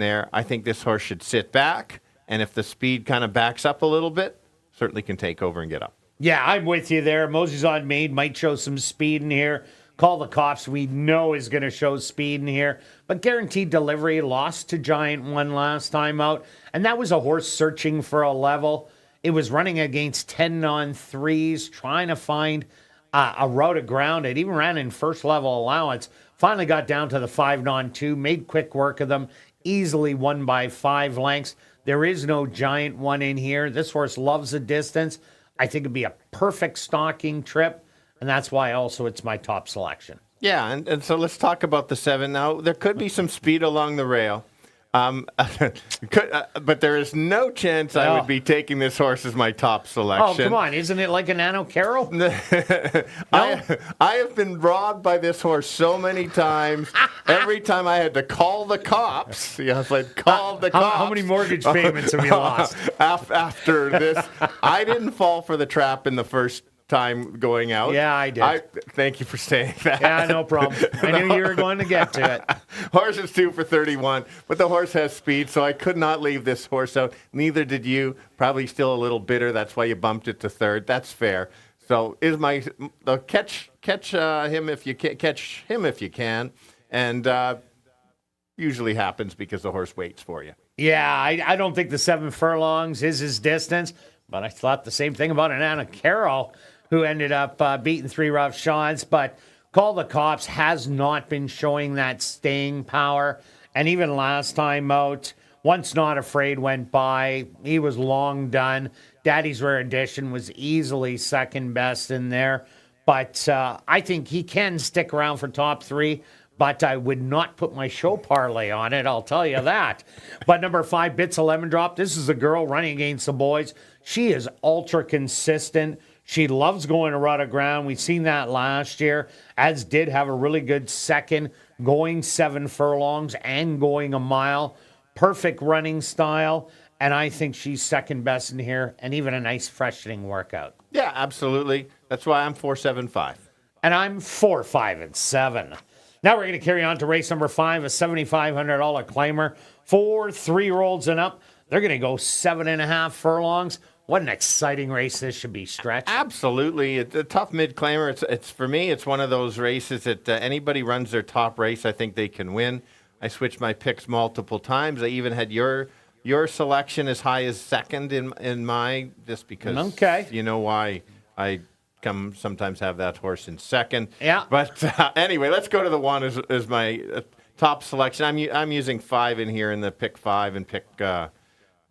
there. I think this horse should sit back, and if the speed kind of backs up a little bit, certainly can take over and get up. Yeah, I'm with you there. Mosey's on Maid might show some speed in here. Call the Cops, we know is going to show speed in here. But Guaranteed Delivery lost to Giant One last time out. And that was a horse searching for a level. It was running against 10 on threes, trying to find a route of ground. It even ran in first level allowance. Finally got down to the 5 on 2, made quick work of them. Easily won by 5 lengths. There is no Giant One in here. This horse loves the distance. I think it'd be a perfect stalking trip. And that's why also it's my top selection. Yeah, and so let's talk about the 7 now. There could be some speed along the rail. But there is no chance I would be taking this horse as my top selection. Oh, come on. Isn't it like a Nano Carroll? No? I have been robbed by this horse so many times. Every time I had to call the cops. Yeah, I was like, call the cops. How many mortgage payments have you lost? After this, I didn't fall for the trap in the first time going out. Yeah, I did. Thank you for saying that. Yeah, no problem. I knew you were going to get to it. Horse is 2 for 31, but the horse has speed, so I could not leave this horse out. Neither did you. Probably still a little bitter. That's why you bumped it to 3rd. That's fair. So catch him if you can, and usually happens because the horse waits for you. Yeah, I don't think the 7 furlongs is his distance, but I thought the same thing about Anna Carroll, who ended up beating 3 rough shots. But Call the Cops has not been showing that staying power. And even last time out, Once Not Afraid went by. He was long done. Daddy's Rare Edition was easily second best in there. But I think he can stick around for top 3. But I would not put my show parlay on it, I'll tell you that. But number 5, Bits of Lemon Drop. This is a girl running against the boys. She is ultra consistent. She loves going to rut of ground. We've seen that last year, as did have a really good second, going 7 furlongs and going a mile. Perfect running style. And I think she's second best in here, and even a nice freshening workout. Yeah, absolutely. That's why I'm 4-7-5. And I'm 4-5-7. Now we're going to carry on to race number 5, a $7,500 claimer for 3-year-olds and up. They're going to go 7.5 furlongs. What an exciting race this should be, Stretch. Absolutely. It's a tough mid-claimer. It's for me, it's one of those races that anybody runs their top race, I think they can win. I switched my picks multiple times. I even had your selection as high as second in my, just because you know why I sometimes have that horse in second. Yeah. But anyway, let's go to the 1 as my top selection. I'm using 5 in here in the pick 5 and pick.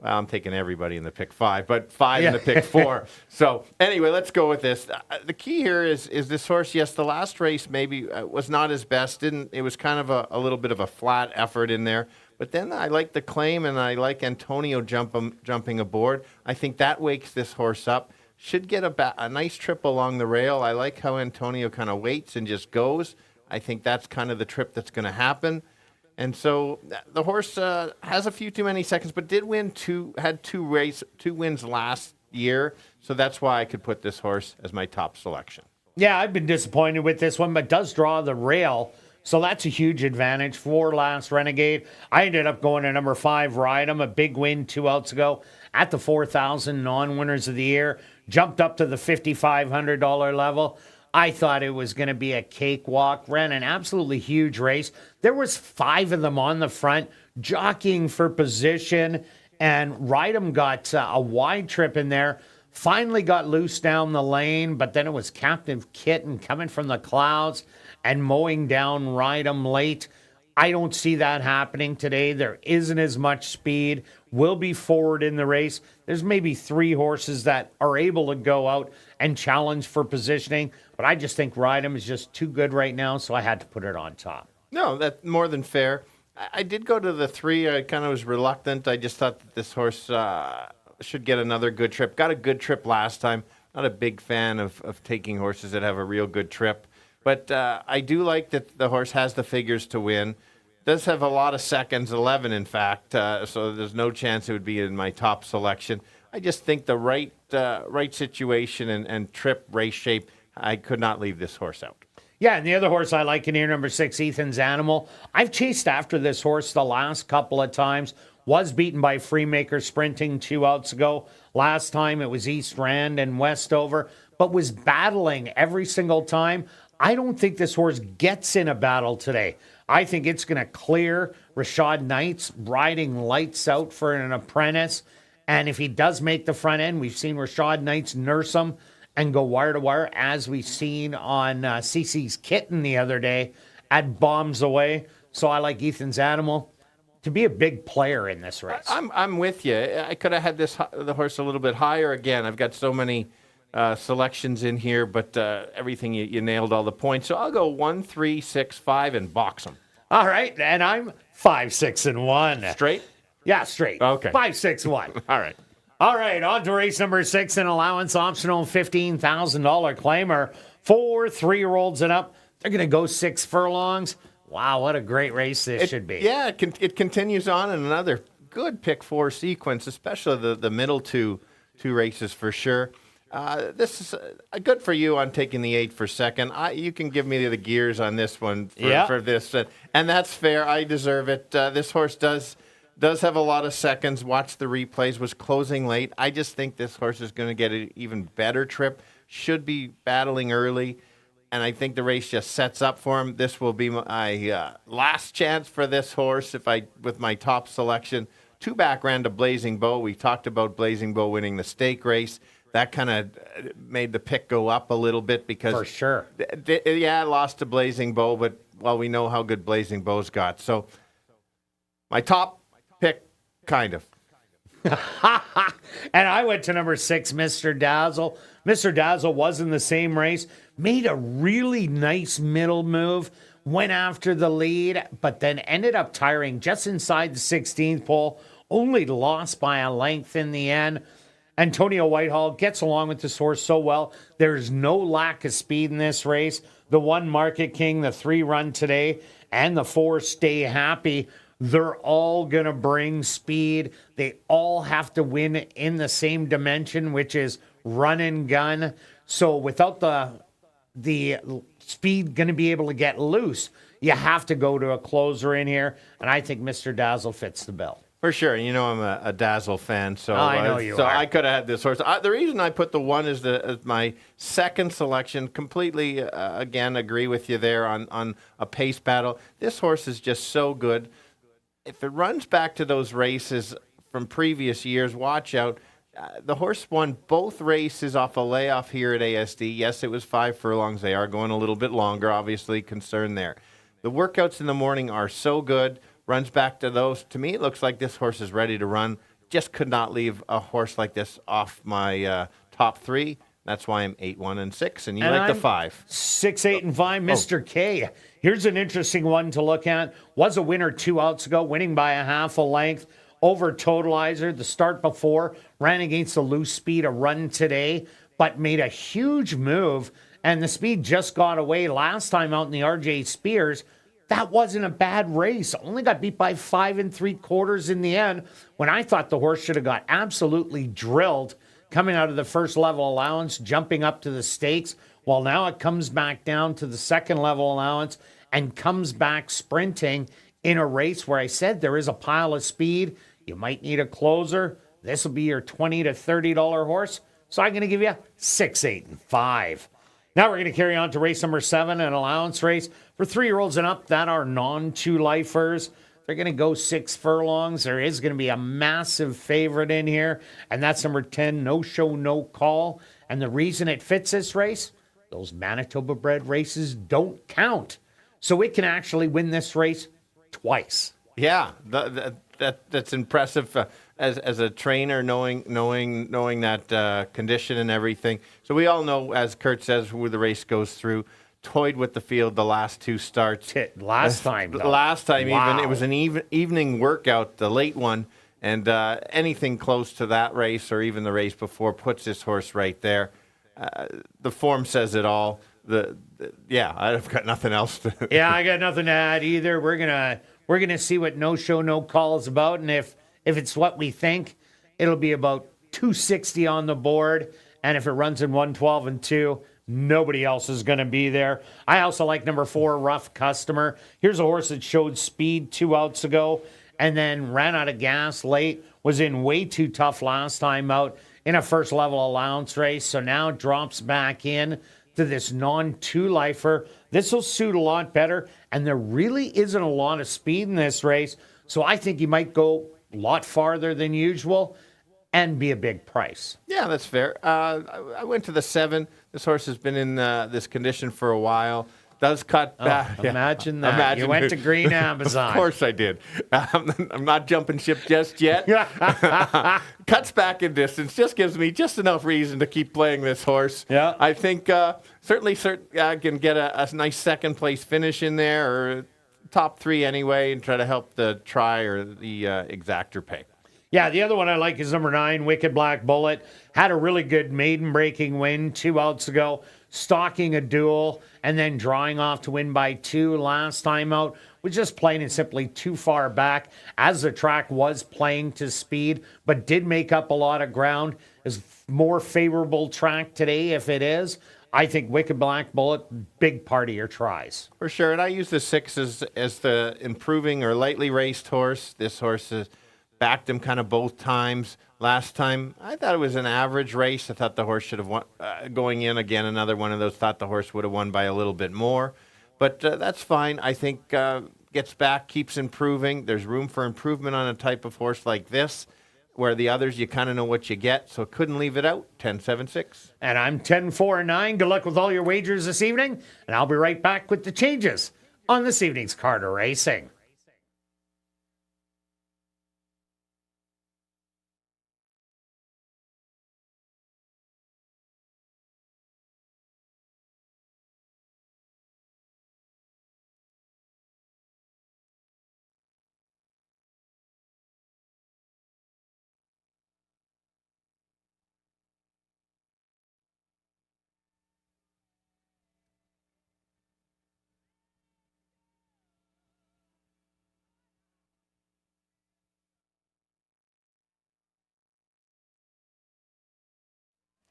I'm taking everybody in the pick 5, but 5 in the pick 4. So anyway, let's go with this. The key here is this horse. Yes, the last race maybe was not his best. It was kind of a little bit of a flat effort in there. But then I like the claim, and I like Antonio jumping aboard. I think that wakes this horse up. Should get a nice trip along the rail. I like how Antonio kind of waits and just goes. I think that's kind of the trip that's going to happen. And so the horse has a few too many seconds, but did win had two wins last year. So that's why I could put this horse as my top selection. Yeah, I've been disappointed with this one, but does draw the rail. So that's a huge advantage for Last Renegade. I ended up going to number 5, Ride 'em, a big win 2 outs ago at the 4,000 non-winners of the year. Jumped up to the $5,500 level. I thought it was going to be a cakewalk. Ran an absolutely huge race. There was 5 of them on the front, jockeying for position, and Ride 'em got a wide trip in there. Finally got loose down the lane, but then it was Captive Kitten coming from the clouds and mowing down Ride 'em late. I don't see that happening today. There isn't as much speed. Will be forward in the race. There's maybe 3 horses that are able to go out and challenge for positioning, but I just think Ride 'em is just too good right now, so I had to put it on top. No, that's more than fair. I did go to the 3. I kind of was reluctant. I just thought that this horse should get another good trip. Got a good trip last time. Not a big fan of taking horses that have a real good trip. But I do like that the horse has the figures to win. Does have a lot of seconds, 11 in fact, so there's no chance it would be in my top selection. I just think the right situation and trip race shape, I could not leave this horse out. Yeah, and the other horse I like in here, number 6, Ethan's Animal. I've chased after this horse the last couple of times. Was beaten by Freemaker sprinting 2 outs ago. Last time it was East Rand and Westover, but was battling every single time. I don't think this horse gets in a battle today. I think it's going to clear Rashad Knight's riding lights out for an apprentice. And if he does make the front end, we've seen Rashad Knight's nurse him and go wire to wire, as we've seen on CC's Kitten the other day at Bombs Away. So I like Ethan's Animal to be a big player in this race. I'm with you. I could have had the horse a little bit higher. Again, I've got so many selections in here, but everything you nailed all the points. So I'll go 1, 3, 6, 5 and box them. All right, and I'm 5, 6, and 1. Straight? Yeah, straight. Okay. 5, 6, 1. All right. All right, on to race number 6, an allowance optional $15,000 claimer for 3-year-olds and up. They're going to go 6 furlongs. Wow, what a great race this should be. Yeah, it continues on in another good pick 4 sequence, especially the middle two races for sure. This is good for you on taking the 8 for second. You can give me the gears on this one for this, and that's fair. I deserve it. This horse does have a lot of seconds. Watch the replays. Was closing late. I just think this horse is going to get an even better trip. Should be battling early, and I think the race just sets up for him. This will be my last chance for this horse with my top selection. 2 back ran to Blazing Bow. We talked about Blazing Bow winning the stake race. That kind of made the pick go up a little bit because... For sure. I lost to Blazing Bow, but, we know how good Blazing Bow's got. So, my top pick, kind of. And I went to number 6, Mr. Dazzle. Mr. Dazzle was in the same race, made a really nice middle move, went after the lead, but then ended up tiring just inside the 16th pole, only lost by a length in the end. Antonio Whitehall gets along with this horse so well. There's no lack of speed in this race. The 1 Market King, the 3 Run Today, and the 4 Stay Happy, they're all going to bring speed. They all have to win in the same dimension, which is run and gun. So without the speed going to be able to get loose, you have to go to a closer in here. And I think Mr. Dazzle fits the bill. For sure. You know I'm a Dazzle fan, so I know you are. I could have had this horse. The reason I put the 1 as my second selection, completely, again, agree with you there on a pace battle. This horse is just so good. If it runs back to those races from previous years, watch out. The horse won both races off a layoff here at ASD. Yes, it was 5 furlongs. They are going a little bit longer, obviously, concern there. The workouts in the morning are so good. Runs back to those. To me, it looks like this horse is ready to run. Just could not leave a horse like this off my top 3. That's why I'm 8, 1, and 6, and like the 5. 6, 8, and 5, Mr. K. Here's an interesting one to look at. Was a winner 2 outs ago, winning by a half a length over Totalizer. The start before, ran against the loose speed, a Run Today, but made a huge move, and the speed just got away last time out in the RJ Spears. That wasn't a bad race. Only got beat by 5 3/4 in the end, when I thought the horse should have got absolutely drilled coming out of the first level allowance, jumping up to the stakes. Well, now it comes back down to the second level allowance and comes back sprinting in a race where I said there is a pile of speed. You might need a closer. This will be your $20 to $30 horse. So I'm going to give you 6, 8, and 5. Now we're going to carry on to race number 7, an allowance race for 3-year-olds and up that are non-2-lifers. They're going to go 6 furlongs. There is going to be a massive favorite in here, and that's number 10, No Show, No Call. And the reason it fits this race, those Manitoba bred races don't count. So it can actually win this race twice. Yeah, that's impressive as a trainer, knowing that condition and everything. So we all know, as Kirt says, who the race goes through. Toyed with the field the last 2 starts. Last time, though. Last time, wow. Even. It was an evening workout, the late one, and anything close to that race or even the race before puts this horse right there. The form says it all. I've got nothing else to... Yeah, I got nothing to add either. We're gonna see what No Show, No Call is about, and if it's what we think, it'll be about 260 on the board, and if it runs in 112 and 2, Nobody else is going to be there. I also like number 4, Rough Customer. Here's a horse that showed speed 2 outs ago and then ran out of gas late, was in way too tough last time out in a first level allowance race. So now drops back in to this non-2 lifer. This will suit a lot better. And there really isn't a lot of speed in this race. So I think he might go a lot farther than usual and be a big price. Yeah, that's fair. I went to the 7. This horse has been in this condition for a while. Does cut back. Imagine that. You went to Green Amazon. Of course I did. I'm not jumping ship just yet. Cuts back in distance. Just gives me just enough reason to keep playing this horse. Yeah. I think certainly can get a nice second place finish in there, or top 3 anyway, and try to help the try or the exactor pay. Yeah, the other one I like is number 9, Wicked Black Bullet. Had a really good maiden breaking win 2 outs ago, stalking a duel, and then drawing off to win by 2 last time out. Was just plain and simply too far back, as the track was playing to speed, but did make up a lot of ground. Is more favorable track today if it is. I think Wicked Black Bullet, big part of your tries. For sure, and I use the 6 as the improving or lightly raced horse. This horse is... backed him kind of both times. Last time, I thought it was an average race. I thought the horse should have won. Going in again, another one of those, thought the horse would have won by a little bit more. But that's fine. I think gets back, keeps improving. There's room for improvement on a type of horse like this, where the others, you kind of know what you get. So couldn't leave it out. 10-7-6. And I'm 10-4-9. Good luck with all your wagers this evening. And I'll be right back with the changes on this evening's Carter Racing.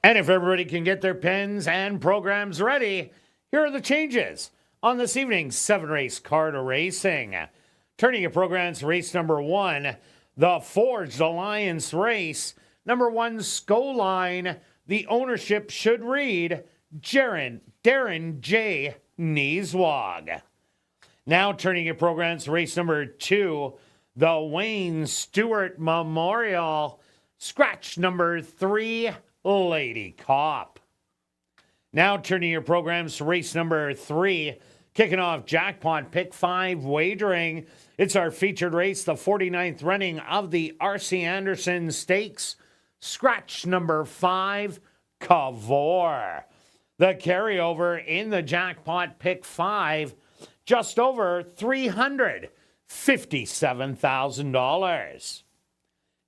And if everybody can get their pens and programs ready, here are the changes on this evening's 7-race Carter Racing. Turning your programs to race number 1, the Forged Alliance race. Number 1, Scoline. The ownership should read Darren J. Nieswag. Now turning your programs to race number 2, the Wayne Stewart Memorial. Scratch number 3, Lady Cop. Now turning your programs to race number 3, kicking off jackpot pick 5 wagering. It's our featured race, the 49th running of the R.C. Anderson Stakes. Scratch number 5, Cavour. The carryover in the jackpot pick 5, just over $357,000.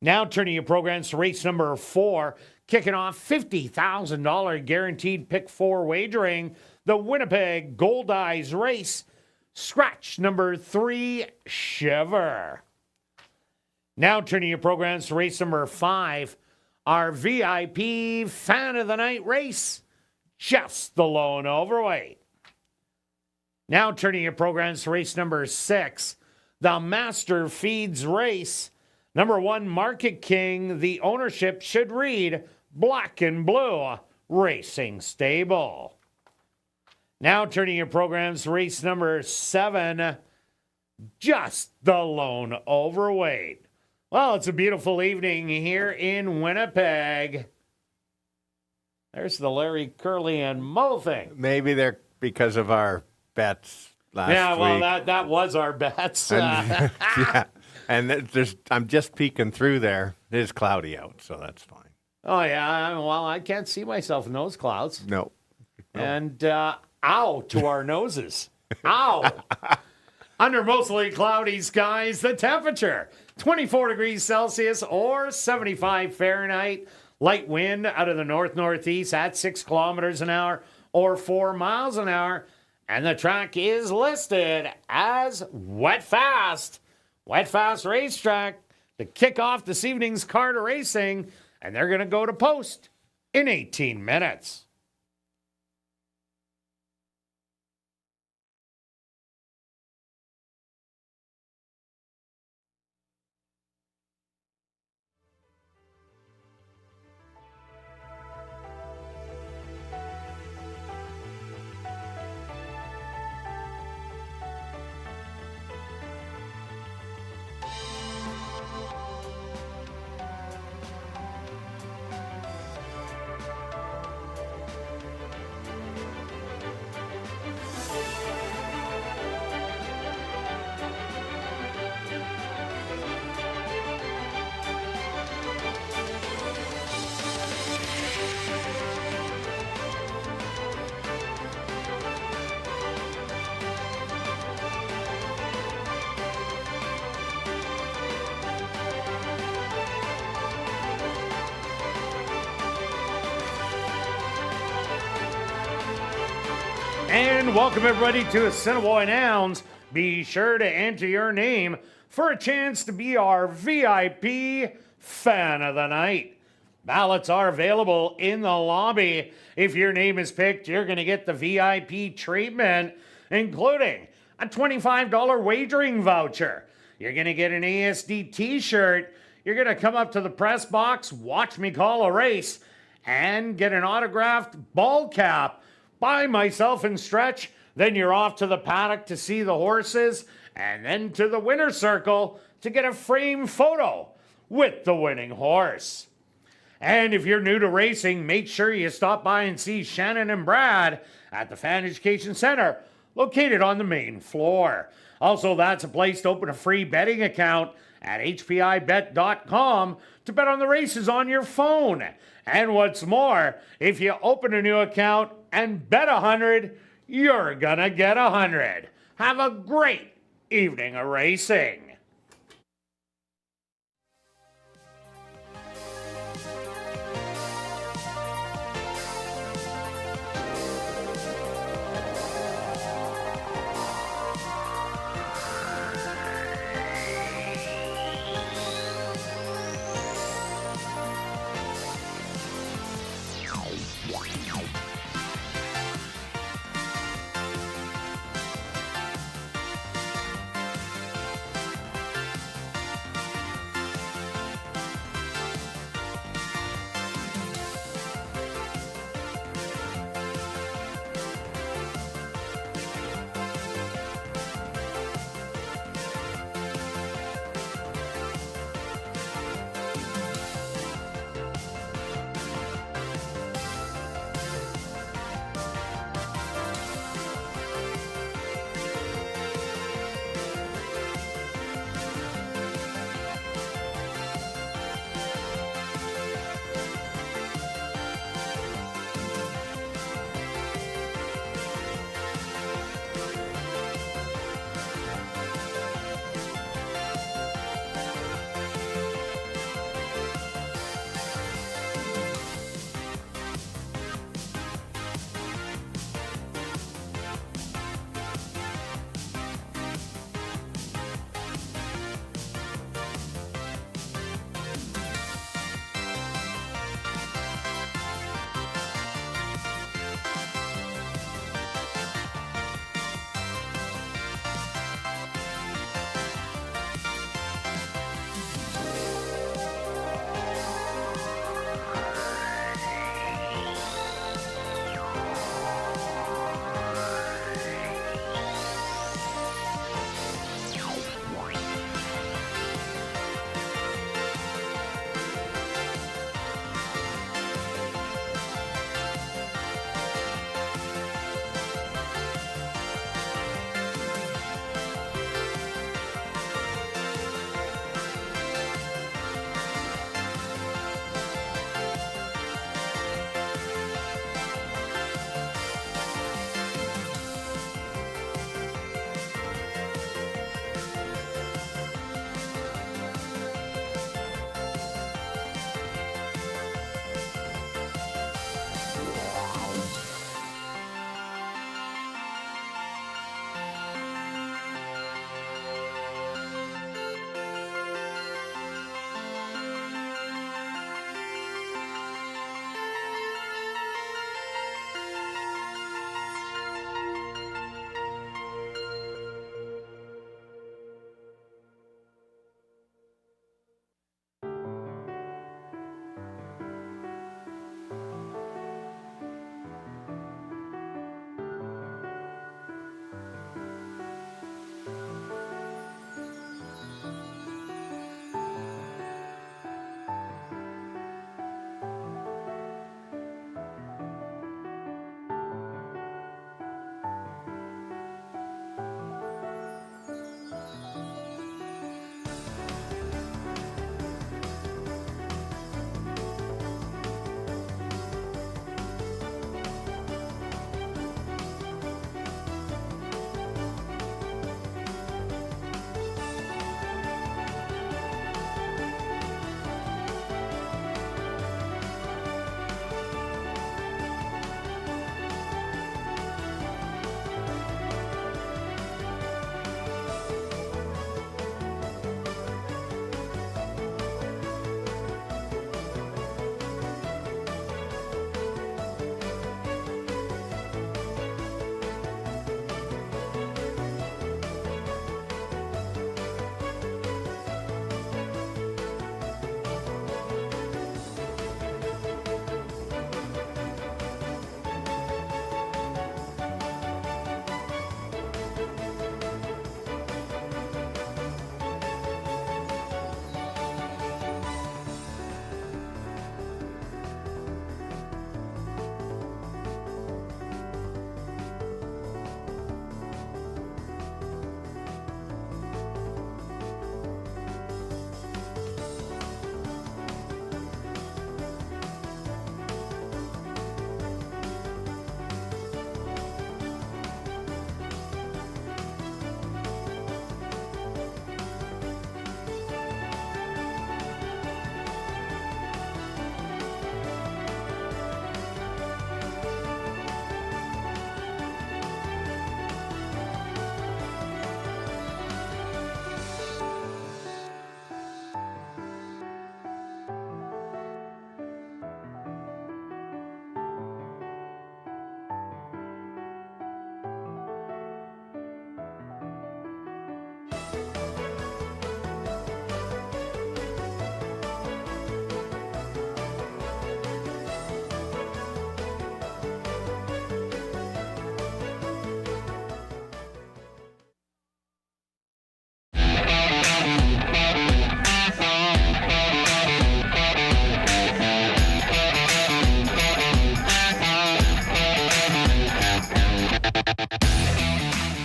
Now turning your programs to race number 4, kicking off $50,000 guaranteed pick 4 wagering, the Winnipeg Gold Eyes race. Scratch number 3, Shiver. Now turning your programs to race number 5, our VIP Fan of the Night race, Just the Lone Overweight. Now turning your programs to race number 6, the Master Feeds race. Number 1, Market King. The ownership should read Black and Blue Racing Stable. Now turning your programs to race number 7, Just the Lone Overweight. Well, it's a beautiful evening here in Winnipeg. There's the Larry Curly and Mo thing. Maybe they're because of our bets last week. Yeah, well, that was our bets. And, yeah, and I'm just peeking through there. It is cloudy out, so that's fine. Oh, yeah. Well, I can't see myself in those clouds. No. And ow to our noses. Ow. Under mostly cloudy skies, the temperature 24 degrees Celsius or 75 Fahrenheit. Light wind out of the north-northeast at 6 kilometers an hour or 4 miles an hour. And the track is listed as Wet Fast. Wet Fast Racetrack to kick off this evening's Carter Racing. And they're going to go to post in 18 minutes. And welcome everybody to Assiniboia Nouns. Be sure to enter your name for a chance to be our VIP Fan of the Night. Ballots are available in the lobby. If your name is picked, you're going to get the VIP treatment, including a $25 wagering voucher. You're going to get an ASD t-shirt. You're going to come up to the press box, watch me call a race, and get an autographed ball cap by myself and Stretch. Then you're off to the paddock to see the horses, and then to the winner's circle to get a framed photo with the winning horse. And if you're new to racing, make sure you stop by and see Shannon and Brad at the Fan Education Center, located on the main floor. Also, that's a place to open a free betting account at hpibet.com to bet on the races on your phone. And what's more, if you open a new account and bet 100, you're gonna get 100. Have a great evening of racing.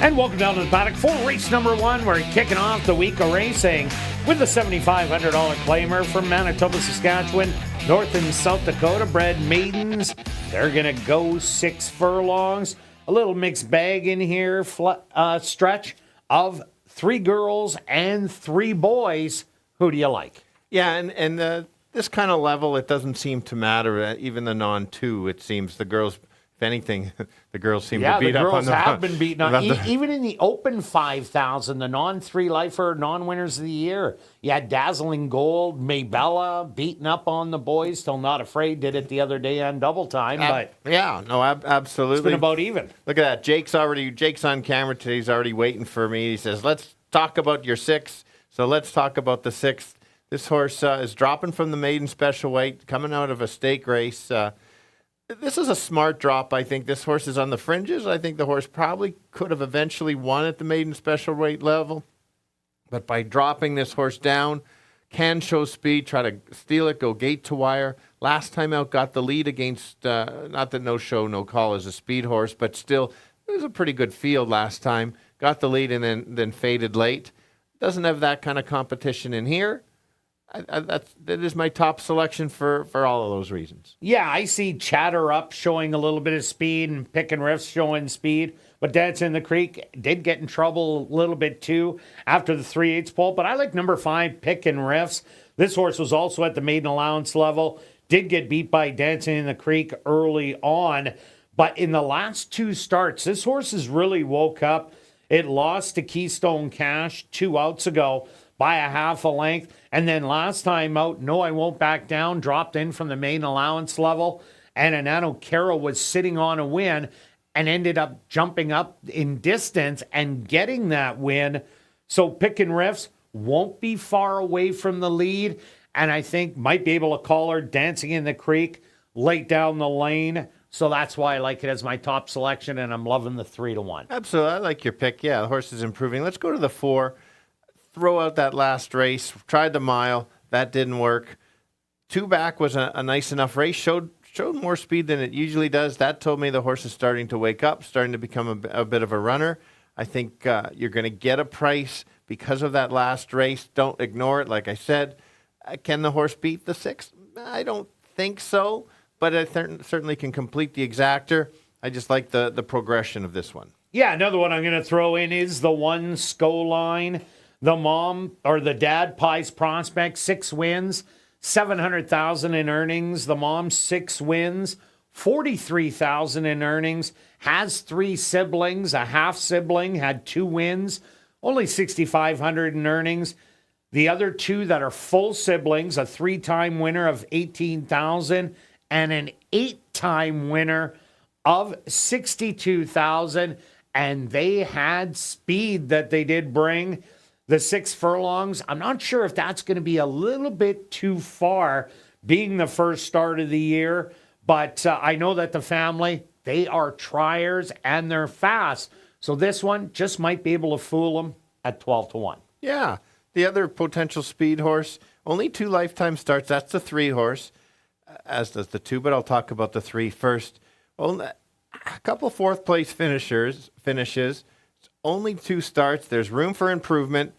And welcome down to the paddock for race number 1. We're kicking off the week of racing with the $7,500 claimer from Manitoba, Saskatchewan, North and South Dakota bred maidens. They're going to go 6 furlongs. A little mixed bag in here, stretch of 3 girls and 3 boys. Who do you like? Yeah, and this kind of level, it doesn't seem to matter. Even the non-2, it seems the girls, if anything, the girls seem to beat up on the... Yeah, the girls have been beaten up. Even in the Open 5,000, the non-3 lifer, non-winners of the year, you had Dazzling Gold, Maybella beating up on the boys till Not Afraid did it the other day on Double Time. Absolutely. It's been about even. Look at that. Jake's on camera today. He's already waiting for me. He says, let's talk about your 6. So let's talk about the 6th. This horse is dropping from the maiden special weight, coming out of a stake race. This is a smart drop, I think. This horse is on the fringes. I think the horse probably could have eventually won at the maiden special weight level. But by dropping this horse down, can show speed, try to steal it, go gate to wire. Last time out, got the lead against, not that No Show, No Call is a speed horse, but still, it was a pretty good field last time. Got the lead and then faded late. Doesn't have that kind of competition in here. That is my top selection for all of those reasons. Yeah, I see Chatter Up showing a little bit of speed and Pickin' Riffs showing speed. But Dancing in the Creek did get in trouble a little bit too after the 3/8 pole. But I like number 5, Pickin' Riffs. This horse was also at the maiden allowance level. Did get beat by Dancing in the Creek early on. But in the last 2 starts, this horse has really woke up. It lost to Keystone Cash 2 outs ago by a half a length. And then last time out, No, I Won't Back Down, dropped in from the main allowance level. And Anano Carroll was sitting on a win and ended up jumping up in distance and getting that win. So Pickin' Riffs won't be far away from the lead. And I think might be able to call her Dancing in the Creek late down the lane. So that's why I like it as my top selection, and I'm loving the 3-1. Absolutely. I like your pick. Yeah, the horse is improving. Let's go to the 4. Throw out that last race. Tried the mile. That didn't work. 2 back was a nice enough race. Showed more speed than it usually does. That told me the horse is starting to wake up, starting to become a bit of a runner. I think you're going to get a price because of that last race. Don't ignore it. Like I said, can the horse beat the 6? I don't think so, but it certainly can complete the exactor. I just like the progression of this one. Yeah, another one I'm going to throw in is the 1 Scoline. The mom or the dad, Pies Prospect, 6 wins, $700,000 in earnings. The mom, 6 wins, $43,000 in earnings. Has 3 siblings. A half sibling had 2 wins, only $6,500 in earnings. The other 2 that are full siblings, a 3-time winner of $18,000 and an 8-time winner of $62,000. And they had speed that they did bring. The 6 furlongs, I'm not sure if that's going to be a little bit too far being the first start of the year, but I know that the family, they are triers and they're fast. So this one just might be able to fool them at 12-1. Yeah. The other potential speed horse, only 2 lifetime starts. That's the 3 horse, as does the 2, but I'll talk about the 3 first. Well, a couple 4th place finishes. Only 2 starts. There's room for improvement.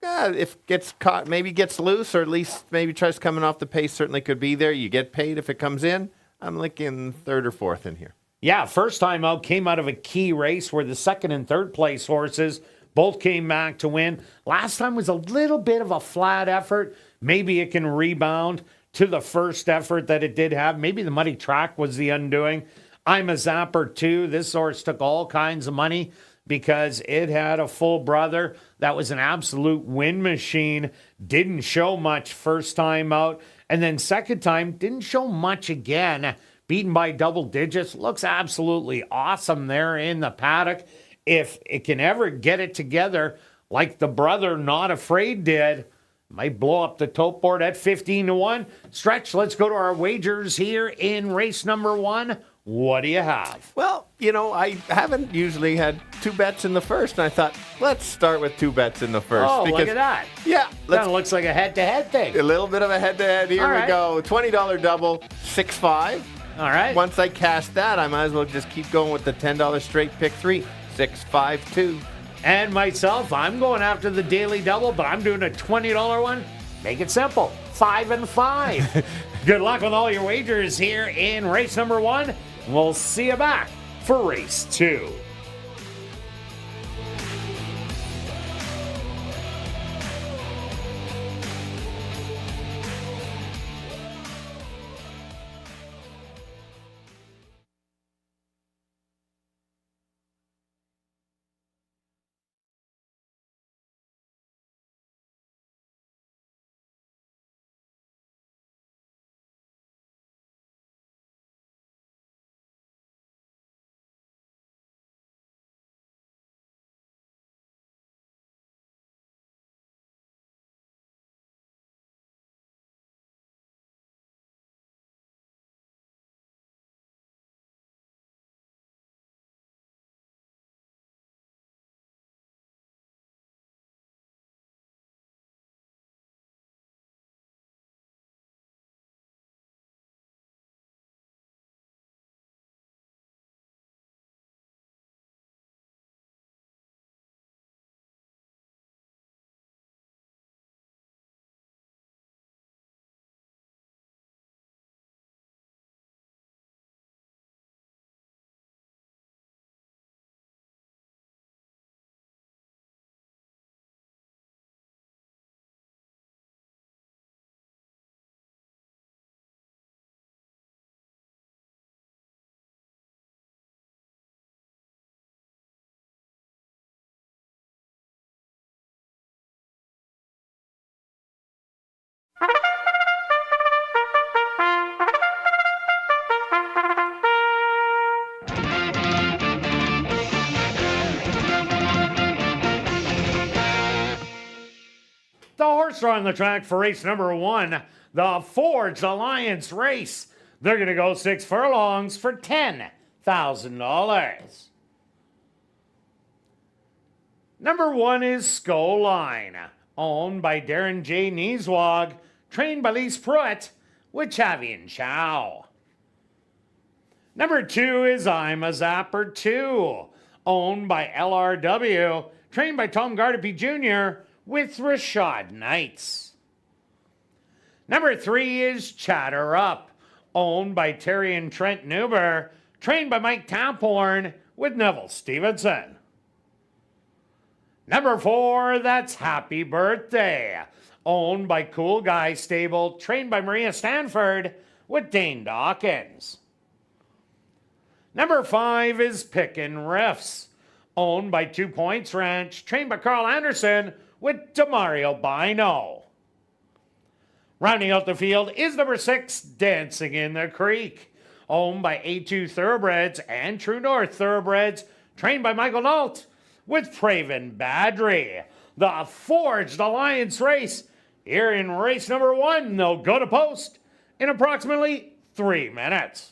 If gets caught, maybe gets loose, or at least maybe tries coming off the pace, certainly could be there. You get paid if it comes in. I'm looking 3rd or 4th in here. Yeah, first time out, came out of a key race where the 2nd and 3rd place horses both came back to win. Last time was a little bit of a flat effort. Maybe it can rebound to the first effort that it did have. Maybe the muddy track was the undoing. I'm a Zapper too. This horse took all kinds of money because it had a full brother that was an absolute win machine. Didn't show much first time out. And then second time, didn't show much again. Beaten by double digits. Looks absolutely awesome there in the paddock. If it can ever get it together like the brother Not Afraid did, might blow up the tote board at 15-1. Stretch, let's go to our wagers here in race number 1. What do you have? Well, I haven't usually had 2 bets in the first, and I thought, let's start with 2 bets in the first. Oh, look at that. Yeah. Kind of looks like a head-to-head thing. A little bit of a head-to-head. Here we go. $20 double, 6-5. All right. Once I cash that, I might as well just keep going with the $10 straight pick 3, 652. And myself, I'm going after the daily double, but I'm doing a $20 one. Make it simple, 5 and 5. Good luck with all your wagers here in race number 1. We'll see you back for race 2. The horse are on the track for race number 1, the Forged Alliance race. They're going to go 6 furlongs for $10,000. Number 1 is Skull Line, owned by Darren J. Nieswag, trained by Lise Pruitt with Chavian Chow. Number 2 is I'm a Zapper 2, owned by LRW, trained by Tom Gardapi Jr. with Rashad Knights. Number 3 is Chatter Up, owned by Terry and Trent Newber, trained by Mike Taphorn with Neville Stevenson. Number 4, that's Happy Birthday, owned by Cool Guy Stable, trained by Maria Stanford with Dane Dawkins. Number 5 is Pickin' Riffs, owned by 2 Points Ranch, trained by Carl Anderson with Demario Bino. Rounding out the field is number 6, Dancing in the Creek, owned by A2 Thoroughbreds and True North Thoroughbreds, trained by Michael Nault with Praven Badry. The Forged Alliance race here in race number 1. They'll go to post in approximately 3 minutes.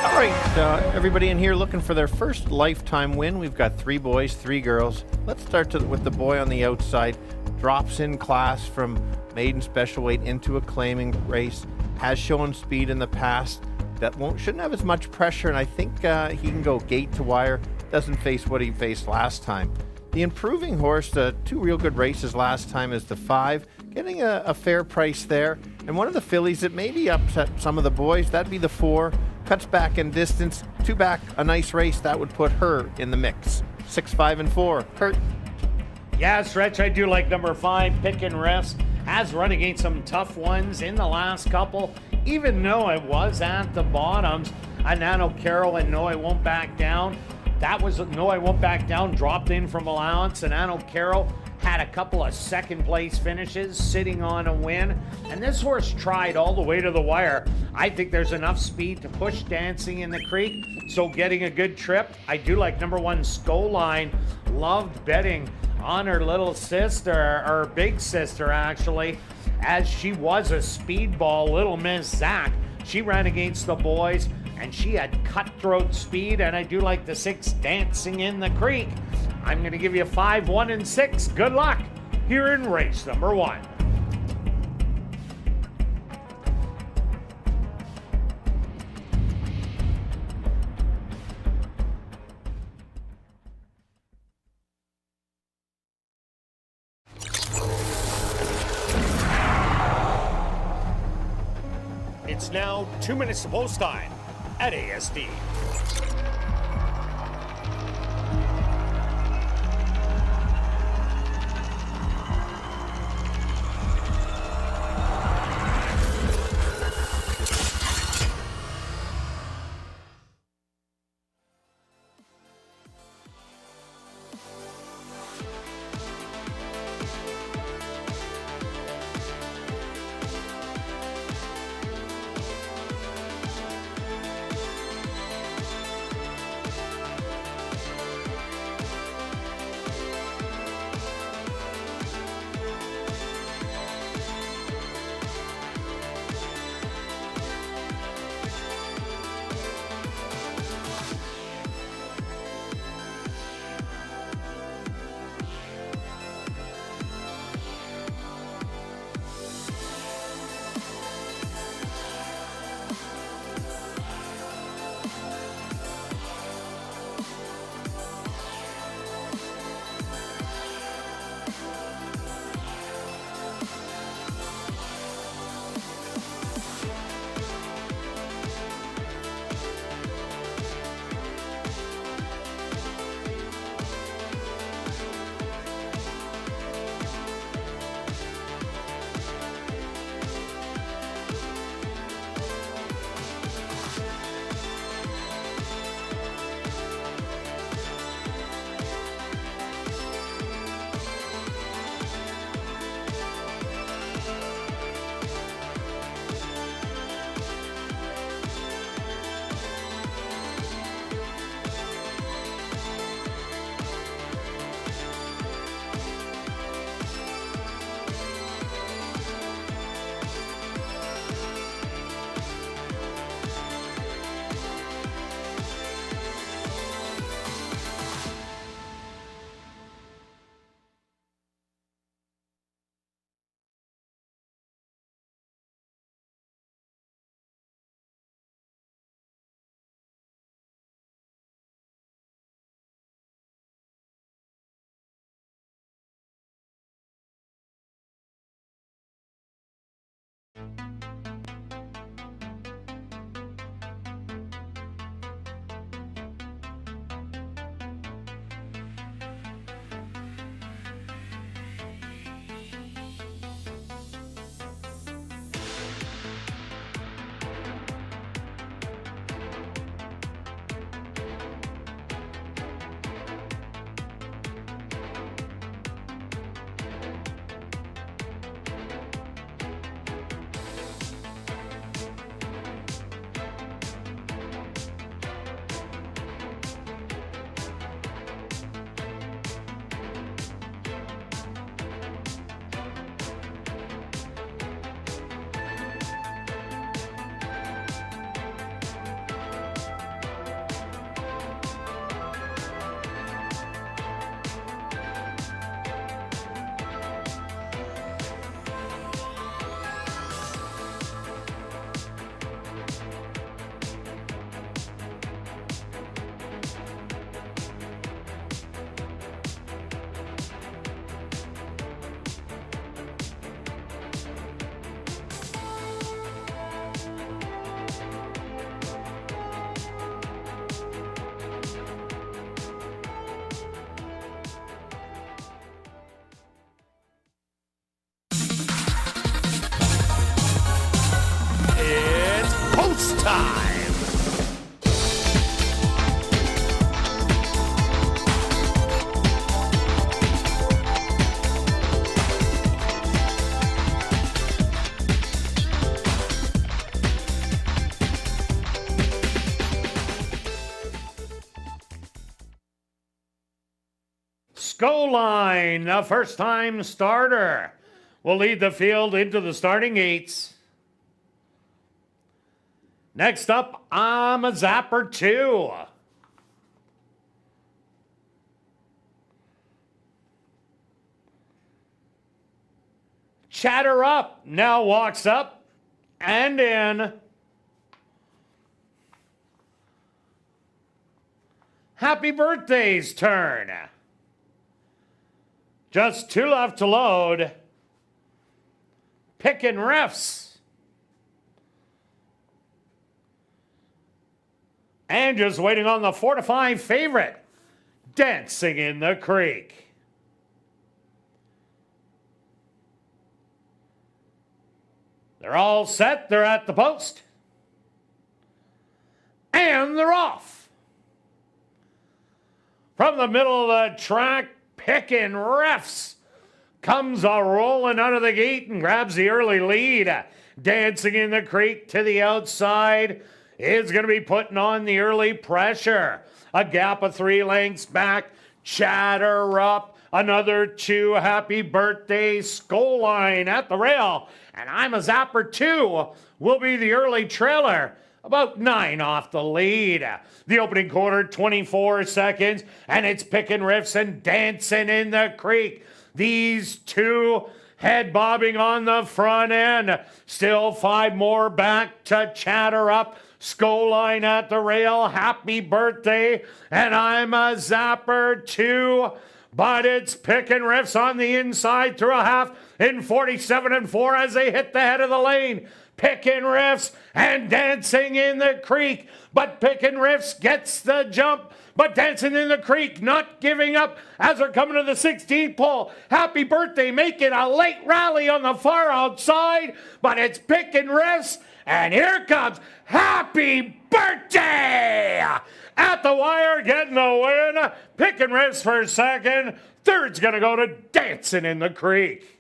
All right, everybody in here looking for their first lifetime win. We've got 3 boys, 3 girls. Let's start with the boy on the outside. drops in class from maiden special weight into a claiming race, has shown speed in the past. That shouldn't have as much pressure, and I think he can go gate to wire. Doesn't face what he faced last time. The improving horse, 2 real good races last time, is the 5, getting a fair price there. And one of the fillies that maybe upset some of the boys, that'd be the 4. Cuts back in distance, 2 back, a nice race. That would put her in the mix. 6, 5, and 4. Kirt. Yes, Rich, I do like number 5, Pick and Rest. Has run against some tough ones in the last couple, even though it was at the bottoms. Nano Carroll and No, I Won't Back Down. That was No, I Won't Back Down, dropped in from allowance. And Nano Carroll had a couple of second place finishes, sitting on a win. And this horse tried all the way to the wire. I think there's enough speed to push Dancing in the Creek. So getting a good trip. I do like number 1, Scoline. Loved betting on her little sister, or big sister actually, as she was a speedball, Little Miss Zach. She ran against the boys and she had cutthroat speed, and I do like the 6, Dancing in the Creek. I'm going to give you 5, 1, and 6. Good luck here in race number 1. It's now 2 minutes to post time at ASD. time. Goal line, the first-time starter, will lead the field into the starting gates. Next up, I'm a Zapper 2. Chatter Up now walks up and in. Happy Birthday's turn. Just 2 left to load. Picking Refs. And just waiting on the 4 to 5 favorite. Dancing in the Creek. They're all set. They're at the post. And they're off. From the middle of the track, Picking Refs comes a rolling out of the gate and grabs the early lead. Dancing in the Creek to the outside is going to be putting on the early pressure. A gap of 3 lengths back. Chatter Up. Another 2. Happy Birthday. Goal line at the rail. And I'm a Zapper 2 will be the early trailer. About 9 off the lead. The opening quarter, 24 seconds, and it's Picking Refs and Dancing in the Creek. These 2 head bobbing on the front end. Still 5 more back to Chatter Up. Goal line at the rail. Happy Birthday, and I'm a Zapper 2. But it's Picking Refs on the inside through a half in 47-4 as they hit the head of the lane. Picking Refs and Dancing in the Creek. But Picking Refs gets the jump. But Dancing in the Creek not giving up as they're coming to the 16th pole. Happy Birthday making a late rally on the far outside. But it's Picking Refs. And here comes Happy Birthday! At the wire, getting the win. Picking Refs for second. Third's going to go to Dancing in the Creek.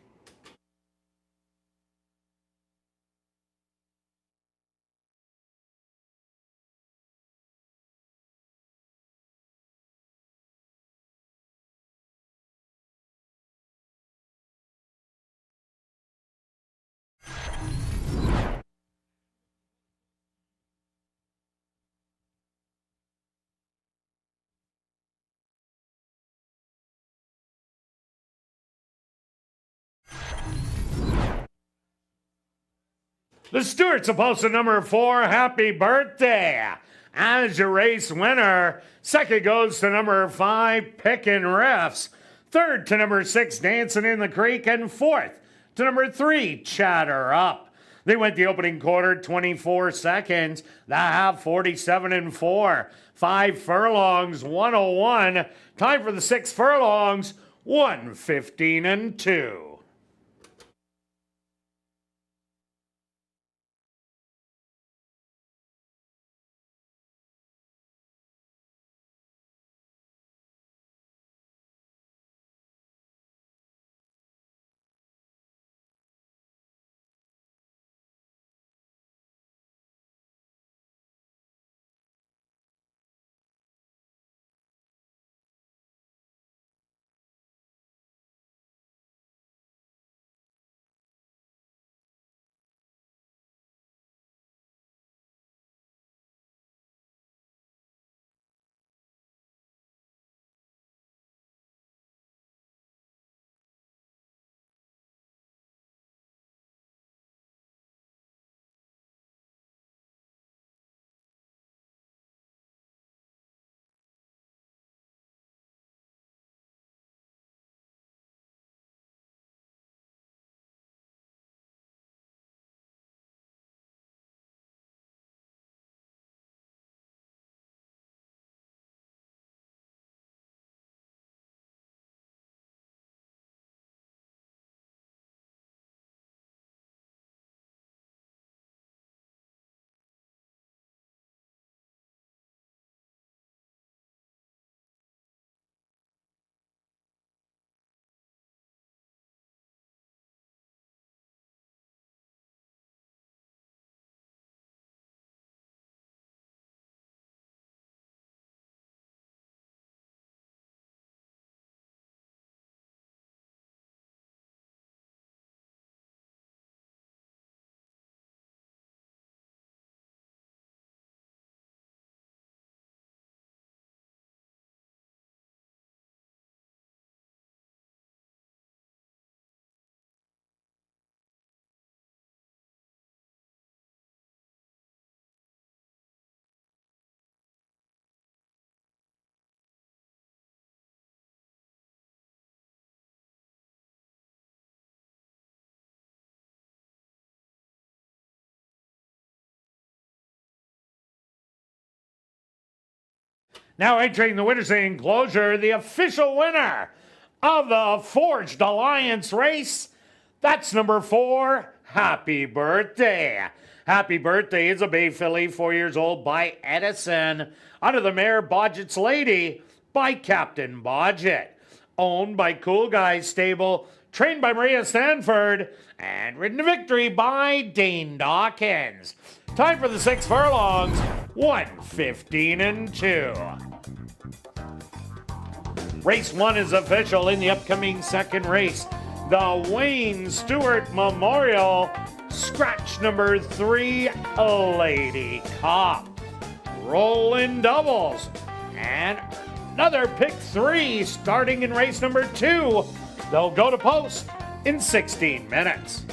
The Stewart's opposed to number 4, Happy Birthday. As your race winner, second goes to number 5, Picking Refs. Third to number 6, Dancing in the Creek. And fourth to number 3, Chatter Up. They went the opening quarter, 24 seconds. The half, 47-4. 5 furlongs, 101. Time for the 6 furlongs, 115-2. Now entering the winner's enclosure, the official winner of the Forged Alliance race, that's number 4, Happy Birthday. Happy Birthday is a Bay filly, 4 years old, by Edison, under the mare Bodgett's Lady by Captain Bodgett. Owned by Cool Guys Stable, trained by Maria Stanford, and ridden to victory by Dane Dawkins. Time for the 6 furlongs, 1:15 and 2. Race 1 is official in the upcoming second race. The Wayne Stewart Memorial, scratch number 3, Lady Cop. Rolling doubles. And another pick 3 starting in race number 2. They'll go to post in 16 minutes.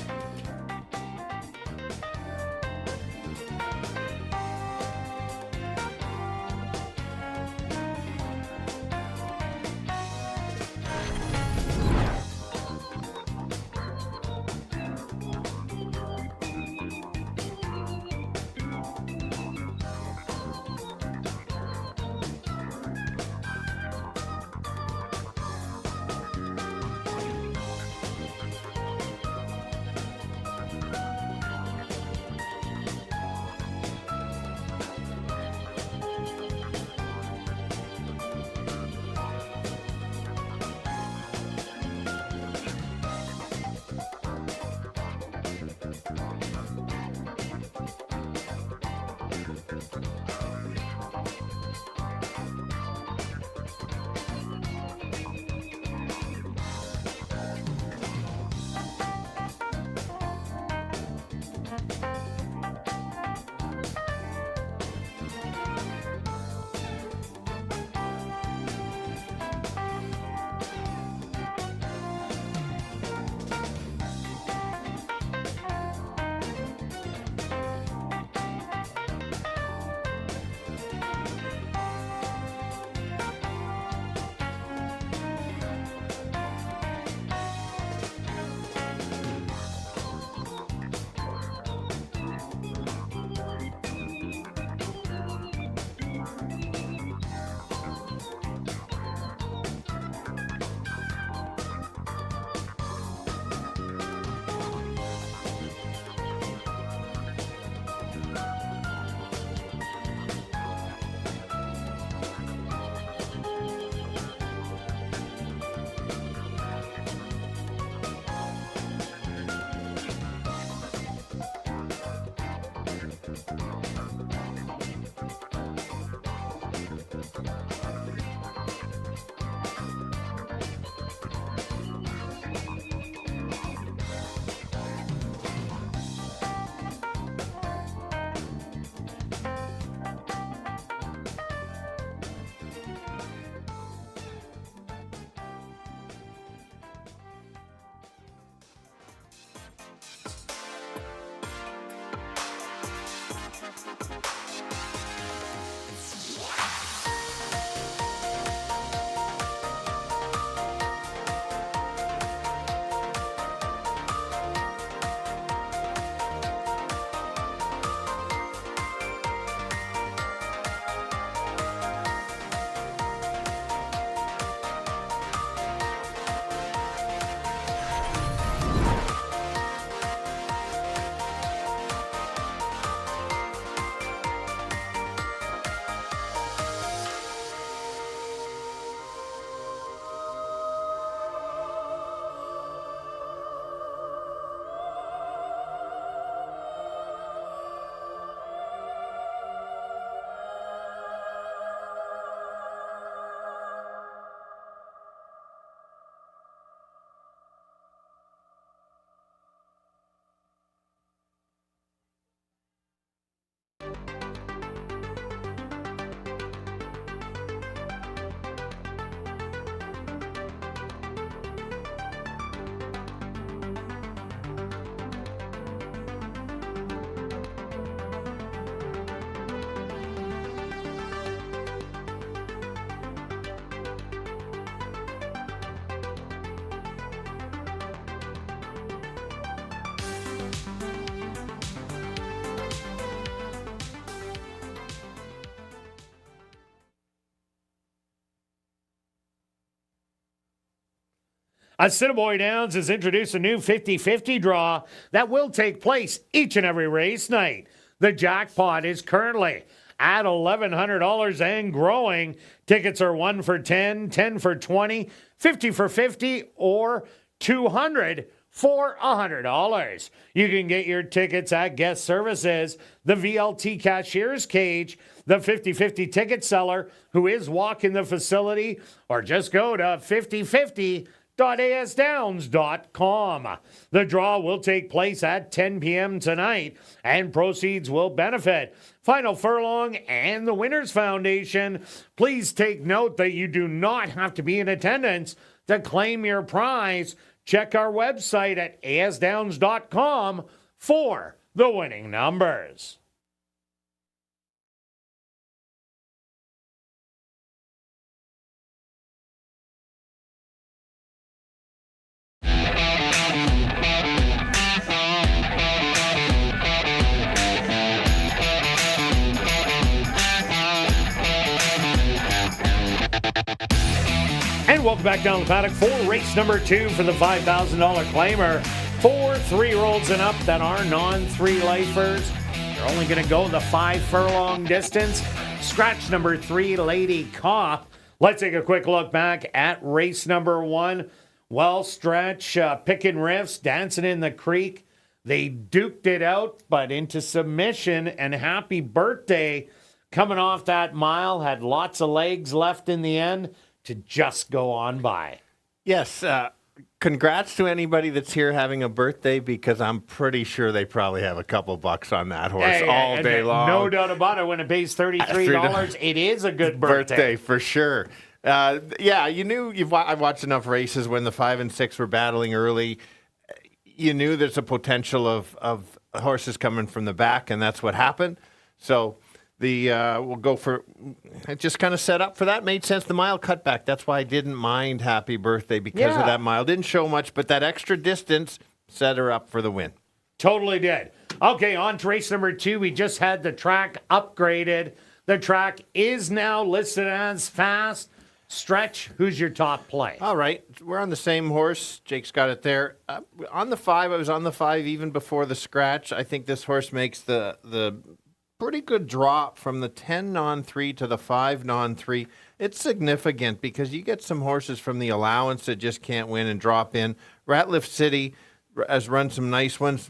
Assiniboia Downs has introduced a new 50-50 draw that will take place each and every race night. The jackpot is currently at $1,100 and growing. Tickets are 1 for 10, 10 for 20, 50 for 50, or 200 for $100. You can get your tickets at guest services, the VLT cashier's cage, the 50-50 ticket seller who is walking the facility, or just go to 5050.asdowns.com. The draw will take place at 10 p.m. tonight, and proceeds will benefit Final Furlong and the Winners Foundation. Please take note that you do not have to be in attendance to claim your prize. Check our website at asdowns.com for the winning numbers. And welcome back down the paddock for race number 2 for the $5,000 claimer. 4 3-year-olds and up that are non-3-lifers. They're only going to go the 5 furlong distance. Scratch number 3, Lady Cop. Let's take a quick look back at race number 1. Well, Stretch, picking riffs, dancing in the creek. They duked it out, but into submission, and Happy Birthday coming off that mile, had lots of legs left in the end to just go on by. Yes, congrats to anybody that's here having a birthday, because I'm pretty sure they probably have a couple bucks on that horse all day long. No doubt about it. When it pays $33, it is a good birthday. For sure. Yeah, you knew I've watched enough races when the 5 and 6 were battling early. You knew there's a potential of horses coming from the back, and that's what happened. So we'll go for it. Just kind of set up for that. Made sense. The mile cutback. That's why I didn't mind Happy Birthday, because of that mile. Didn't show much, but that extra distance set her up for the win. Totally did. Okay, on to race number 2. We just had the track upgraded. The track is now listed as fast. Stretch, who's your top play? All right. We're on the same horse. Jake's got it there. On the 5, I was on the 5 even before the scratch. I think this horse makes the pretty good drop from the 10 non-3 to the 5 non-3. It's significant because you get some horses from the allowance that just can't win and drop in. Ratliff City has run some nice ones.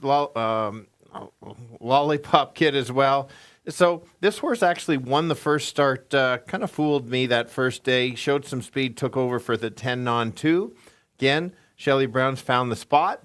Lollipop Kid as well. So this horse actually won the first start. Kind of fooled me that first day. Showed some speed, took over for the 10 non-2. Again, Shelley Brown's found the spot.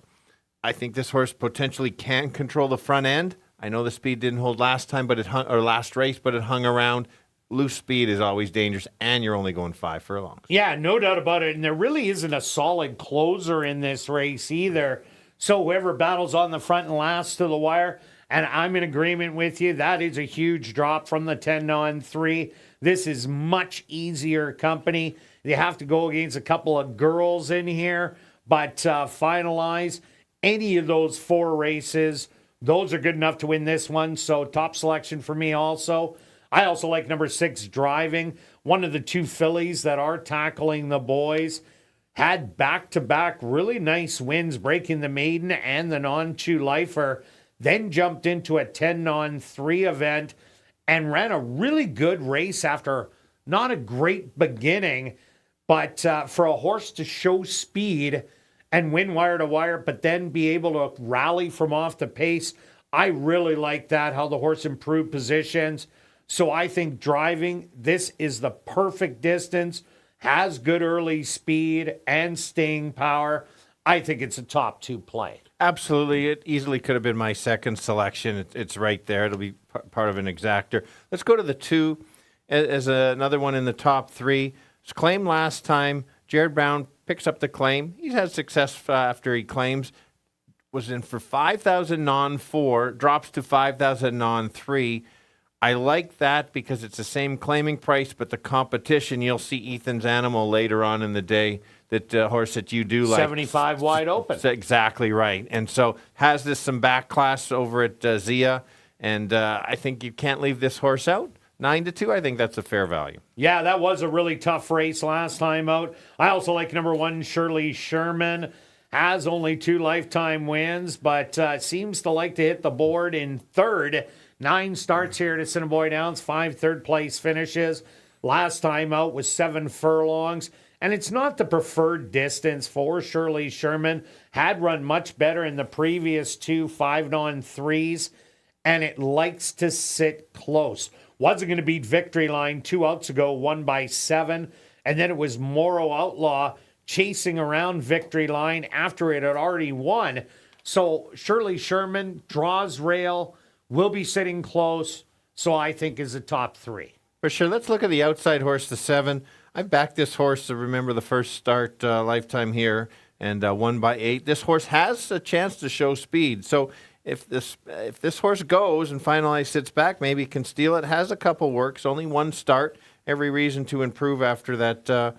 I think this horse potentially can control the front end. I know the speed didn't hold last time, but last race, but it hung around. Loose speed is always dangerous, and you're only going 5 furlongs. Yeah, no doubt about it. And there really isn't a solid closer in this race either. So whoever battles on the front and last to the wire, and I'm in agreement with you, that is a huge drop from the 10 non-3. This is much easier company. You have to go against a couple of girls in here, but finalize any of those 4 races. Those are good enough to win this one, so top selection for me also. I also like number 6, Driving. One of the 2 fillies that are tackling the boys. Had back-to-back really nice wins, breaking the maiden and the non-2 lifer. Then jumped into a 10 non-3 event and ran a really good race after not a great beginning. But for a horse to show speed and win wire to wire, but then be able to rally from off the pace, I really like that, how the horse improved positions. So I think Driving, this is the perfect distance, has good early speed and staying power. I think it's a top 2 play. Absolutely. It easily could have been my second selection. It's right there. It'll be part of an exactor. Let's go to the 2 as another one in the top 3. It's claimed last time. Jared Brown picks up the claim. He's had success after he claims. Was in for 5,000 non-4, drops to 5,000 non-3. I like that because it's the same claiming price, but the competition, you'll see Ethan's Animal later on in the day, that horse that you do like. 75 wide open. That's exactly right. And so has some back class over at Zia, and I think you can't leave this horse out. 9-2, I think that's a fair value. Yeah, that was a really tough race last time out. I also like number 1, Shirley Sherman. Has only 2 lifetime wins, but seems to like to hit the board in third. 9 starts here at Assiniboia Downs, 5 third-place finishes. Last time out was 7 furlongs. And it's not the preferred distance for Shirley Sherman. Had run much better in the previous 2 5-on-3s, and it likes to sit close. Wasn't going to beat Victory Line 2 outs ago, won by 7. And then it was Morrow Outlaw chasing around Victory Line after it had already won. So Shirley Sherman draws rail, will be sitting close, so I think is a top 3. For sure. Let's look at the outside horse, the 7. I backed this horse to remember the first start lifetime here and won by 8. This horse has a chance to show speed. So if this horse goes and finally sits back, maybe can steal it. Has a couple works, only 1 start. Every reason to improve after that.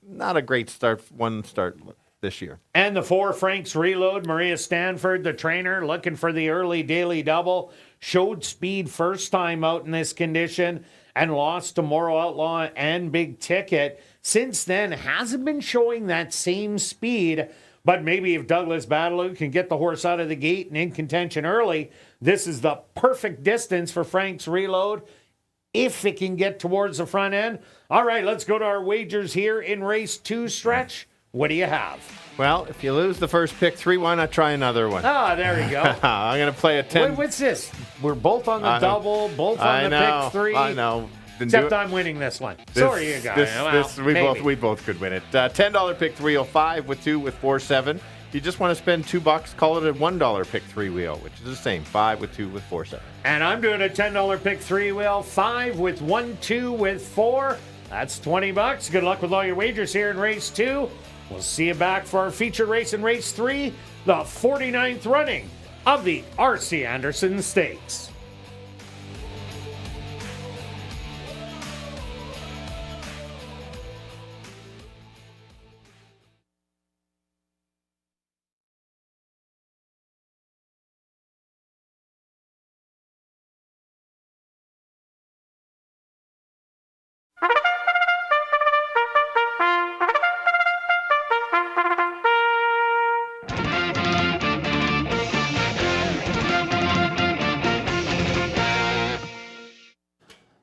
Not a great start, 1 start this year. And the 4, Frank's Reload. Maria Stanford, the trainer, looking for the early daily double. Showed speed first time out in this condition and lost to Morrow Outlaw and Big Ticket. Since then, hasn't been showing that same speed. But maybe if Douglas Battlew can get the horse out of the gate and in contention early, this is the perfect distance for Frank's Reload if it can get towards the front end. All right, let's go to our wagers here in race 2, Stretch. What do you have? Well, if you lose the first pick 3, why not try another one? Ah, there you go. I'm going to play a 10. What's this? We're both on the double, both on the pick 3. I know. Except I'm winning this one. Sorry, you guys. We both could win it. $10 pick 3 wheel, 5 with 2 with 4, 7. If you just want to spend $2, call it a $1 pick 3 wheel, which is the same. 5 with 2 with 4, 7. And I'm doing a $10 pick 3 wheel, 5 with 1, 2 with 4. That's $20. Good luck with all your wagers here in race 2. We'll see you back for our featured race in race 3, the 49th running of the R.C. Anderson Stakes.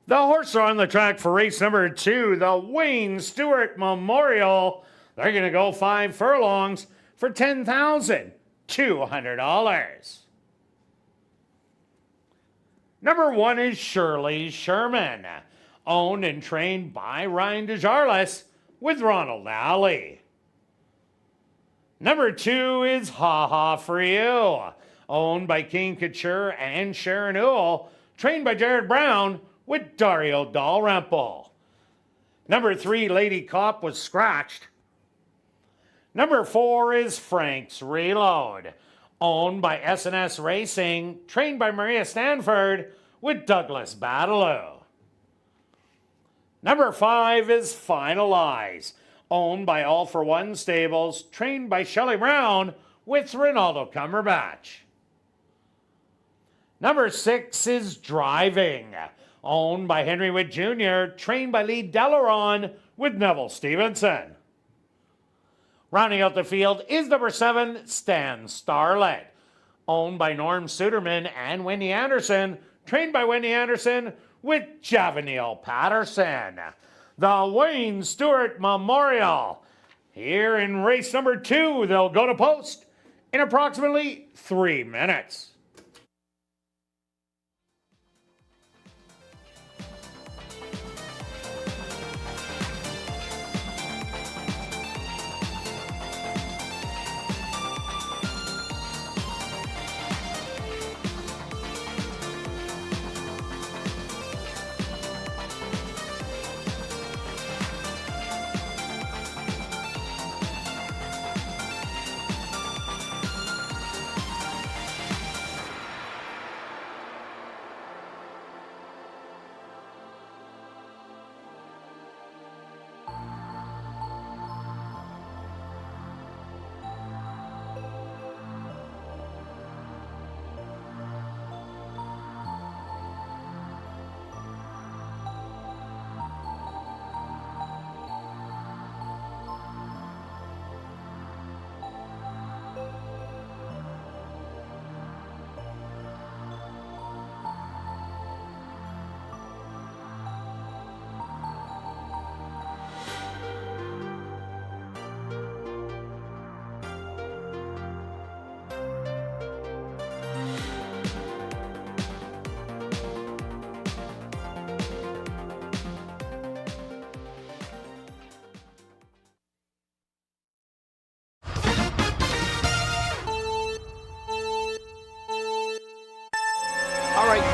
The horses are on the track for race number 2, the Wayne Stewart Memorial. They're going to go 5 furlongs for $10,200. Number 1 is Shirley Sherman, owned and trained by Ryan DeJarlis with Ronald Alley. Number 2 is Ha Ha For You, owned by King Couture and Sharon Ewell, trained by Jared Brown with Dario Dalrymple. Number 3, Lady Cop, was scratched. Number 4 is Frank's Reload, owned by S&S Racing, trained by Maria Stanford with Douglas Battlew. Number 5 is Finalize, owned by All for One Stables, trained by Shelley Brown with Ronaldo Cumberbatch. Number 6 is Driving, owned by Henry Witt Jr., trained by Lee Delaron with Neville Stevenson. Rounding out the field is number 7, Stan Starlet, owned by Norm Suderman and Wendy Anderson, trained by Wendy Anderson with Javaniel Patterson. The Wayne Stewart Memorial. Here in race number 2, they'll go to post in approximately 3 minutes.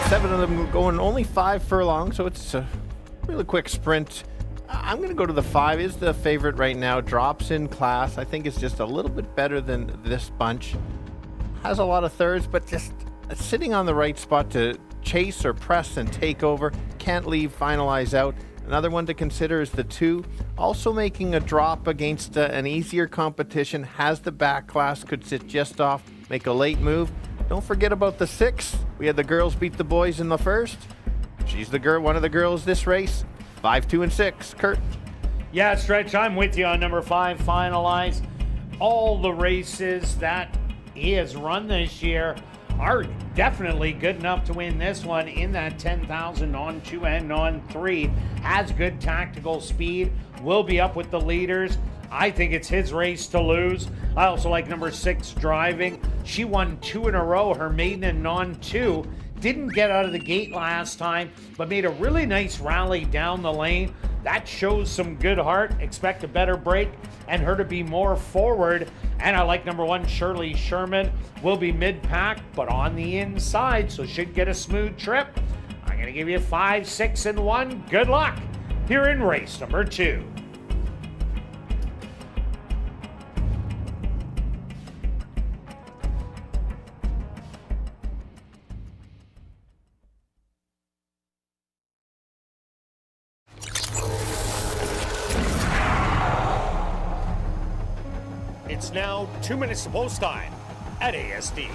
7 of them going only 5 furlongs, so it's a really quick sprint. I'm going to go to the 5. Is the favorite right now. Drops in class. I think it's just a little bit better than this bunch. Has a lot of thirds, but just sitting on the right spot to chase or press and take over. Can't leave, finalize out. Another one to consider is the 2. Also making a drop against an easier competition. Has the back class, could sit just off, make a late move. Don't forget about the 6. We had the girls beat the boys in the first. She's the girl, one of the girls this race. 5, 2, and 6. Kirt. Yeah, Stretch, I'm with you on number 5, Finalize. All the races that he has run this year are definitely good enough to win this one in that 10,000 on 2 and on 3. Has good tactical speed, will be up with the leaders. I think it's his race to lose. I also like number 6, Driving. She won 2 in a row, her maiden and non-2. Didn't get out of the gate last time, but made a really nice rally down the lane. That shows some good heart. Expect a better break and her to be more forward. And I like number 1, Shirley Sherman. Will be mid-pack, but on the inside, so should get a smooth trip. I'm going to give you 5, 6, and 1. Good luck here in race number 2. It's now 2 minutes to post time at ASD.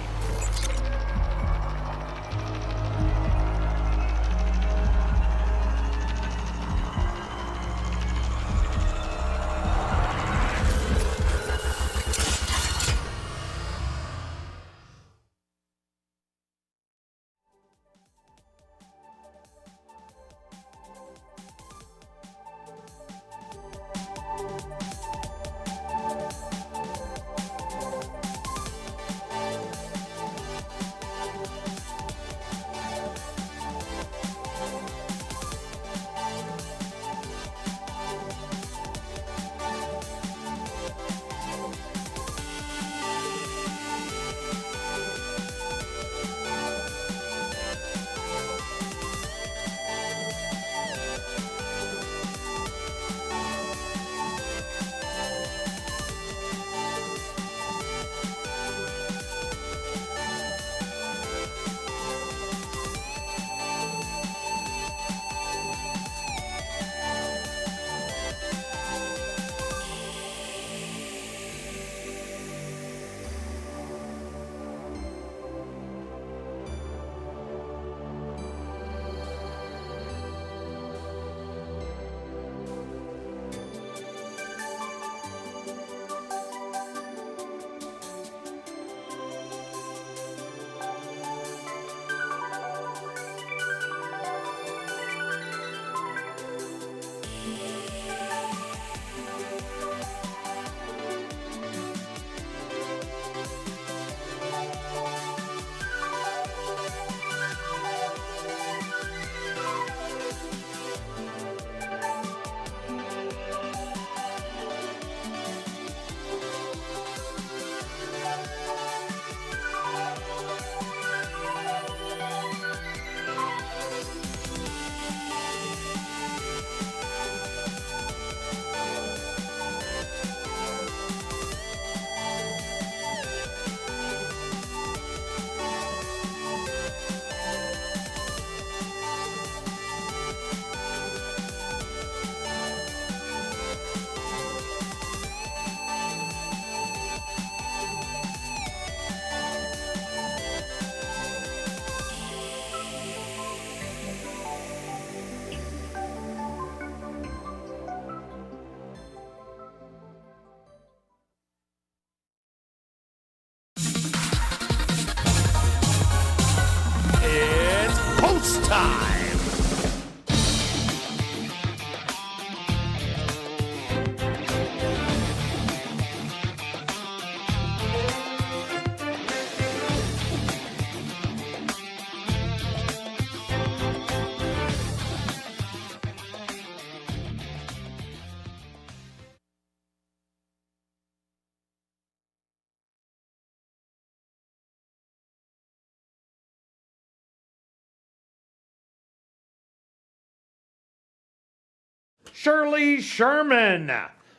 Shirley Sherman,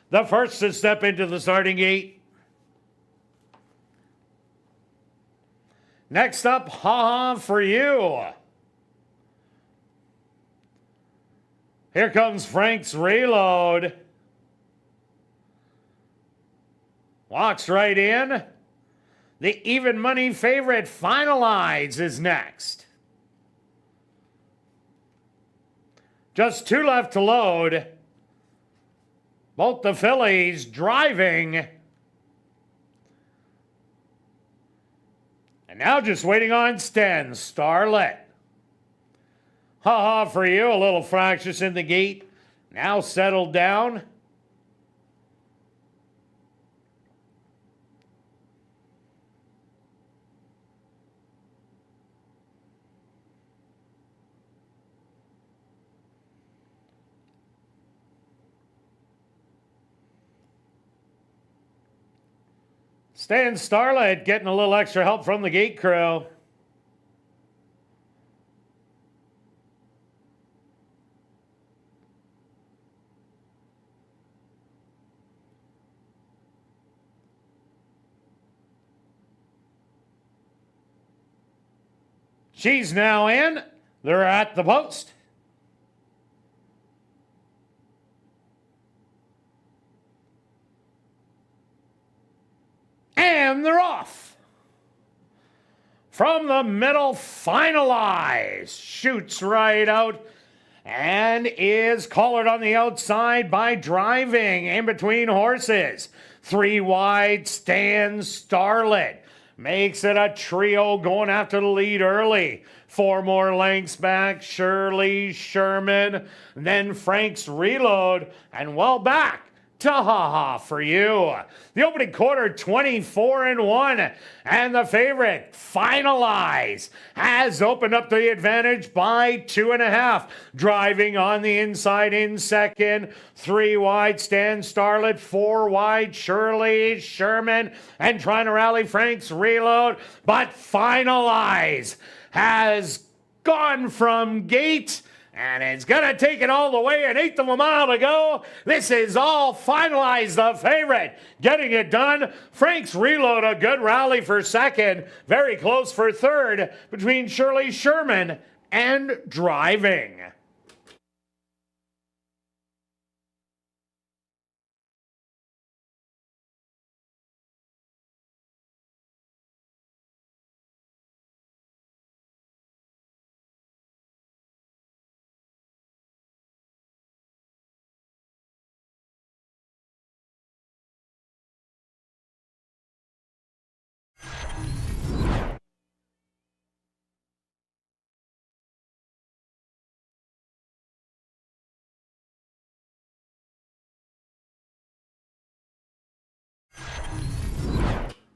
the first to step into the starting gate. Next up, Ha Ha For You. Here comes Frank's Reload. Walks right in. The even money favorite Finalize is next. Just 2 left to load. Both the fillies driving. And now just waiting on Sten Starlet. Ha Ha For You, a little fractious in the gate. Now settled down. Stan Starlight getting a little extra help from the gate crew. She's now in. They're at the post. And they're off. From the middle, Finalize. Shoots right out and is collared on the outside by Driving in between horses. 3 wide, Stan Starlet. Makes it a trio going after the lead early. 4 more lengths back, Shirley Sherman. Then Frank's Reload, and well back to Ha Ha For You. The opening quarter, 24-1, and the favorite, Finalize, has opened up the advantage by 2.5. Driving on the inside in second, 3 wide, Stan Starlet, 4 wide, Shirley Sherman, and trying to rally Frank's Reload, but Finalize has gone from gate. And it's going to take it all the way, 1/8 of a mile to go. This is all Finalized, the favorite. Getting it done. Frank's Reload, a good rally for second. Very close for third between Shirley Sherman and Driving.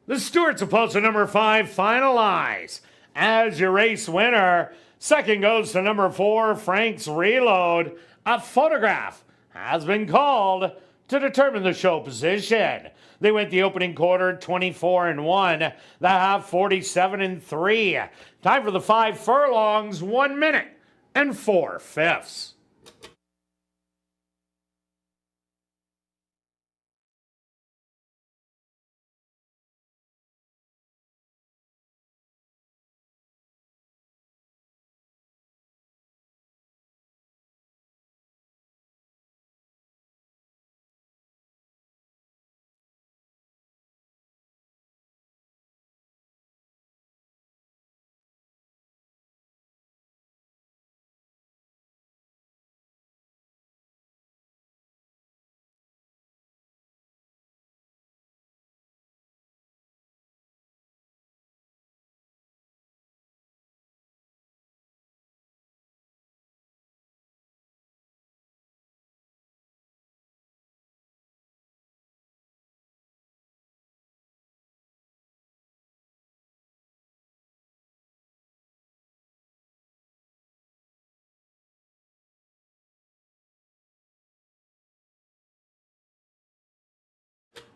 The Stewart's opposed to number 5, Finalize. As your race winner, second goes to number 4, Frank's Reload. A photograph has been called to determine the show position. They went the opening quarter 24-1, the half 47-3. Time for the 5 furlongs, 1 minute and 4/5.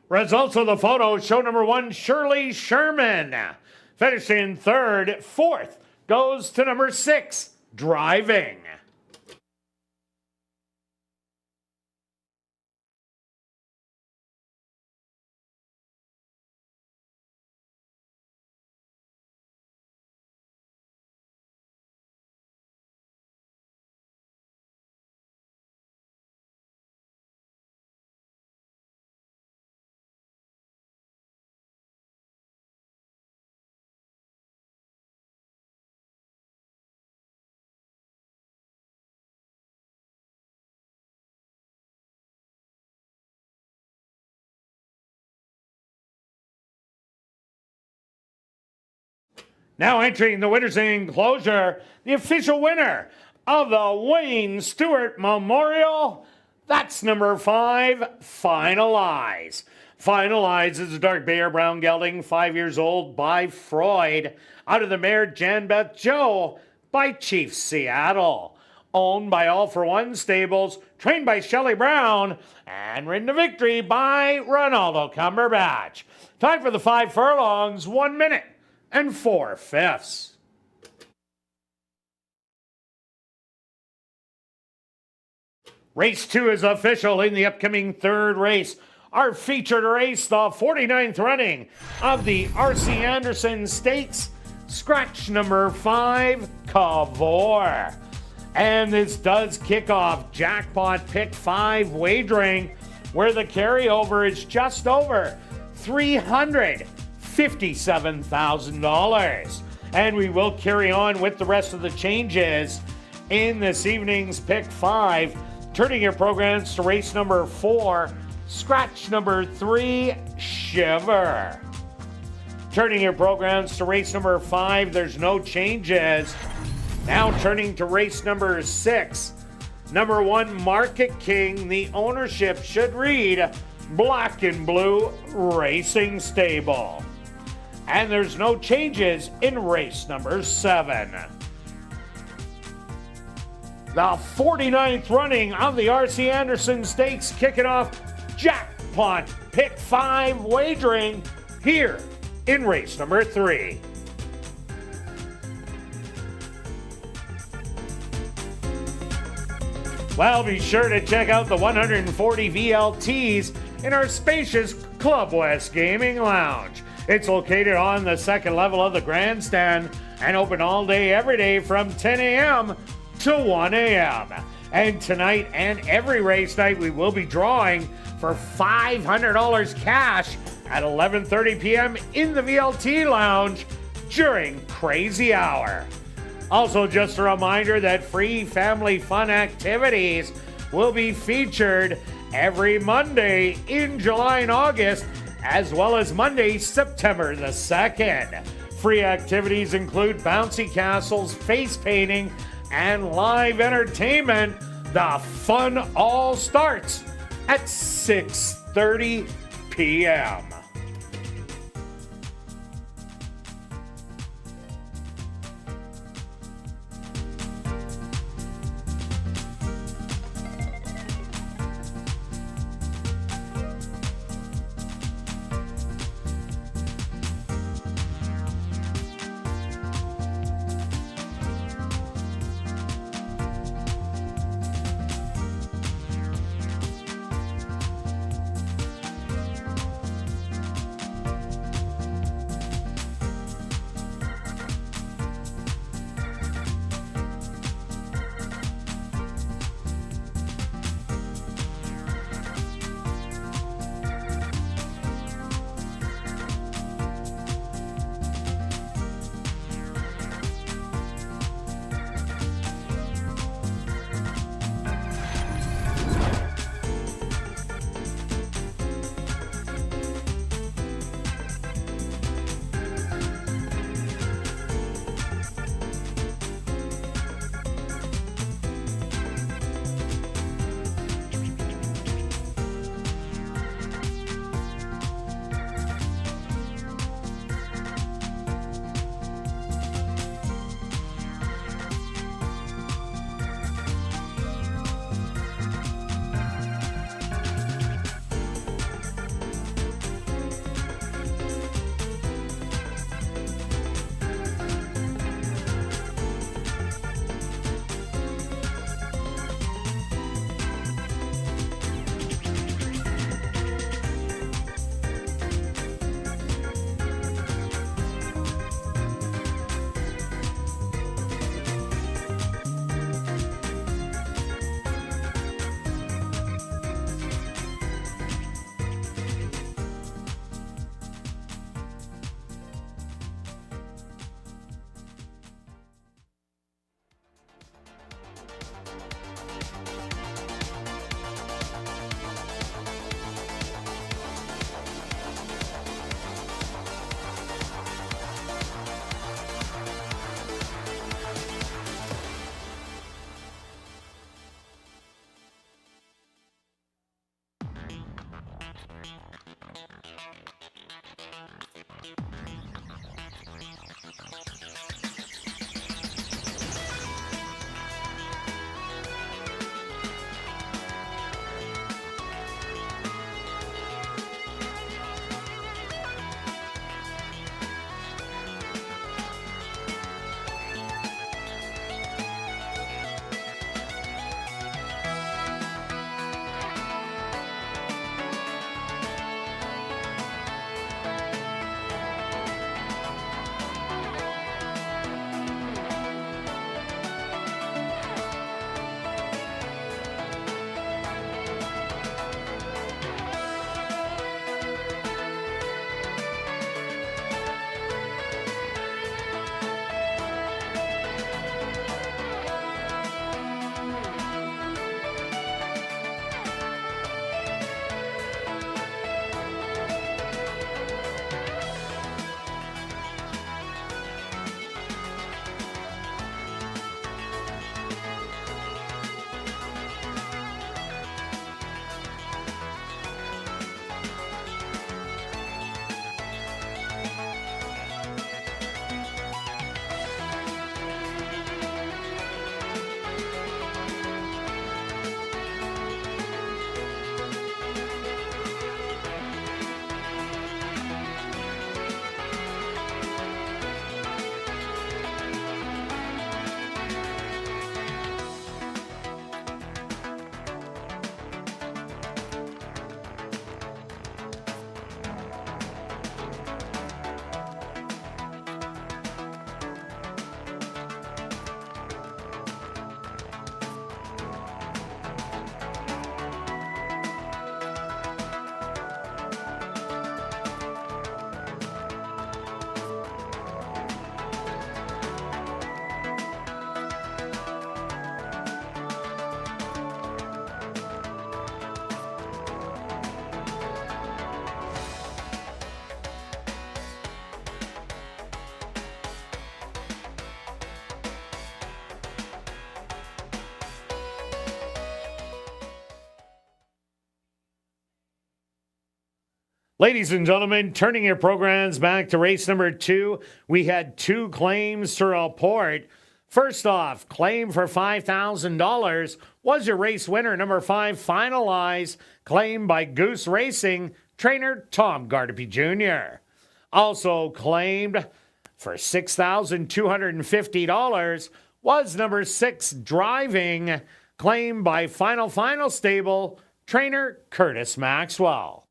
Results of the photo show number 1, Shirley Sherman. Finishing third. Fourth goes to number 6, Driving. Now entering the winner's enclosure, the official winner of the Wayne Stewart Memorial, that's number 5, Finalize. Finalize is a dark Bear Brown gelding, 5 years old, by Freud, out of the mare Jan Beth Joe by Chief Seattle. Owned by All for One Stables, trained by Shelley Brown, and ridden to victory by Ronaldo Cumberbatch. Time for the 5 furlongs, 1 minute and 4/5. Race 2 is official in the upcoming third race. Our featured race, the 49th running of the R.C. Anderson Stakes, scratch number 5, Cavour. And this does kick off jackpot pick 5 wagering, where the carryover is just over $357,000. And we will carry on with the rest of the changes in this evening's pick 5. Turning your programs to race number 4, scratch number 3, Shiver. Turning your programs to race number 5, there's no changes. Now turning to race number 6. Number 1, Market King. The ownership should read Black and Blue Racing Stable. And there's no changes in race number 7. The 49th running of the R.C. Anderson Stakes, kicking off jackpot pick 5 wagering here in race number 3. Well, be sure to check out the 140 VLTs in our spacious Club West Gaming Lounge. It's located on the second level of the grandstand and open all day, every day from 10 a.m. to 1 a.m. And tonight and every race night, we will be drawing for $500 cash at 11:30 p.m. in the VLT Lounge during Crazy Hour. Also, just a reminder that free family fun activities will be featured every Monday in July and August, as well as Monday, September the 2nd. Free activities include bouncy castles, face painting, and live entertainment. The fun all starts at 6:30 p.m. Ladies and gentlemen, turning your programs back to race number 2, we had 2 claims to report. First off, claim for $5,000 was your race winner, number 5, Finalize, claimed by Goose Racing, trainer Tom Gardapi Jr. Also claimed for $6,250 was number 6, Driving, claimed by Final Stable, trainer Curtis Maxwell.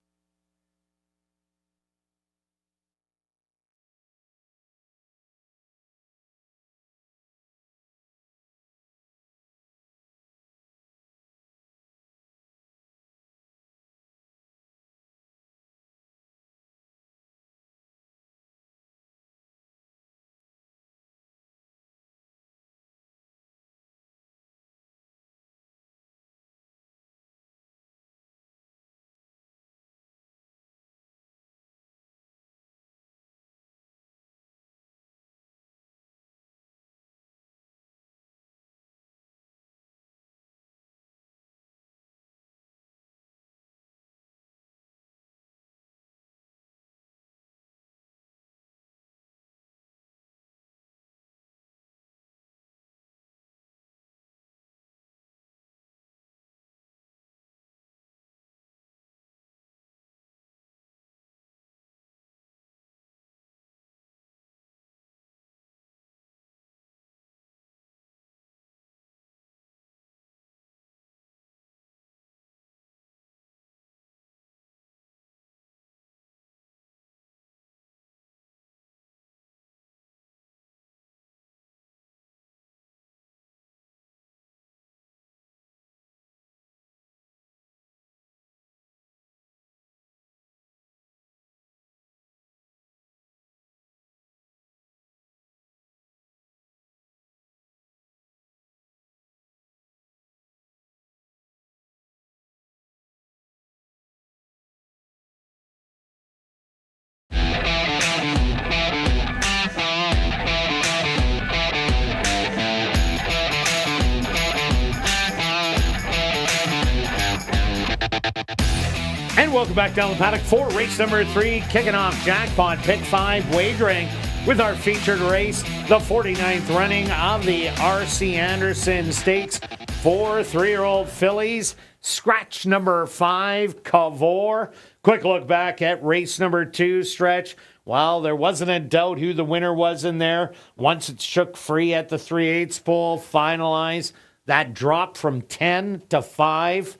And welcome back down the paddock for race number 3, kicking off Jackpot Pick 5 wagering with our featured race, the 49th running of the R.C. Anderson Stakes for 3-year-old fillies. Scratch number 5, Cavor. Quick look back at race number 2, Stretch. Well, there wasn't a doubt who the winner was in there. Once it shook free at the 3/8 pole, Finalize. That dropped from 10 to 5.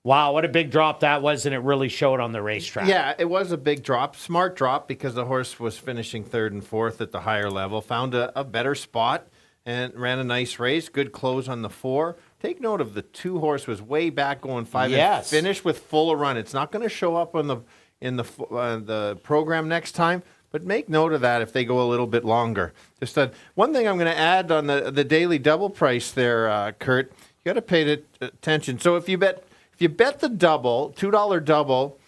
Wow, what a big drop that was, and it really showed on the racetrack. Yeah, it was a big drop. Smart drop because the horse was finishing 3rd and 4th at the higher level. Found a better spot and ran a nice race. Good close on the 4. Take note of the 2 horse was way back going 5 and finished with full run. It's not going to show up on in the program next time, but make note of that if they go a little bit longer. Just one thing I'm going to add on the daily double price there, Kirt, you got to pay attention. So if you bet the double, $2 double,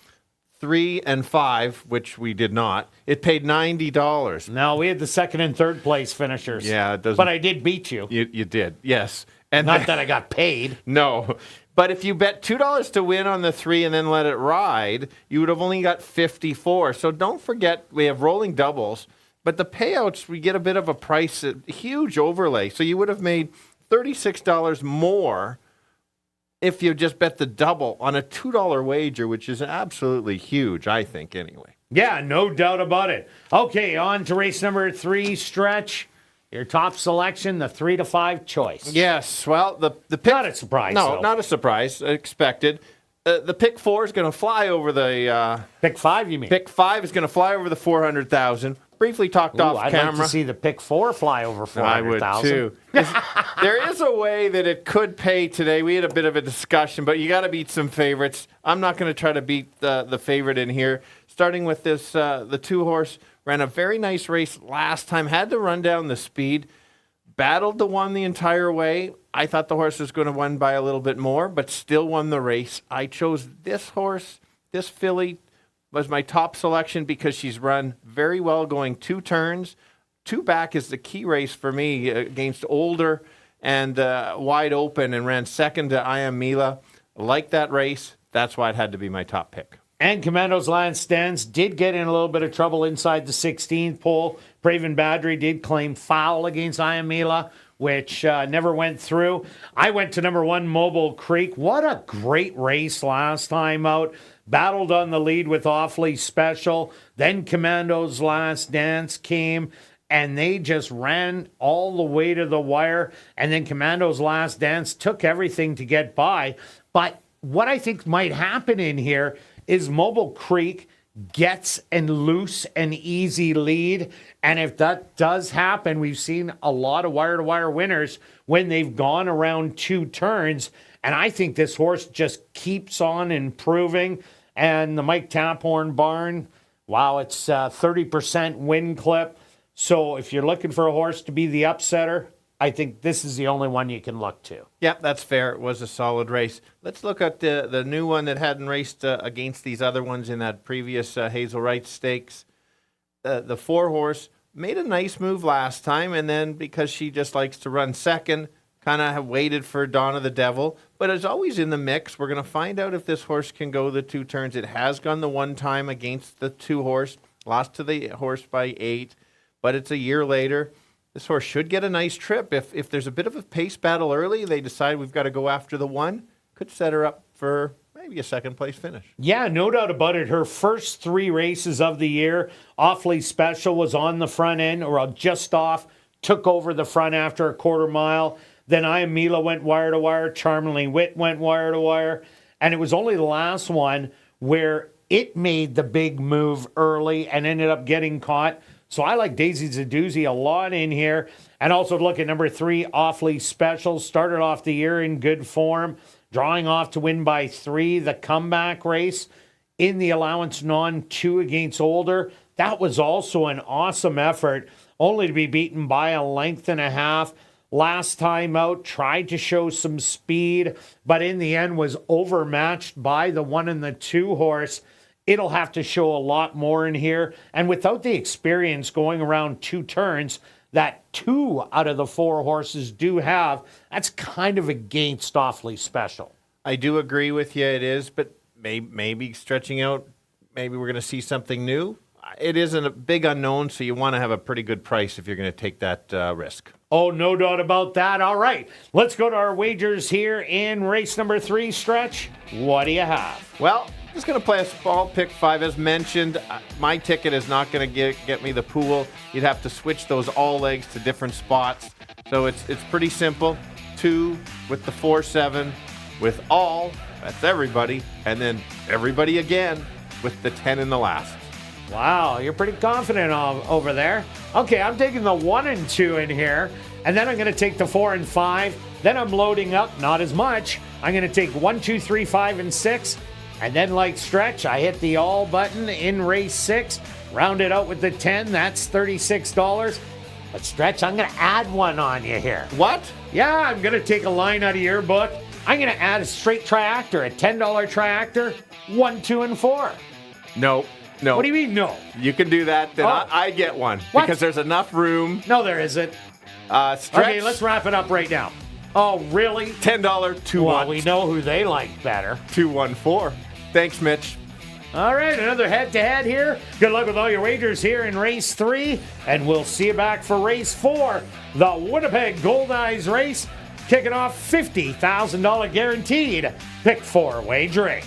3 and 5, which we did not, it paid $90. No, we had the 2nd and 3rd place finishers. Yeah, it doesn't. But I did beat you. You did, yes. And not that I got paid. No. But if you bet $2 to win on the 3 and then let it ride, you would have only got 54. So don't forget, we have rolling doubles, but the payouts, we get a bit of a price, a huge overlay. So you would have made $36 more if you just bet the double on a $2 wager, which is absolutely huge, I think, anyway. Yeah, no doubt about it. Okay, on to race number 3, Stretch. Your top selection, the 3 to 5 choice. Yes, well, the pick... Not a surprise, No, though. not a surprise. Expected. The pick 4 is going to fly over the... Pick 5, you mean? Pick 5 is going to fly over the 400,000. Briefly talked off I'd camera. like to see the pick 4 fly over 400,000. I would too. There is a way that it could pay today. We had a bit of a discussion, but you got to beat some favorites. I'm not going to try to beat the favorite in here. Starting with this, the 2 horse ran a very nice race last time. Had to run down the speed. Battled the 1 the entire way. I thought the horse was going to win by a little bit more, but still won the race. I chose this horse, this filly, was my top selection because she's run very well going 2 turns. 2 back is the key race for me against older and wide open, and ran 2nd to I Am Mila. Like that race. That's why it had to be my top pick. And Commandos Lance Dance did get in a little bit of trouble inside the 16th pole. Praven Badri did claim foul against Iamila, which never went through. I went to number 1, Mobile Creek. What a great race last time out. Battled on the lead with Awfully Special. Then Commandos Last Dance came, and they just ran all the way to the wire. And then Commandos Last Dance took everything to get by. But what I think might happen in here is Mobile Creek gets and loose and easy lead. And if that does happen, we've seen a lot of wire-to-wire winners when they've gone around 2 turns. And I think this horse just keeps on improving. And the Mike Taphorn barn, wow, it's a 30% win clip. So if you're looking for a horse to be the upsetter, I think this is the only one you can look to. Yeah, that's fair. It was a solid race. Let's look at the new one that hadn't raced against these other ones in that previous Hazel Wright Stakes. The 4-horse made a nice move last time, and then because she just likes to run second, kind of have waited for Donna the Devil, but it's always in the mix. We're going to find out if this horse can go the 2 turns. It has gone the 1 time against the 2-horse, lost to the horse by 8, but it's a year later. This horse should get a nice trip. If there's a bit of a pace battle early, they decide we've got to go after the 1, could set her up for maybe a second-place finish. Yeah, no doubt about it. Her first 3 races of the year, Awfully Special was on the front end, or just off, took over the front after a quarter mile. Then Iamila went wire-to-wire. Charmingly Wit went wire-to-wire. And it was only the last one where it made the big move early and ended up getting caught. So I like Daisy Zadoozy a lot in here. And also look at number 3, Awfully Special. Started off the year in good form, drawing off to win by 3. The comeback race in the allowance non-2 against Older. That was also an awesome effort, only to be beaten by a length and a half. Last time out, tried to show some speed, but in the end was overmatched by the 1 and the 2 horse. It'll have to show a lot more in here. And without the experience going around 2 turns that 2 out of the 4 horses do have, that's kind of against Awfully Special. I do agree with you, it is, but maybe stretching out, maybe we're going to see something new. It isn't a big unknown, so you want to have a pretty good price if you're going to take that risk. Oh, no doubt about that. All right, let's go to our wagers here in race number 3, Stretch. What do you have? Well, just going to play a small pick 5. As mentioned, my ticket is not going to get me the pool. You'd have to switch those all legs to different spots. So it's pretty simple. 2 with the 4-7 with all, that's everybody, and then everybody again with the 10 in the last. Wow, you're pretty confident over there. Okay, I'm taking the 1 and 2 in here, and then I'm going to take the 4 and 5. Then I'm loading up, not as much. I'm going to take 1, 2, 3, 5, and 6. And then, like Stretch, I hit the all button in race 6. Round it out with the 10. That's $36. But Stretch, I'm going to add one on you here. What? Yeah, I'm going to take a line out of your book. I'm going to add a straight triactor, a $10 triactor, 1, 2, and 4. No. What do you mean, no? You can do that, then I get one. What? Because there's enough room. No, there isn't. Stretch. Okay, let's wrap it up right now. Oh, really? $10 2-1. Well, we know who they like better. 2-1-4. Thanks, Mitch. All right, another head-to-head here. Good luck with all your wagers here in race 3, and we'll see you back for race 4, the Winnipeg Gold Eyes race, kicking off $50,000 guaranteed pick 4 wagering.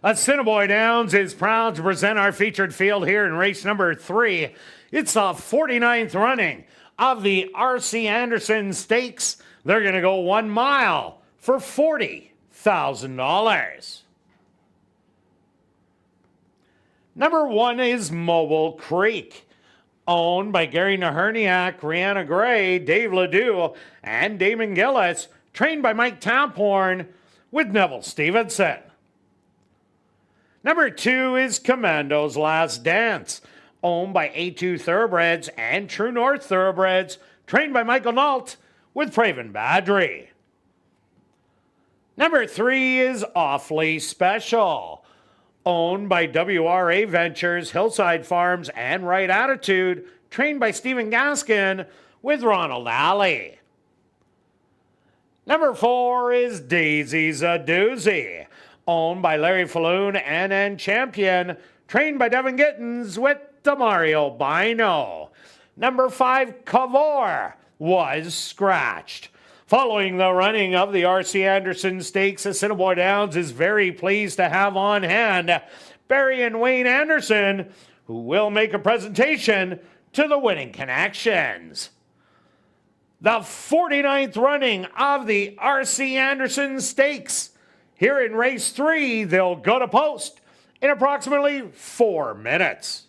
Assiniboia Downs is proud to present our featured field here in race number 3. It's the 49th running of the R.C. Anderson Stakes. They're going to go 1 mile for $40,000. Number 1 is Mobile Creek, owned by Gary Naherniak, Rihanna Gray, Dave Ledoux, and Damon Gillis, trained by Mike Tamporn with Neville Stevenson. Number 2 is Commando's Last Dance, owned by A2 Thoroughbreds and True North Thoroughbreds, trained by Michael Nault with Praven Badri. Number 3 is Awfully Special, owned by WRA Ventures, Hillside Farms, and Right Attitude, trained by Stephen Gaskin with Ronald Alley. Number 4 is Daisy's a Doozy, owned by Larry Falloon and Champion, trained by Devin Gittins with Demario Bino. Number 5, Cavour, was scratched. Following the running of the R.C. Anderson Stakes, Assiniboia Downs is very pleased to have on hand Barry and Wayne Anderson, who will make a presentation to the winning connections. The 49th running of the R.C. Anderson Stakes. Here in race 3, they'll go to post in approximately 4 minutes.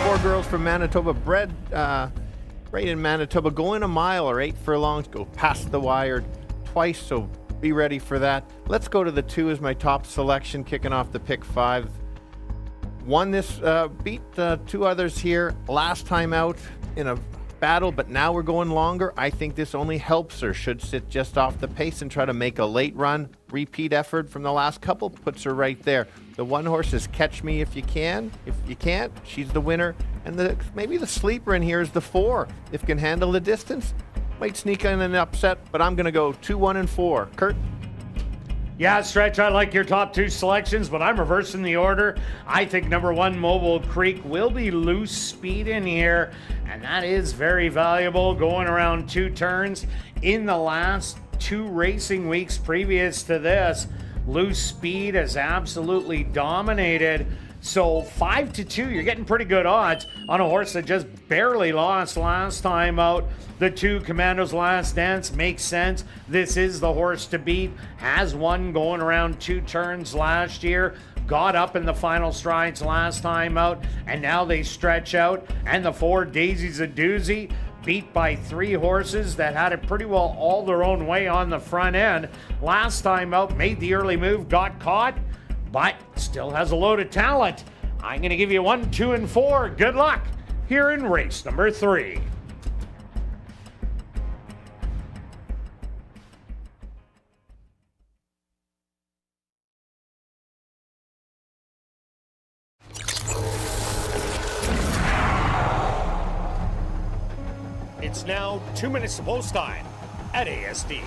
Four girls from Manitoba, bred right in Manitoba, going a mile or 8 furlongs, go past the wire twice, so be ready for that. Let's go to the 2 as my top selection, kicking off the pick 5. Won this, beat 2 others here last time out in a battle, but now we're going longer. I think this only helps her. Should sit just off the pace and try to make a late run. Repeat effort from the last couple puts her right there. The one horse is Catch Me If You Can. If you can't, she's the winner. And maybe the sleeper in here is the 4. If can handle the distance, might sneak in an upset, but I'm going to go 2, 1, and 4. Kirt? Yeah, Stretch, I like your top 2 selections, but I'm reversing the order. I think number 1, Mobile Creek, will be loose speed in here, and that is very valuable, going around 2 turns. In the last 2 racing weeks previous to this, loose speed has absolutely dominated. So 5-2, you're getting pretty good odds on a horse that just barely lost last time out. The 2 Commandos Last Dance makes sense. This is the horse to beat. Has won going around 2 turns last year. Got up in the final strides last time out, and now they stretch out. And the 4 Daisy's a Doozy, beat by 3 horses that had it pretty well all their own way on the front end. Last time out, made the early move, got caught, but still has a load of talent. I'm going to give you 1, 2, and 4. Good luck here in race number 3. It's now 2 minutes to post time at ASD.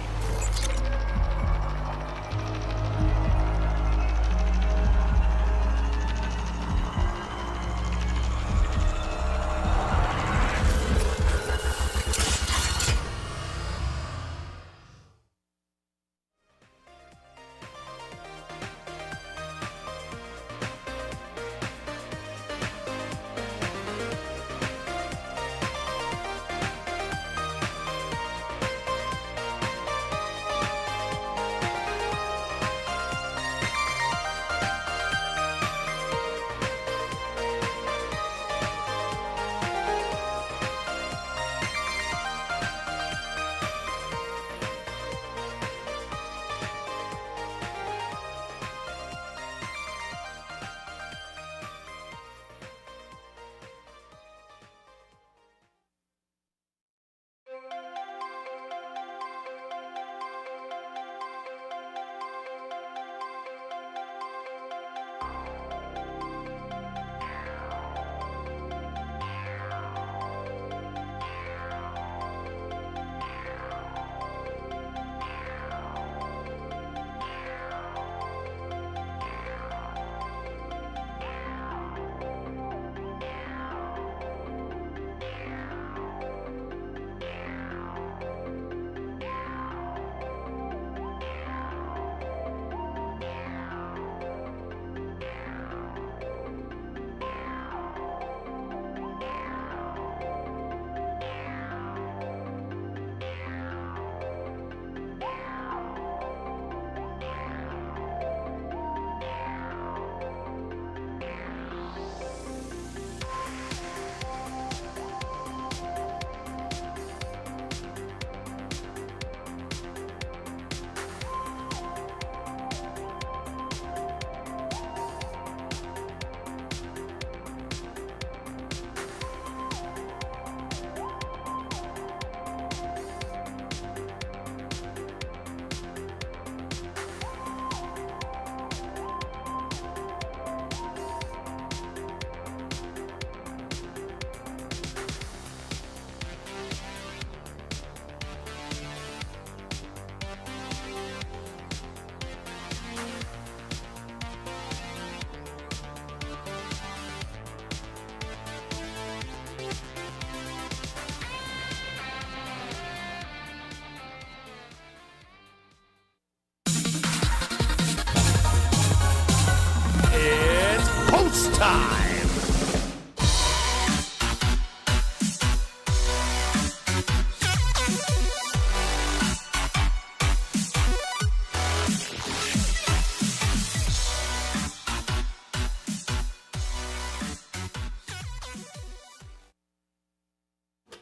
Time.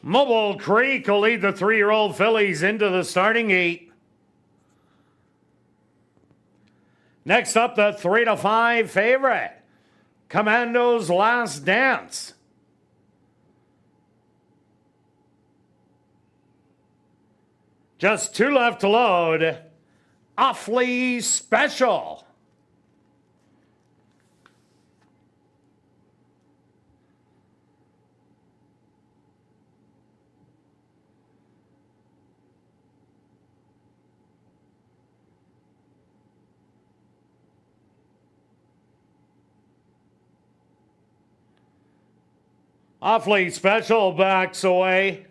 Mobile Creek will lead the 3-year-old fillies into the starting gate. Next up, the 3-5 favorite, Commando's Last Dance. Just 2 left to load. Awfully Special. Awfully Special backs away.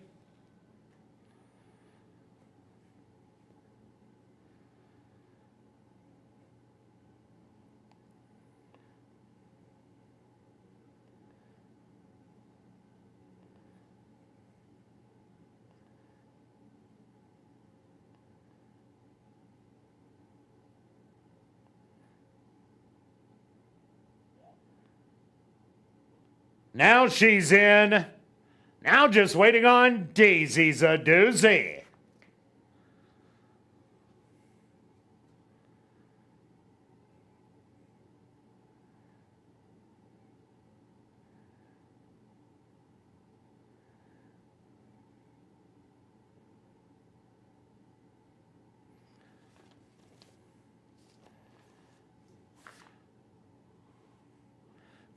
Now she's in. Now just waiting on Daisy's a doozy.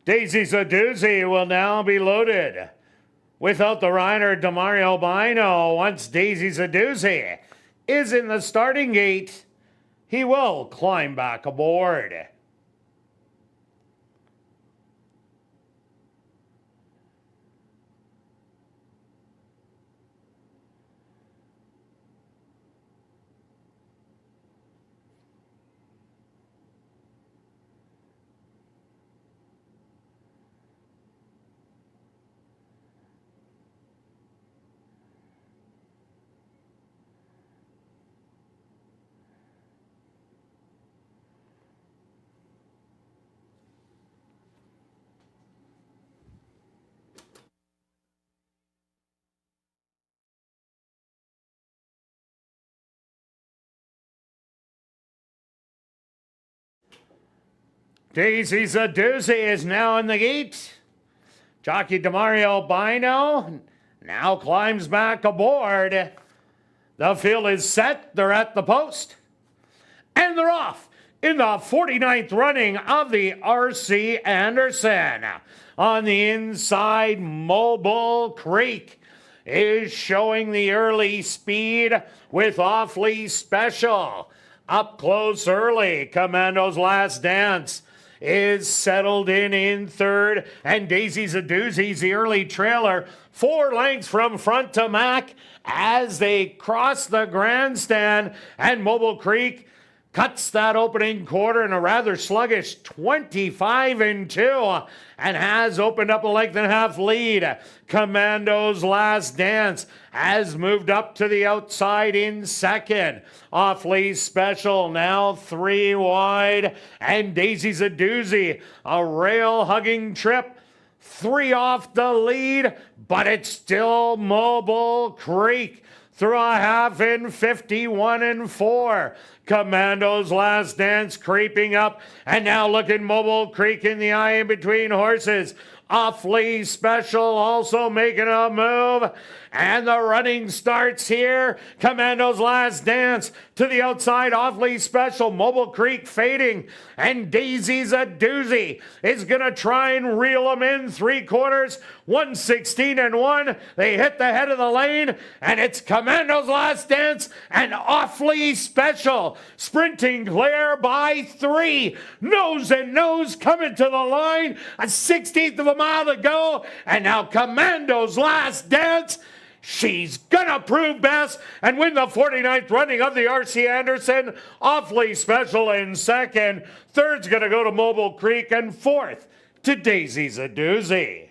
Daisy's a doozy will now be loaded. Without the rider, Demario Bino, once Daisy's a doozy is in the starting gate, he will climb back aboard. Daisy's a doozy is now in the gate. Jockey Demario Bino now climbs back aboard. The field is set. They're at the post. And they're off in the 49th running of the R.C. Anderson. On the inside, Mobile Creek is showing the early speed with Awfully Special. Up close early, Commando's Last Dance is settled in third, and Daisy's a doozy's the early trailer, 4 lengths from front to Mac as they cross the grandstand, and Mobile Creek cuts that opening quarter in a rather sluggish 25-2 and has opened up a length and a half lead. Commando's Last Dance has moved up to the outside in second. Awfully Special now 3 wide, and Daisy's a doozy, a rail-hugging trip. 3 off the lead, but it's still Mobile Creek through a half in 51-4. Commando's Last Dance creeping up, and now looking Mobile Creek in the eye in between horses. Awfully Special also making a move, and the running starts here. Commando's Last Dance to the outside, Awfully Special, Mobile Creek fading, and Daisy's a doozy is gonna try and reel them in 3/4, 116-1. They hit the head of the lane, and it's Commando's Last Dance and Awfully Special sprinting clear by 3. Nose and nose coming to the line, a 16th of a mile to go, and now Commando's Last Dance. She's gonna prove best and win the 49th running of the R.C. Anderson. Awfully Special in second. Third's gonna go to Mobile Creek, and fourth to Daisy's a doozy.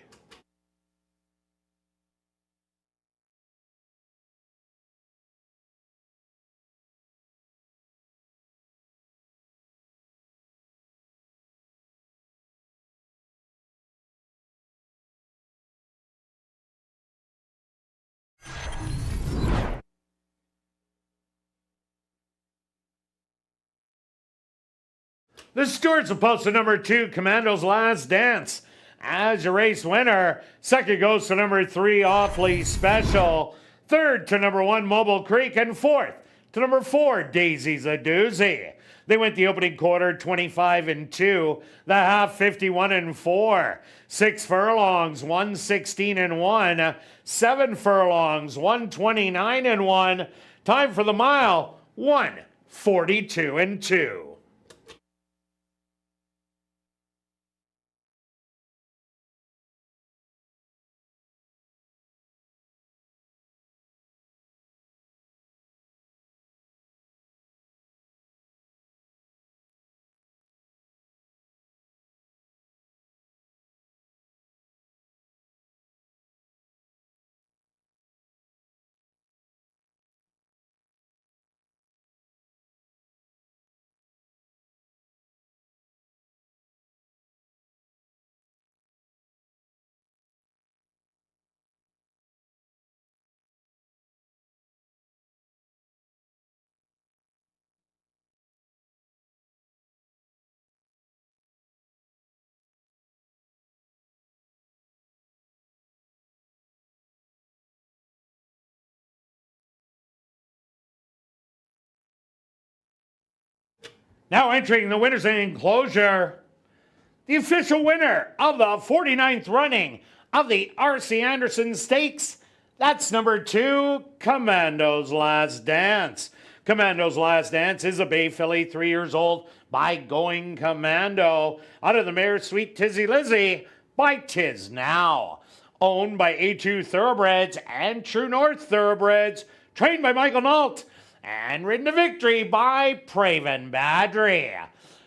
The stewards have posted number 2, Commando's Last Dance, as your race winner. Second goes to number 3, Awfully Special. Third to number 1, Mobile Creek. And fourth to number 4, Daisy's a Doozy. They went the opening quarter 25-2, the half 51-4. 6 furlongs, 116-1. 7 furlongs, 129-1. Time for the mile, 142-2. Now entering the winner's enclosure, the official winner of the 49th running of the R.C. Anderson Stakes, that's number 2, Commando's Last Dance. Commando's Last Dance is a Bay filly, 3 years old, by Going Commando. Out of the mare Sweet Tizzy Lizzy by Tiz Now. Owned by A2 Thoroughbreds and True North Thoroughbreds. Trained by Michael Nault. And ridden to victory by Praven Badri.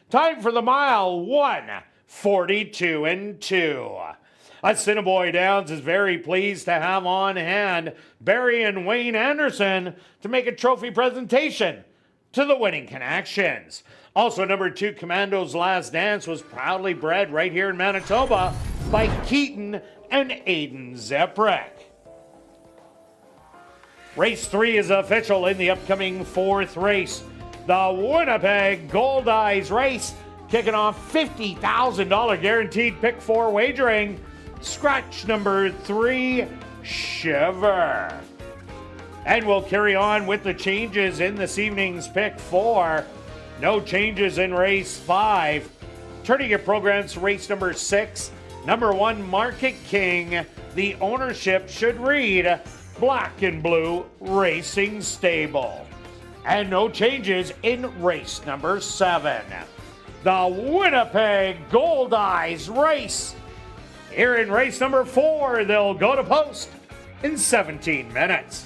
Time for the mile, 142-2. Assiniboia Downs is very pleased to have on hand Barry and Wayne Anderson to make a trophy presentation to the winning connections. Also, number 2, Commando's Last Dance was proudly bred right here in Manitoba by Keaton and Aiden Zeprick. Race 3 is official in the upcoming 4th race. The Winnipeg Gold Eyes race, kicking off $50,000 guaranteed pick 4 wagering. Scratch number 3, Shiver. And we'll carry on with the changes in this evening's pick 4. No changes in race 5. Turning your programs to race number 6. Number 1, Market King. The ownership should read Black and Blue Racing Stable. And no changes in race number 7. The Winnipeg Gold Eyes race. Here in race number 4, they'll go to post in 17 minutes.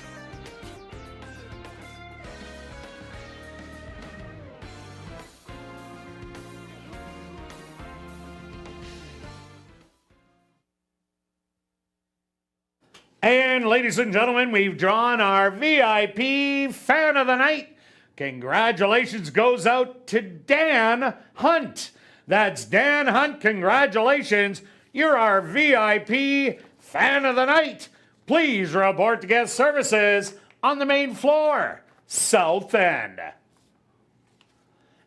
And ladies and gentlemen, we've drawn our VIP Fan of the Night. Congratulations goes out to Dan Hunt. That's Dan Hunt. Congratulations. You're our VIP Fan of the Night. Please report to guest services on the main floor, South End.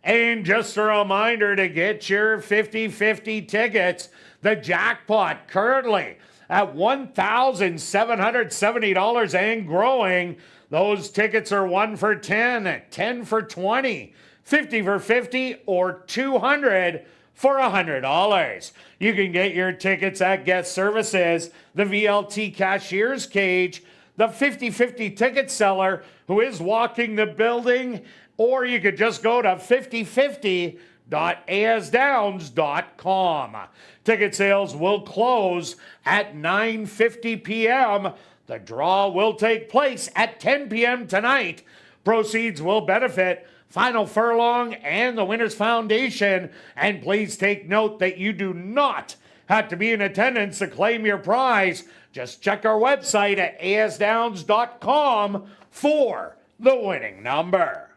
And just a reminder to get your 50-50 tickets. The jackpot currently at $1,770 and growing. Those tickets are 1 for 10, 10 for 20, 50 for 50, or 200 for $100. You can get your tickets at guest services, the VLT cashier's cage, the 50-50 ticket seller who is walking the building, or you could just go to 5050.asdowns.com. Ticket sales will close at 9:50 p.m. The draw will take place at 10 p.m. tonight. Proceeds will benefit Final Furlong and the Winners Foundation. And please take note that you do not have to be in attendance to claim your prize. Just check our website at asdowns.com for the winning number.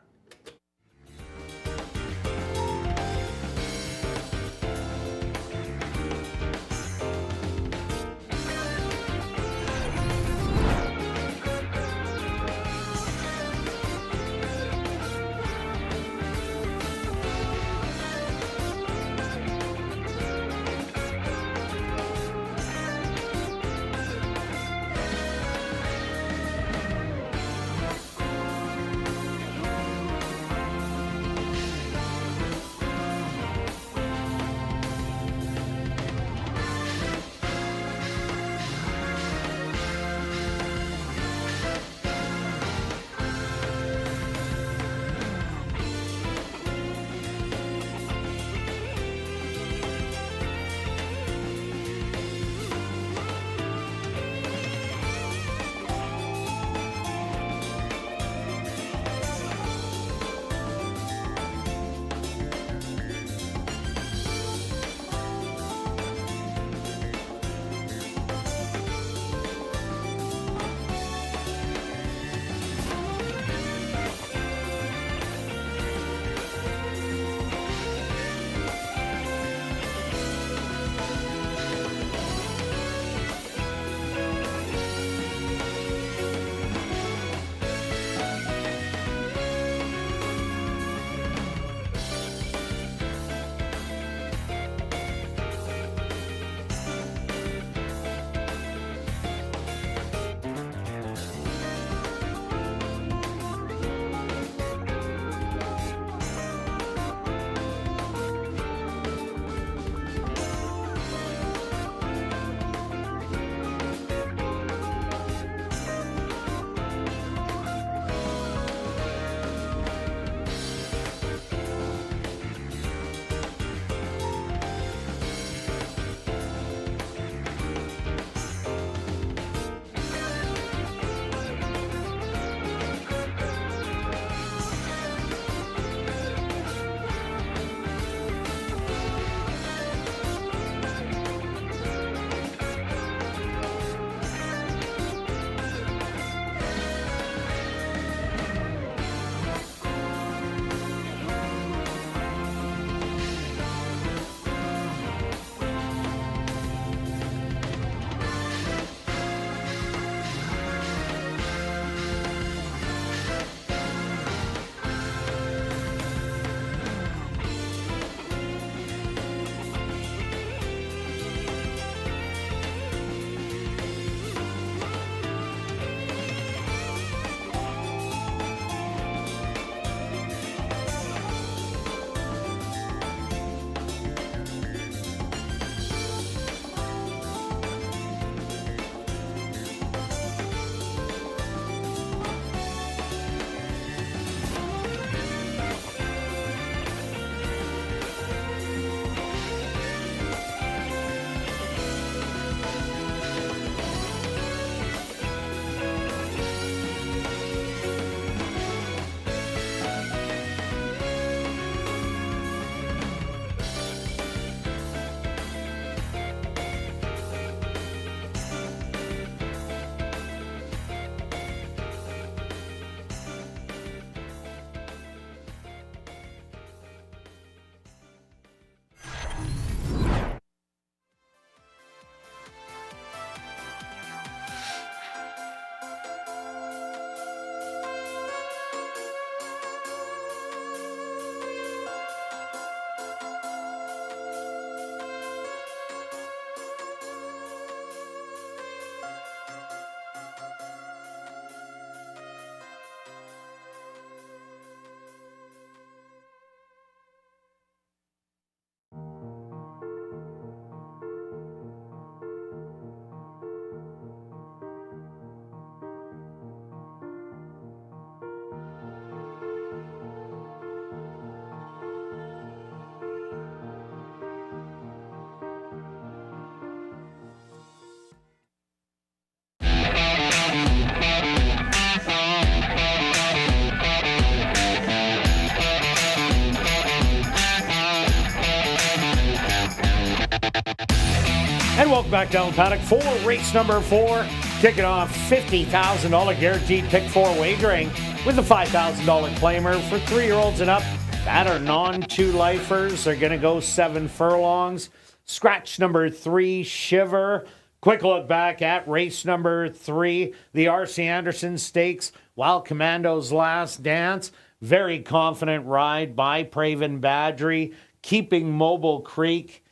And welcome back down the paddock for race number 4. Kicking off $50,000 guaranteed pick 4 wagering with a $5,000 claimer for 3-year-olds and up. That are non-2-lifers. They're going to go 7 furlongs. Scratch number 3, Shiver. Quick look back at race number 3, the R.C. Anderson Stakes, Wild Commando's Last Dance. Very confident ride by Praven Badgery, keeping Mobile Creek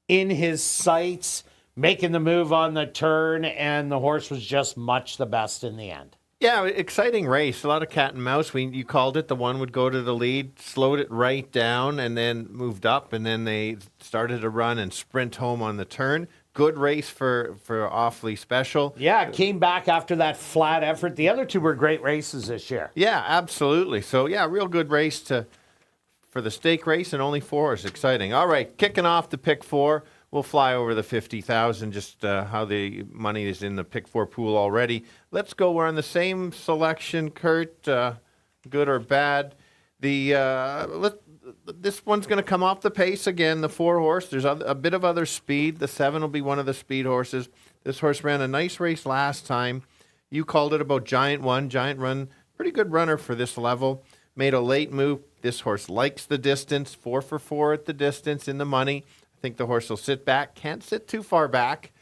in his sights, making the move on the turn, and the horse was just much the best in the end. Yeah, exciting race. A lot of cat and mouse. You called it. The one would go to the lead, slowed it right down, and then moved up, and then they started to run and sprint home on the turn. Good race for Awfully Special. Yeah, it came back after that flat effort. The other two were great races this year. Yeah, absolutely. So, yeah, real good race for the stake race, and only 4 is exciting. All right, kicking off the pick 4. We'll fly over the 50,000, just how the money is in the pick 4 pool already. Let's go. We're on the same selection, Kirt, good or bad. This one's going to come off the pace again, the 4-horse. There's a bit of other speed. The 7 will be one of the speed horses. This horse ran a nice race last time. You called it about Giant 1. Giant Run, pretty good runner for this level. Made a late move. This horse likes the distance. 4 for 4 at the distance in the money. I think the horse will sit back. Can't sit too far back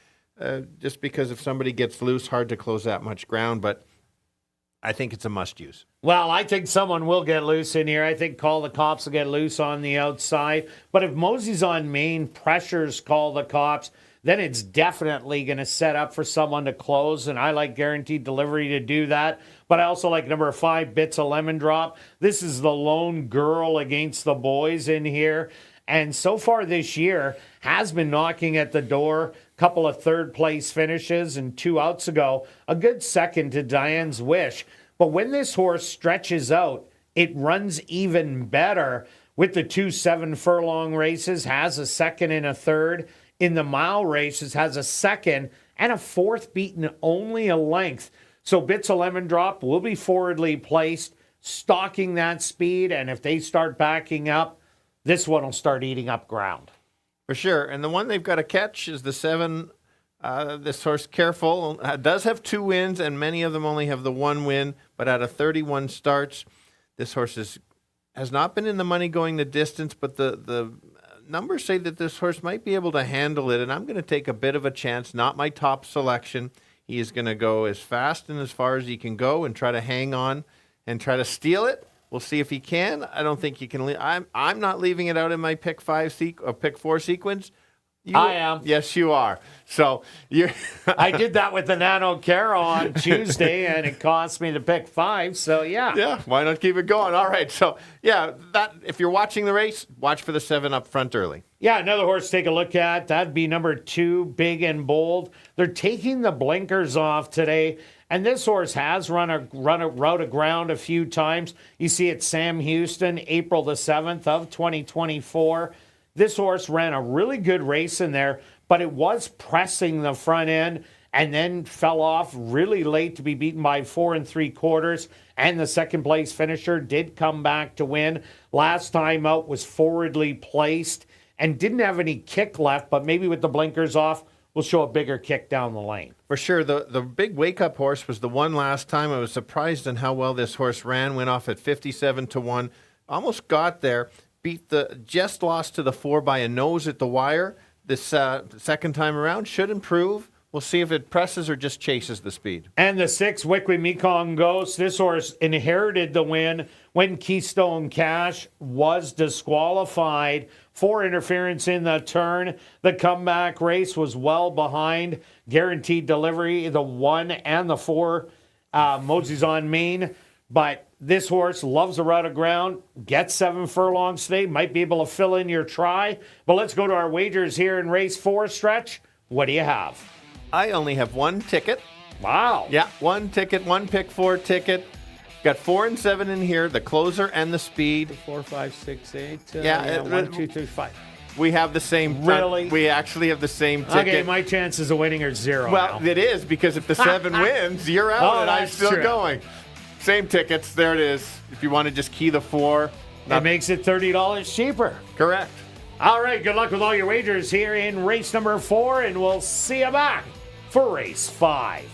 just because if somebody gets loose, hard to close that much ground. But I think it's a must-use. Well, I think someone will get loose in here. I think Call the Cops will get loose on the outside. But if Mosey's on main, pressures Call the Cops, then it's definitely going to set up for someone to close. And I like Guaranteed Delivery to do that. But I also like number 5, Bits of Lemon Drop. This is the lone girl against the boys in here. And so far this year has been knocking at the door. Couple of third-place finishes, and 2 outs ago, a good second to Diane's Wish. But when this horse stretches out, it runs even better with the 2 7-furlong races, has a second and a third. In the mile races, has a second and a 4th beaten only a length. So Bits of Lemon Drop will be forwardly placed, stalking that speed, and if they start backing up, this one will start eating up ground. For sure. And the one they've got to catch is the 7. This horse, Careful, does have 2 wins, and many of them only have the 1 win. But out of 31 starts, this horse has not been in the money going the distance, but the numbers say that this horse might be able to handle it. And I'm going to take a bit of a chance, not my top selection. He is going to go as fast and as far as he can go and try to hang on and try to steal it. We'll see if he can. I don't think he can. I'm not leaving it out in my pick 4 sequence. I am. Yes, you are. So you. I did that with the Nano Caro on Tuesday, and it cost me the pick 5. So yeah. Yeah. Why not keep it going? All right. So yeah, that if you're watching the race, watch for the 7 up front early. Yeah, another horse to take a look at. That'd be number 2, Big and Bold. They're taking the blinkers off today. And this horse has run a route of ground a few times. You see it, Sam Houston, April the 7th of 2024. This horse ran a really good race in there, but it was pressing the front end and then fell off really late to be beaten by 4 3/4. And the second place finisher did come back to win. Last time out was forwardly placed and didn't have any kick left, but maybe with the blinkers off, will show a bigger kick down the lane. For sure. The big wake-up horse was the one last time. I was surprised on how well this horse ran. Went off at 57-1. Almost got there. Just lost to the 4 by a nose at the wire. This second time around should improve. We'll see if it presses or just chases the speed. And the 6, Wickway Mekong Ghost. This horse inherited the win when Keystone Cash was disqualified for interference in the turn. The comeback race was well behind. Guaranteed Delivery, the 1 and the 4. Mosey's on main. But this horse loves a route of ground, gets 7 furlongs today, might be able to fill in your try. But let's go to our wagers here in race 4, Stretch. What do you have? I only have 1 ticket. Wow. Yeah, 1 ticket, 1 pick 4 ticket. Got 4 and 7 in here, the closer and the speed. 4, 5, 6, 8. 1, 2, 3, 5. We have the same. Really? We actually have the same ticket. Okay, my chances of winning are 0. Well, now. It is, because if the 7 wins, you're out and I'm still going. Same tickets. There it is. If you want to just key the 4. That makes it $30 cheaper. Correct. All right, good luck with all your wagers here in race number 4, and we'll see you back for race 5.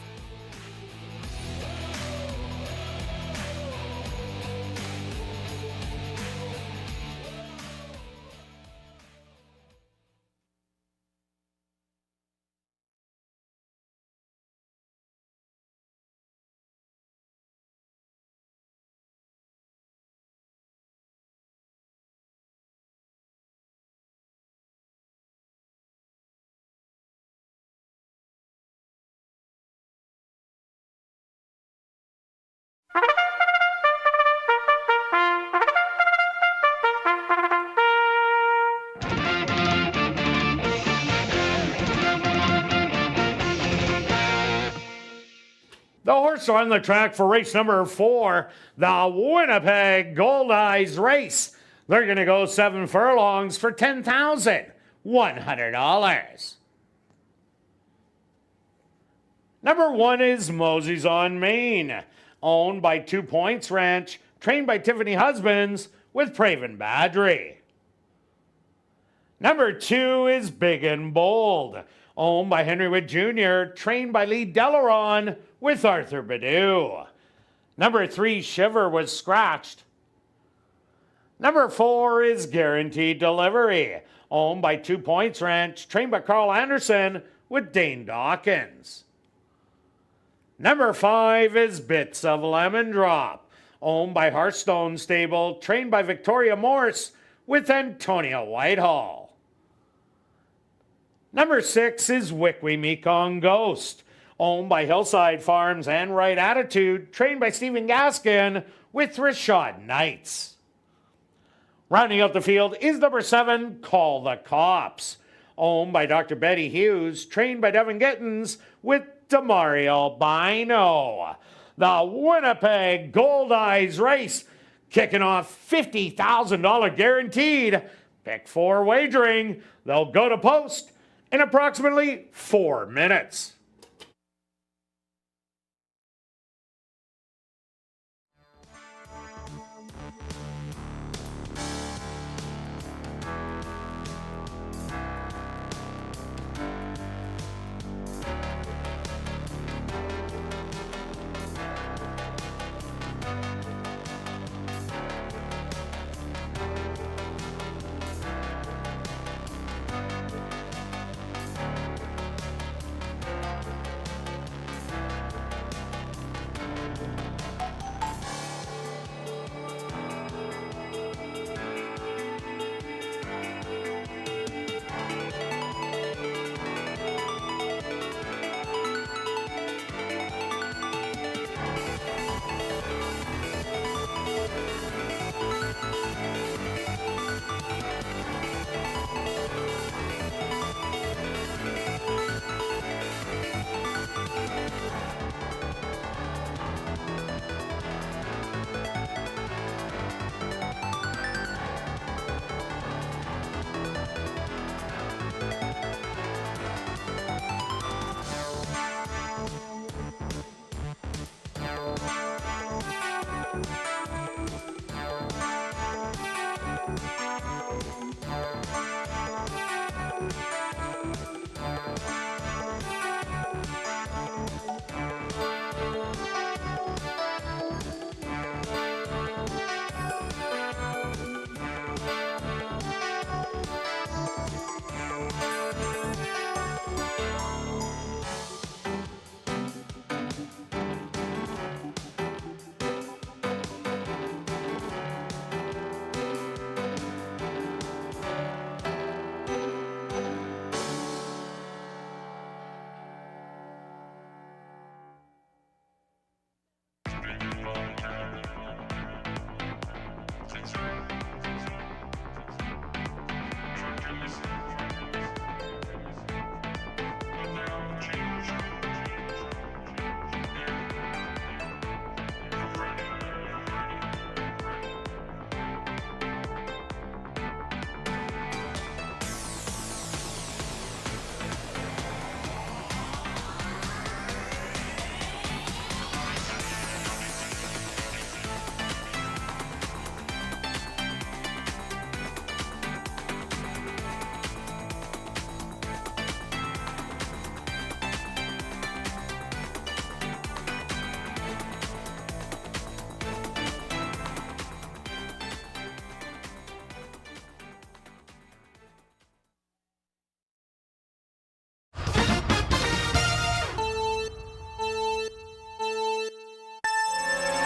The horse on the track for race number 4, the Winnipeg Gold Eyes Race. They're going to go 7 furlongs for $10,100. Number 1 is Mosey's on Main, owned by 2 Points Ranch, trained by Tiffany Husbands with Praven Badry. Number 2 is Big and Bold, owned by Henry Witt Jr., trained by Lee Delaron with Arthur Badu. Number 3, Shiver, was scratched. Number 4 is Guaranteed Delivery, owned by 2 Points Ranch, trained by Carl Anderson with Dane Dawkins. Number 5 is Bits of Lemon Drop, owned by Hearthstone Stable, trained by Victoria Morse with Antonia Whitehall. Number 6 is Wickwee Mekong Ghost, owned by Hillside Farms and Right Attitude, trained by Stephen Gaskin with Rashad Knights. Rounding out the field is number 7, Call the Cops, owned by Dr. Betty Hughes, trained by Devin Gittins with Demario Bino. The Winnipeg Gold Eyes Race kicking off $50,000 guaranteed. Pick 4 wagering. They'll go to post in approximately 4 minutes.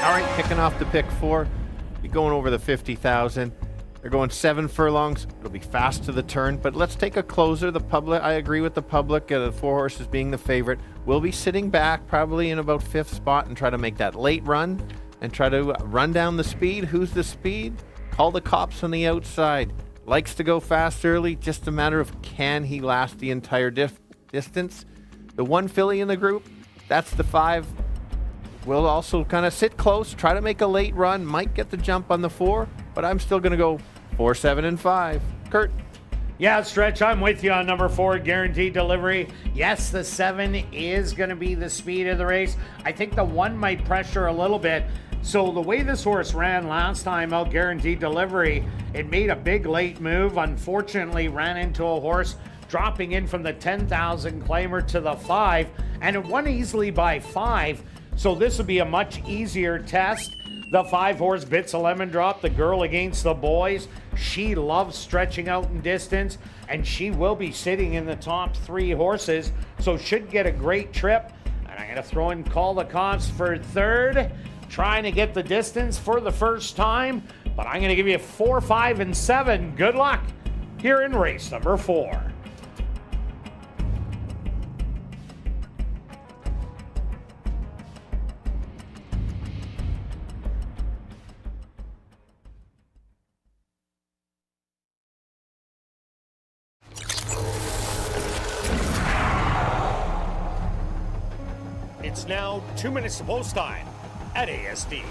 All right, kicking off the pick 4. You're going over the 50,000. They're going 7 furlongs. It'll be fast to the turn, but let's take a closer. The public, I agree with the public, the 4 horses being the favorite. We'll be sitting back probably in about 5th spot and try to make that late run and try to run down the speed. Who's the speed? Call the Cops on the outside. Likes to go fast early, just a matter of can he last the entire distance. The 1 filly in the group, that's the 5. We'll also kind of sit close, try to make a late run, might get the jump on the 4, but I'm still going to go 4, 7, and 5. Kirt. Yeah, Stretch, I'm with you on number 4, Guaranteed Delivery. Yes, the 7 is going to be the speed of the race. I think the 1 might pressure a little bit. So the way this horse ran last time out, Guaranteed Delivery, it made a big late move. Unfortunately, ran into a horse dropping in from the 10,000 claimer to the 5, and it won easily by 5. So this will be a much easier test. The 5 horse Bits of Lemon Drop, the girl against the boys. She loves stretching out in distance, and she will be sitting in the top 3 horses, so should get a great trip. And I'm going to throw in Call the Cops for 3rd, trying to get the distance for the first time, but I'm going to give you 4, 5, and 7. Good luck here in race number 4. It's now 2 minutes to post time at ASD.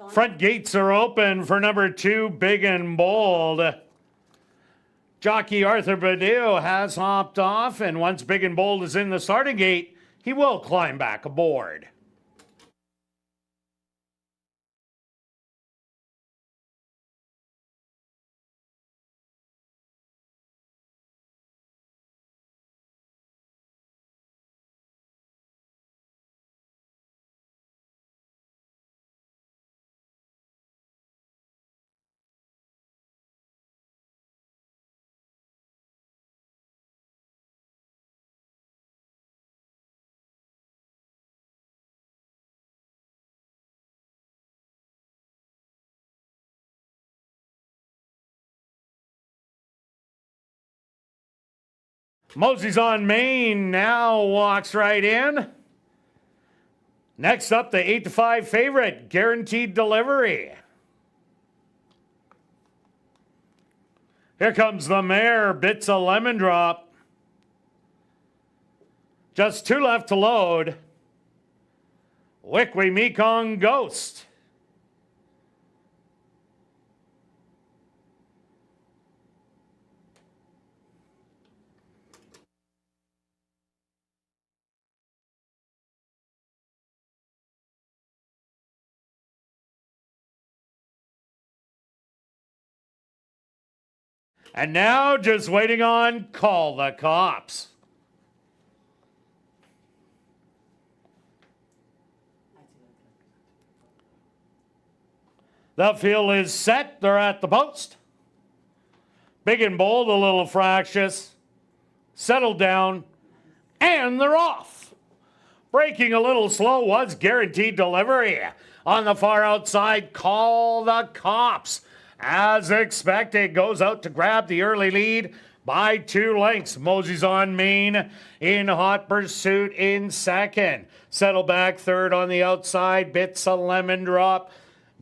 Front gates are open for number 2, Big and Bold. Jockey Arthur Badillo has hopped off, and once Big and Bold is in the starting gate, he will climb back aboard. Mosey's on Main now walks right in. Next up, the 8-5 favorite, Guaranteed Delivery. Here comes the mare, Bits of Lemon Drop. Just 2 left to load. Wickwee Mekong Ghost. And now just waiting on Call the Cops. The field is set. They're at the post. Big and Bold, a little fractious. Settled down. And they're off. Breaking a little slow was Guaranteed Delivery. On the far outside, Call the Cops. As expected, goes out to grab the early lead by 2 lengths. Mosey's on Main in hot pursuit in second. Settle back third on the outside. Bits of Lemon Drop.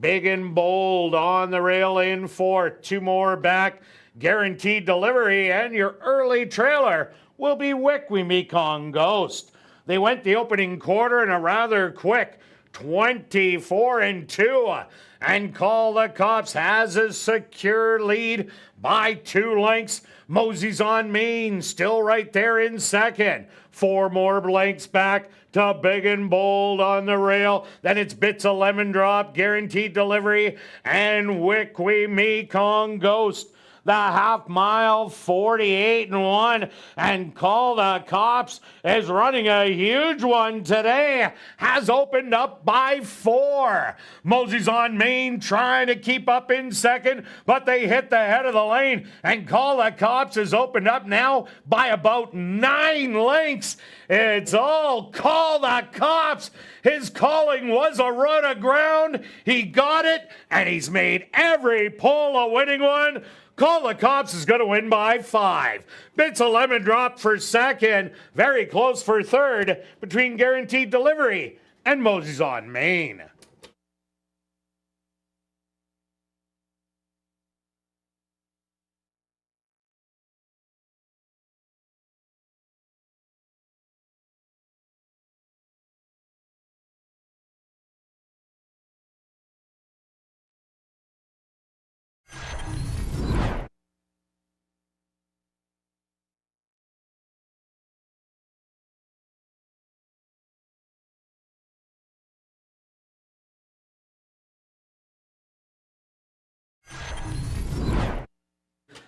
Big and Bold on the rail in fourth. 2 more back. Guaranteed Delivery, and your early trailer will be Wickwee Mekong Ghost. They went the opening quarter in a rather quick 24-2. And Call the Cops has a secure lead by 2 lengths. Mosey's on Main, still right there in second. 4 more lengths back to Big and Bold on the rail. Then it's Bits of Lemon Drop, Guaranteed Delivery, and Wickwee Mekong Ghost. The half mile, 48-1, and Call the Cops is running a huge one today. Has opened up by 4. Mosey's on Main trying to keep up in second, but they hit the head of the lane, and Call the Cops is opened up now by about 9 lengths. It's all Call the Cops. His calling was a run of ground. He got it, and he's made every pull a winning one. Call the Cops is going to win by 5. Bits of Lemon Drop for second. Very close for third between Guaranteed Delivery and Mosey's on Main.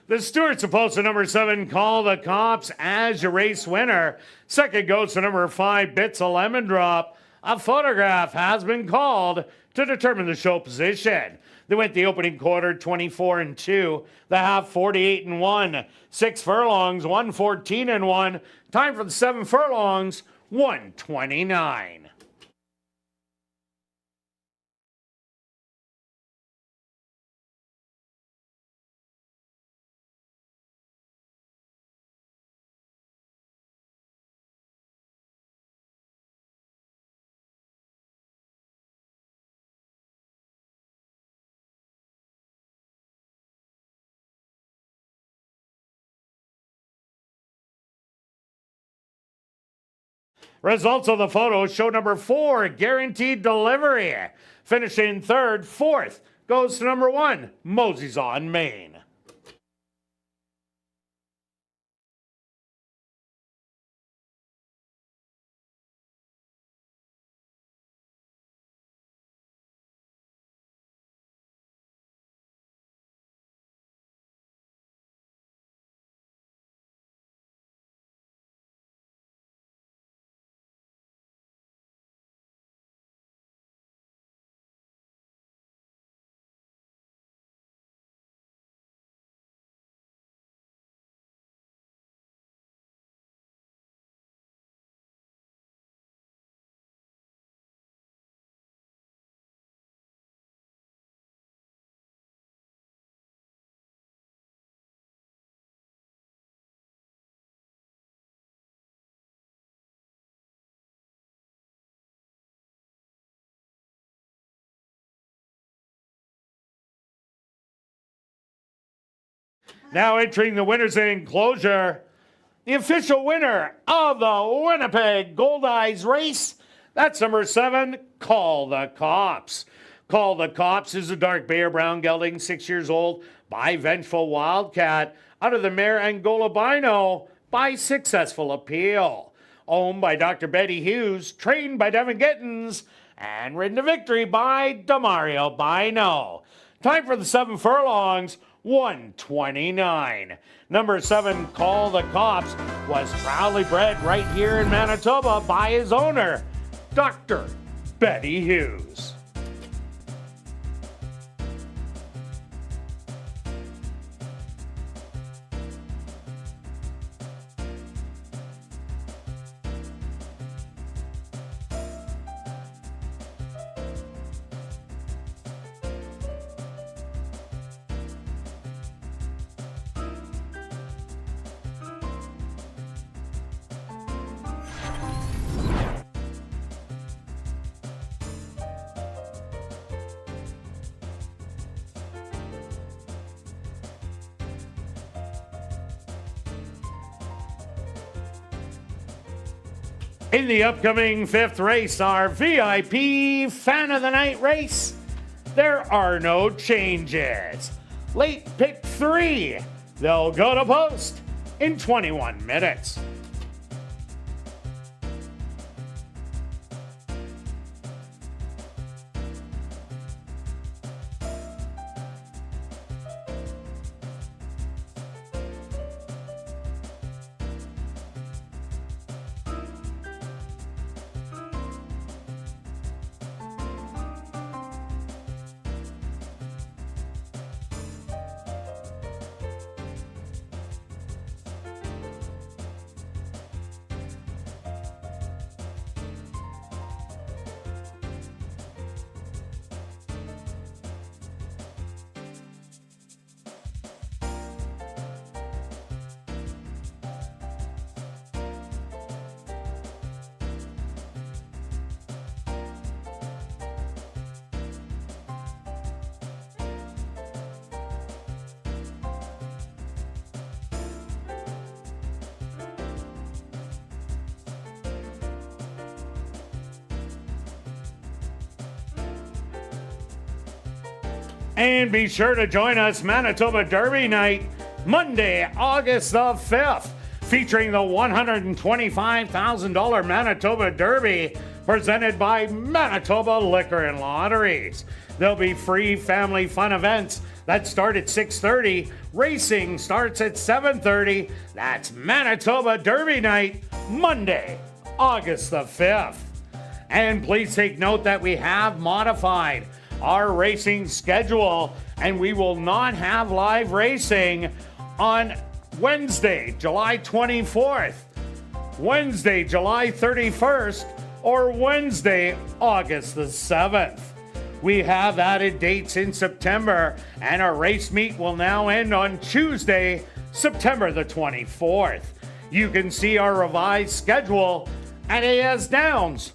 The Stewarts opposed to number 7, Call the Cops as your race winner. Second goes to number 5, Bits of Lemon Drop. A photograph has been called to determine the show position. They went the opening quarter 24-2, the half 48-1, 6 furlongs, 114-1. Time for the 7 furlongs, 129. Results of the photos show number 4, Guaranteed Delivery. Finishing third. Fourth goes to number 1, Mosey's on Main. Now entering the winner's enclosure, the official winner of the Winnipeg Gold Eyes race, that's number 7, Call the Cops. Call the Cops is a dark bay or brown gelding, 6 years old, by Vengeful Wildcat, out of the mare Angola Bino, by Successful Appeal. Owned by Dr. Betty Hughes, trained by Devin Gittins, and ridden to victory by Demario Bino. Time for the 7 furlongs, 1:29. Number 7, Call the Cops, was proudly bred right here in Manitoba by his owner, Dr. Betty Hughes. In the upcoming 5th race, our VIP Fan of the Night race, there are no changes. Late pick 3, they'll go to post in 21 minutes. And be sure to join us Manitoba Derby Night, Monday, August the 5th, featuring the $125,000 Manitoba Derby, presented by Manitoba Liquor and Lotteries. There'll be free family fun events that start at 6:30. Racing starts at 7:30. That's Manitoba Derby Night, Monday, August the 5th. And please take note that we have modified our racing schedule, and we will not have live racing on Wednesday, July 24th, Wednesday, July 31st, or Wednesday, August the 7th. We have added dates in September, and our race meet will now end on Tuesday, September the 24th. You can see our revised schedule at asdowns.com.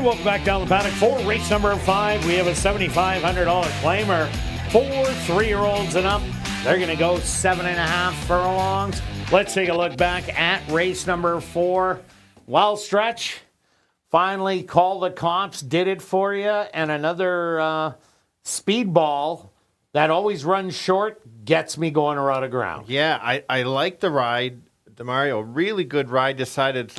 welcome back down the paddock for race number 5. We have a $7,500 claimer for 3-year-olds and up. They're going to go 7.5 furlongs. Let's take a look back at race number 4. Well, Stretch, finally Call the Cops did it for you, and another speedball that always runs short gets me going around the ground. Yeah, I like the ride. DeMario, really good ride. Decided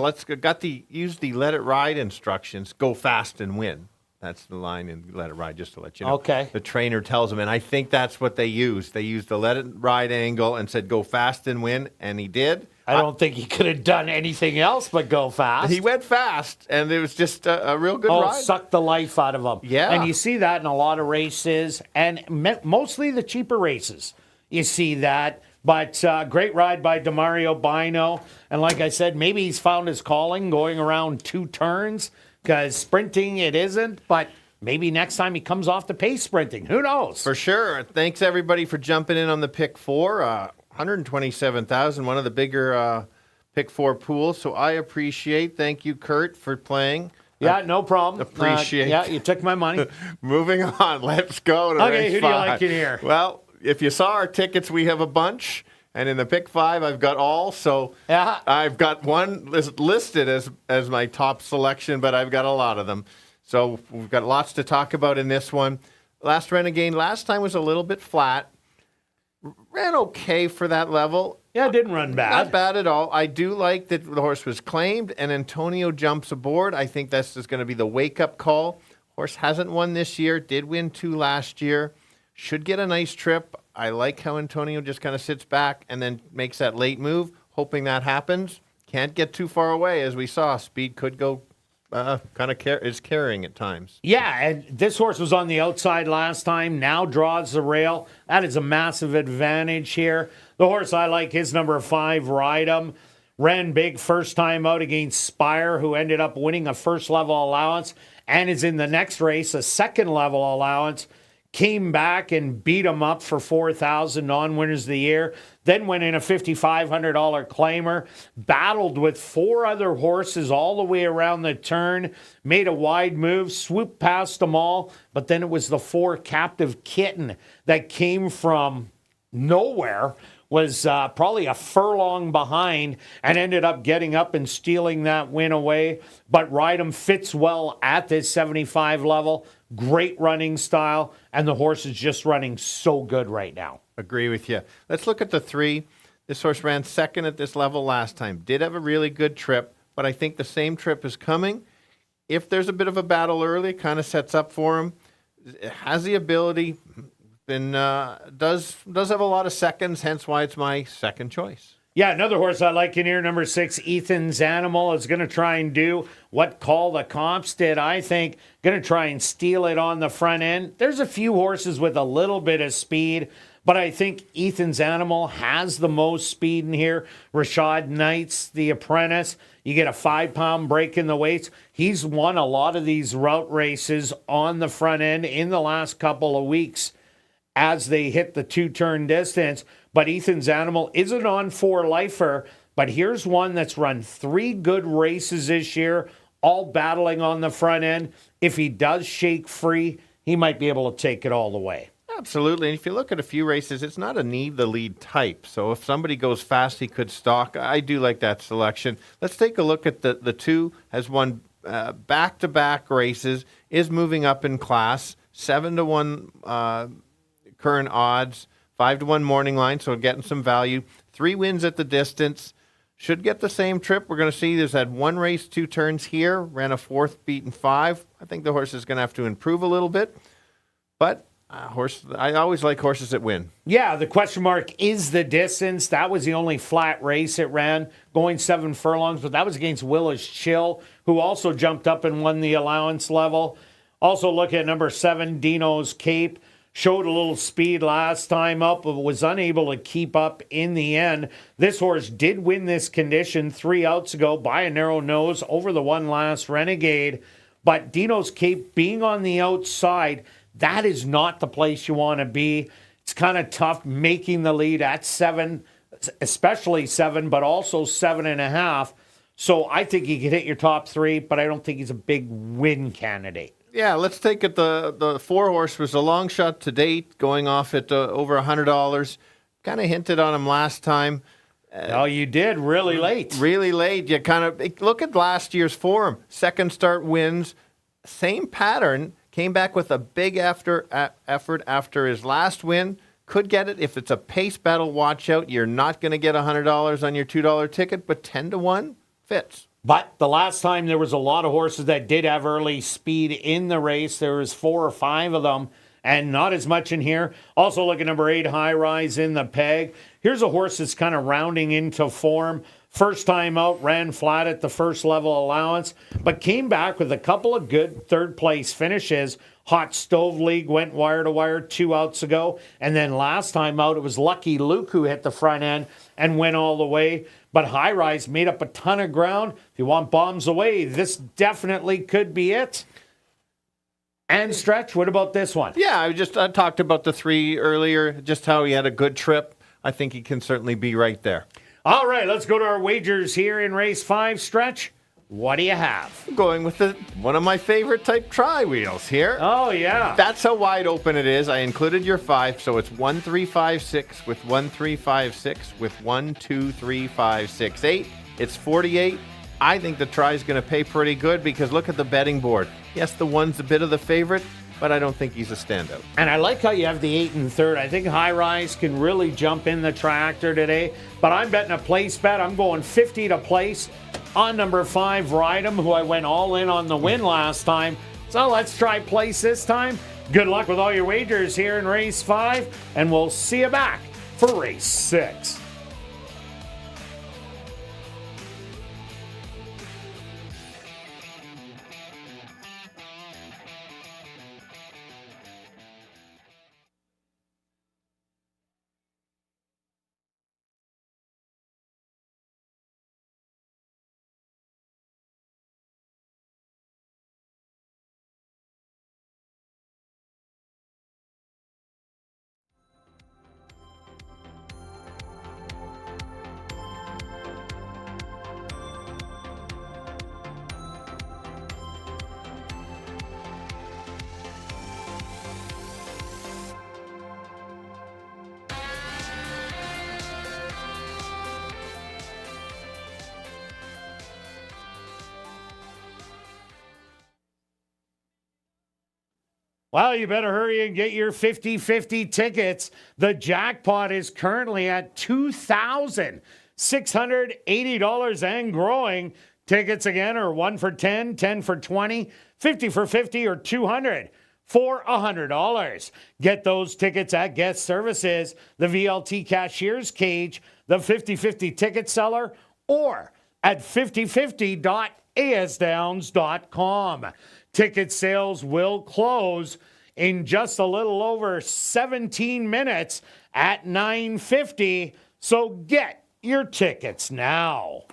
use the let it ride instructions. Go fast and win. That's the line in Let It Ride, just to let you know. Okay. The trainer tells him, and I think that's what they used. They used the Let It Ride angle and said, go fast and win, and he did. I don't think he could have done anything else but go fast. He went fast, and it was just a real good ride. Sucked the life out of him. Yeah. And you see that in a lot of races, and mostly the cheaper races. You see that. But great ride by DeMario Bino. And like I said, maybe he's found his calling going around 2 turns, because sprinting it isn't, but maybe next time he comes off the pace sprinting. Who knows? For sure. Thanks, everybody, for jumping in on the pick 4. 127,000, one of the bigger pick 4 pools. So I appreciate. Thank you, Kirt, for playing. Yeah, no problem. Appreciate. Yeah, you took my money. Moving on. Let's go to Okay, race who do you 5. like in here? Well, if you saw our tickets, we have a bunch. And in the pick 5, I've got all. So Yeah. I've got one listed as my top selection, but I've got a lot of them. So we've got lots to talk about in this one. Last Renegade, last time was a little bit flat. Ran okay for that level. Yeah, it didn't run bad. Not bad at all. I do like that the horse was claimed and Antonio jumps aboard. I think this is going to be the wake-up call. Horse hasn't won this year. Did win 2 last year. Should get a nice trip. I like how Antonio just kind of sits back and then makes that late move, hoping that happens. Can't get too far away, as we saw. Speed could go is carrying at times. Yeah, and this horse was on the outside last time, now draws the rail. That is a massive advantage here. The horse I like is number 5, Ride 'em. Ran big first time out against Spire, who ended up winning a first-level allowance, and is in the next race, a second-level allowance. Came back and beat him up for 4,000 non-winners of the year. Then went in a $5,500 claimer. Battled with 4 other horses all the way around the turn. Made a wide move, swooped past them all. But then it was the 4 Captive Kitten that came from nowhere. Was probably a furlong behind and ended up getting up and stealing that win away. But Ride 'em fits well at this 75 level. Great running style, and the horse is just running so good right now. Agree with you. Let's look at the 3. This horse ran second at this level last time. Did have a really good trip, but I think the same trip is coming. If there's a bit of a battle early, kind of sets up for him. It has the ability, and does have a lot of seconds, hence why it's my second choice. Yeah, another horse I like in here, number 6, Ethan's Animal, is going to try and do what Call the Cops did, I think. Going to try and steal it on the front end. There's a few horses with a little bit of speed, but I think Ethan's Animal has the most speed in here. Rashad Knight's the apprentice. You get a 5-pound break in the weights. He's won a lot of these route races on the front end in the last couple of weeks as they hit the 2-turn distance. But Ethan's Animal isn't on 4-lifer, but here's one that's run 3 good races this year, all battling on the front end. If he does shake free, he might be able to take it all the way. Absolutely. And if you look at a few races, it's not a need the lead type. So if somebody goes fast, he could stalk. I do like that selection. Let's take a look at the 2. Has won back-to-back races, is moving up in class, 7-1 current odds. 5-1 morning line, so getting some value. 3 wins at the distance. Should get the same trip. We're going to see there's had 1 race, 2 turns here. Ran a 4th, beaten 5. I think the horse is going to have to improve a little bit. But I always like horses that win. Yeah, the question mark is the distance. That was the only flat race it ran, going 7 furlongs, but that was against Willis Chill, who also jumped up and won the allowance level. Also look at number 7, Dino's Cape. Showed a little speed last time up, but was unable to keep up in the end. This horse did win this condition 3 outs ago by a narrow nose over the one last Renegade. But Dino's Cape being on the outside, that is not the place you want to be. It's kind of tough making the lead at 7, especially 7, but also 7.5. So I think he could hit your top 3, but I don't think he's a big win candidate. Yeah, let's take it. The 4-horse was a long shot to date, going off at over $100. Kind of hinted on him last time. Oh, you did really late. Really late. You kind of look at last year's form. Second start wins. Same pattern. Came back with a big effort after his last win. Could get it if it's a pace battle. Watch out. You're not going to get $100 on your $2 ticket, but 10-1 fits. But the last time there was a lot of horses that did have early speed in the race. There was 4 or 5 of them, and not as much in here. Also look at number 8, High Rise in the peg. Here's a horse that's kind of rounding into form. First time out, ran flat at the first level allowance, but came back with a couple of good third-place finishes. Hot Stove League went wire to wire 2 outs ago, and then last time out, it was Lucky Luke who hit the front end and went all the way. But High Rise made up a ton of ground. If you want bombs away, this definitely could be it. And Stretch, what about this one? Yeah, I talked about the 3 earlier, just how he had a good trip. I think he can certainly be right there. All right, let's go to our wagers here in race 5. Stretch, what do you have? I'm going with one of my favorite type tri-wheels here. Oh, yeah. That's how wide open it is. I included your 5, so it's 1, 3, 5, 6 with 1, 3, 5, 6 with 1, 2, 3, 5, 6, 8. It's 48. I think the try is going to pay pretty good because look at the betting board. Yes, the 1's a bit of the favorite, but I don't think he's a standout. And I like how you have the 8 and 3rd. I think High Rise can really jump in the tractor today. But I'm betting a place bet. I'm going 50 to place on number 5, Ride 'em, who I went all in on the win last time. So let's try place this time. Good luck with all your wagers here in race 5, and we'll see you back for race 6. Well, you better hurry and get your 50-50 tickets. The jackpot is currently at $2,680 and growing. Tickets again are 1 for 10, 10 for 20, 50 for 50, or 200 for $100. Get those tickets at Guest Services, the VLT Cashier's Cage, the 50-50 ticket seller, or at 5050.asdowns.com. Ticket sales will close in just a little over 17 minutes at 9:50, so get your tickets now.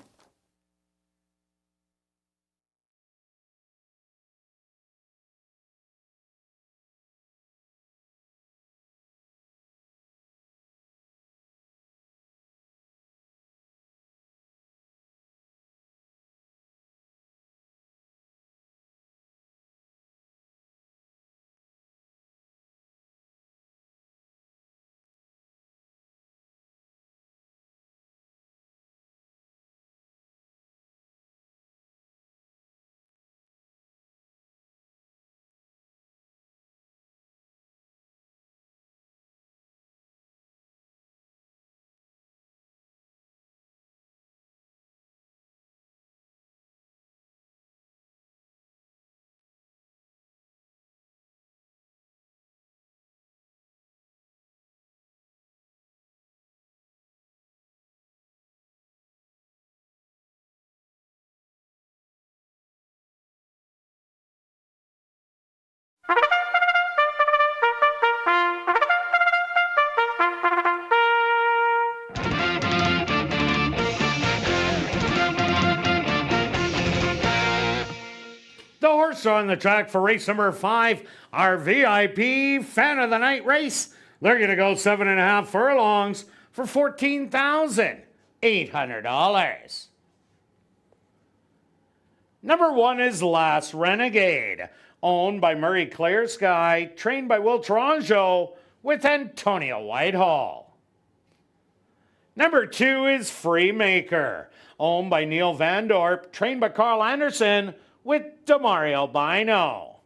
The horse on the track for race number 5, our VIP Fan of the Night race. They're going to go 7.5 furlongs for $14,800. Number 1 is Last Renegade, owned by Murray Clear Sky, trained by Will Toronjo with Antonio Whitehall. Number 2 is Freemaker, owned by Neil Van Dorp, trained by Carl Anderson with Demario Bino.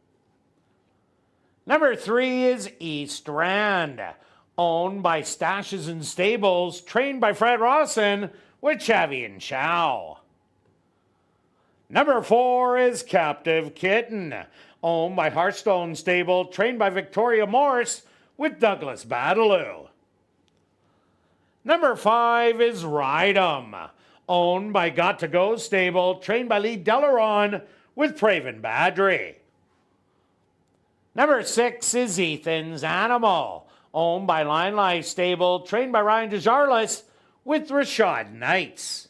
Number 3 is East Rand, owned by Stashes and Stables, trained by Fred Rawson with Chavi and Chow. Number 4 is Captive Kitten, owned by Hearthstone Stable, trained by Victoria Morse with Douglas Badaloo. Number 5 is Ride 'em, owned by Got to Go Stable, trained by Lee Delaron with Praven Badri. Number 6 is Ethan's Animal, owned by Line Life Stable, trained by Ryan DeJarlis with Rashad Knights.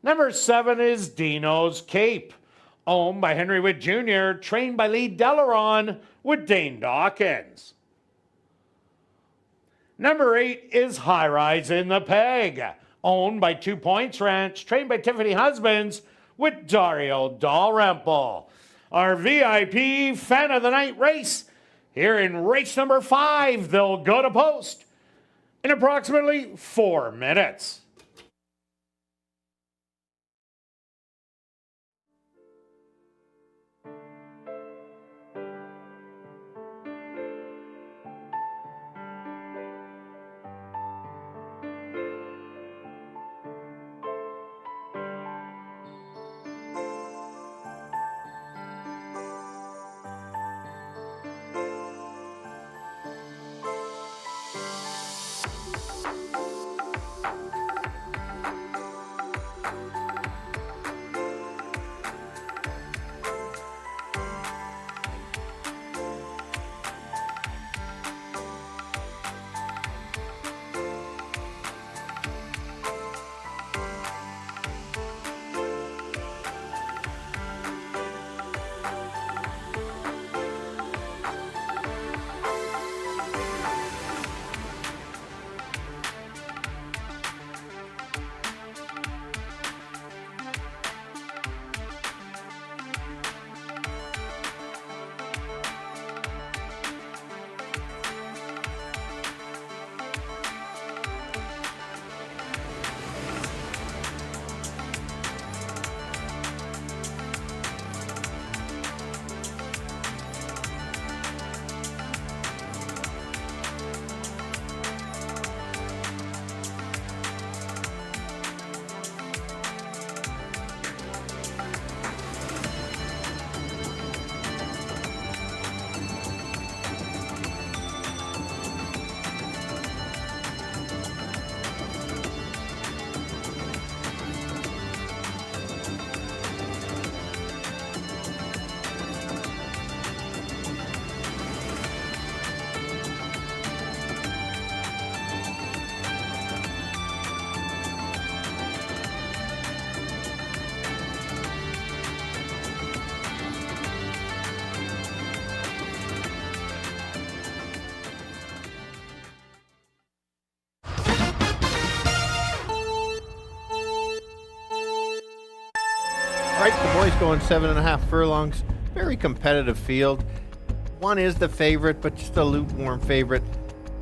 Number 7 is Dino's Cape, owned by Henry Witt Jr., trained by Lee Delaron with Dane Dawkins. Number 8 is High Rise in the Peg, owned by 2 Points Ranch, trained by Tiffany Husbands with Dario Dalrymple. Our VIP Fan of the Night race here in race number 5. They'll go to post in approximately 4 minutes. All right, the boys going 7.5 furlongs. Very competitive field. One is the favorite, but just a lukewarm favorite.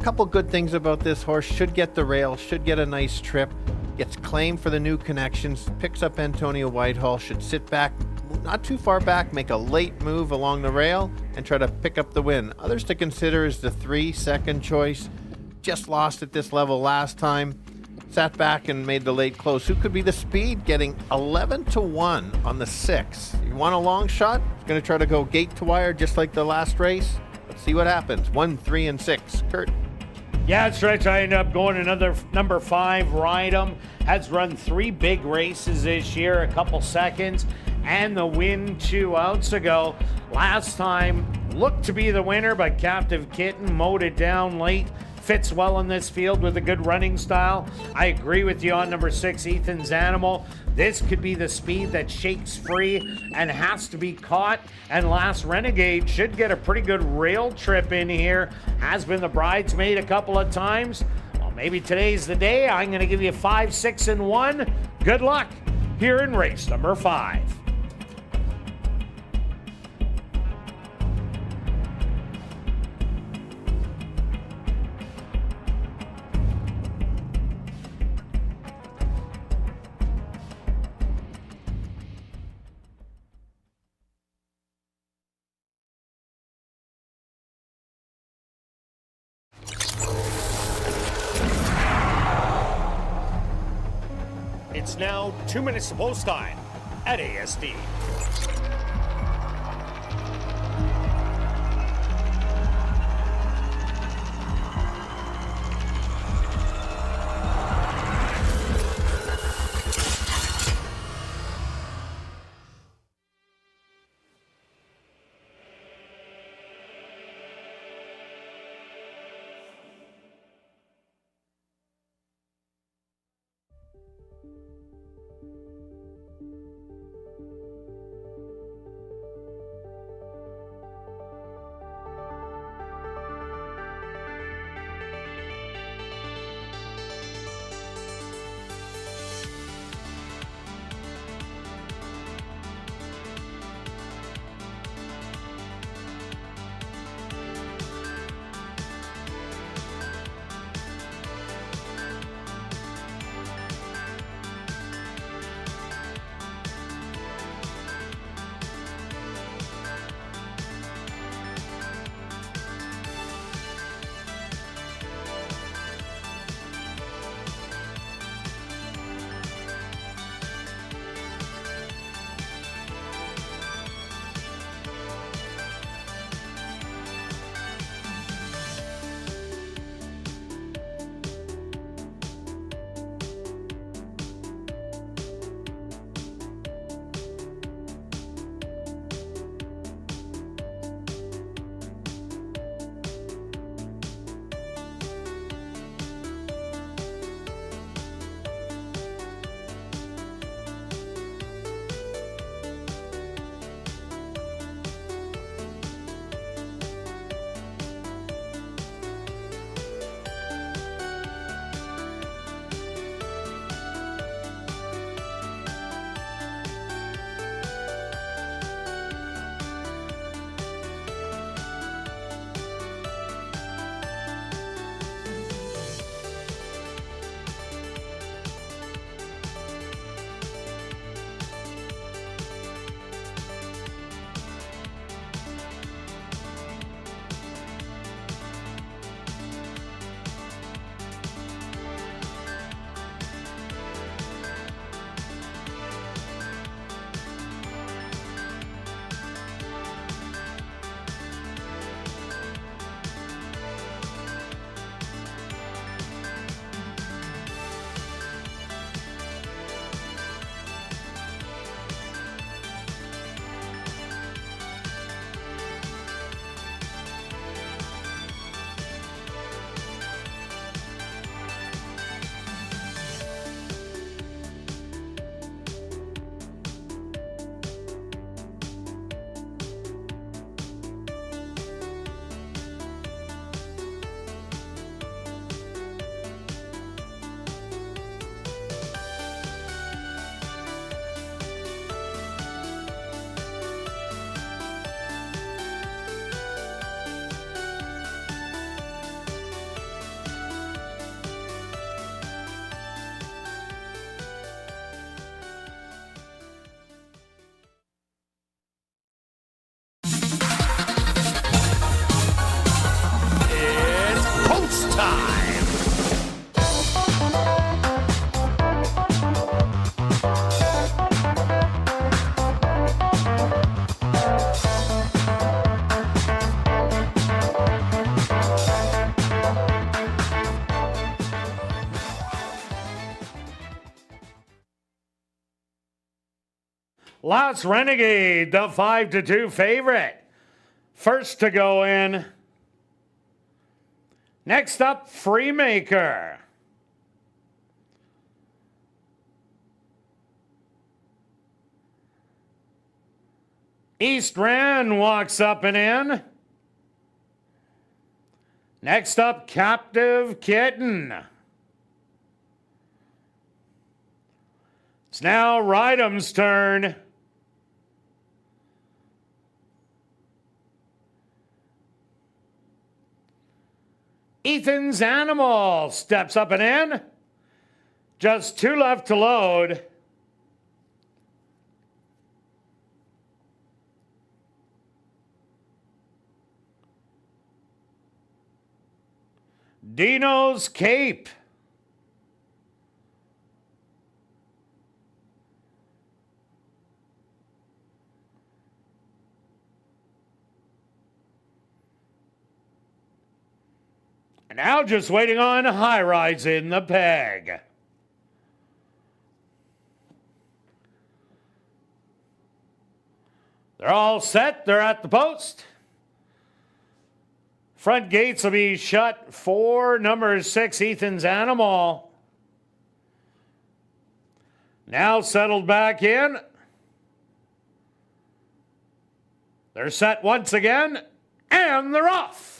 Couple good things about this horse. Should get the rail, should get a nice trip. Gets claimed for the new connections. Picks up Antonio Whitehall. Should sit back, not too far back, make a late move along the rail, and try to pick up the win. Others to consider is the 3 second choice. Just lost at this level last time. Sat back and made the late close. Who could be the speed? Getting 11-1 on the 6. You want a long shot? It's going to try to go gate to wire just like the last race. Let's see what happens. 1, 3, and 6. Kirt. Yeah, that's right. I ended up going another number 5, Ride 'em. Has run 3 big races this year, a couple seconds, and the win 2 outs ago. Last time looked to be the winner, but Captive Kitten mowed it down late. Fits well in this field with a good running style. I agree with you on number 6, Ethan's Animal. This could be the speed that shakes free and has to be caught. And Last Renegade should get a pretty good rail trip in here. Has been the bridesmaid a couple of times. Well, maybe today's the day. I'm going to give you 5, 6, and 1. Good luck. here in race number 5. It's now 2 minutes to post time at ASD. Last Renegade, the 5-2 favorite. First to go in. Next up, Freemaker. East Rand walks up and in. Next up, Captive Kitten. It's now Rydam's turn. Ethan's Animal steps up and in. Just 2 left to load. Dino's Cape. And now just waiting on High Rise in the peg. They're all set. They're at the post. Front gates will be shut for number 6, Ethan's Animal. Now settled back in. They're set once again, and they're off.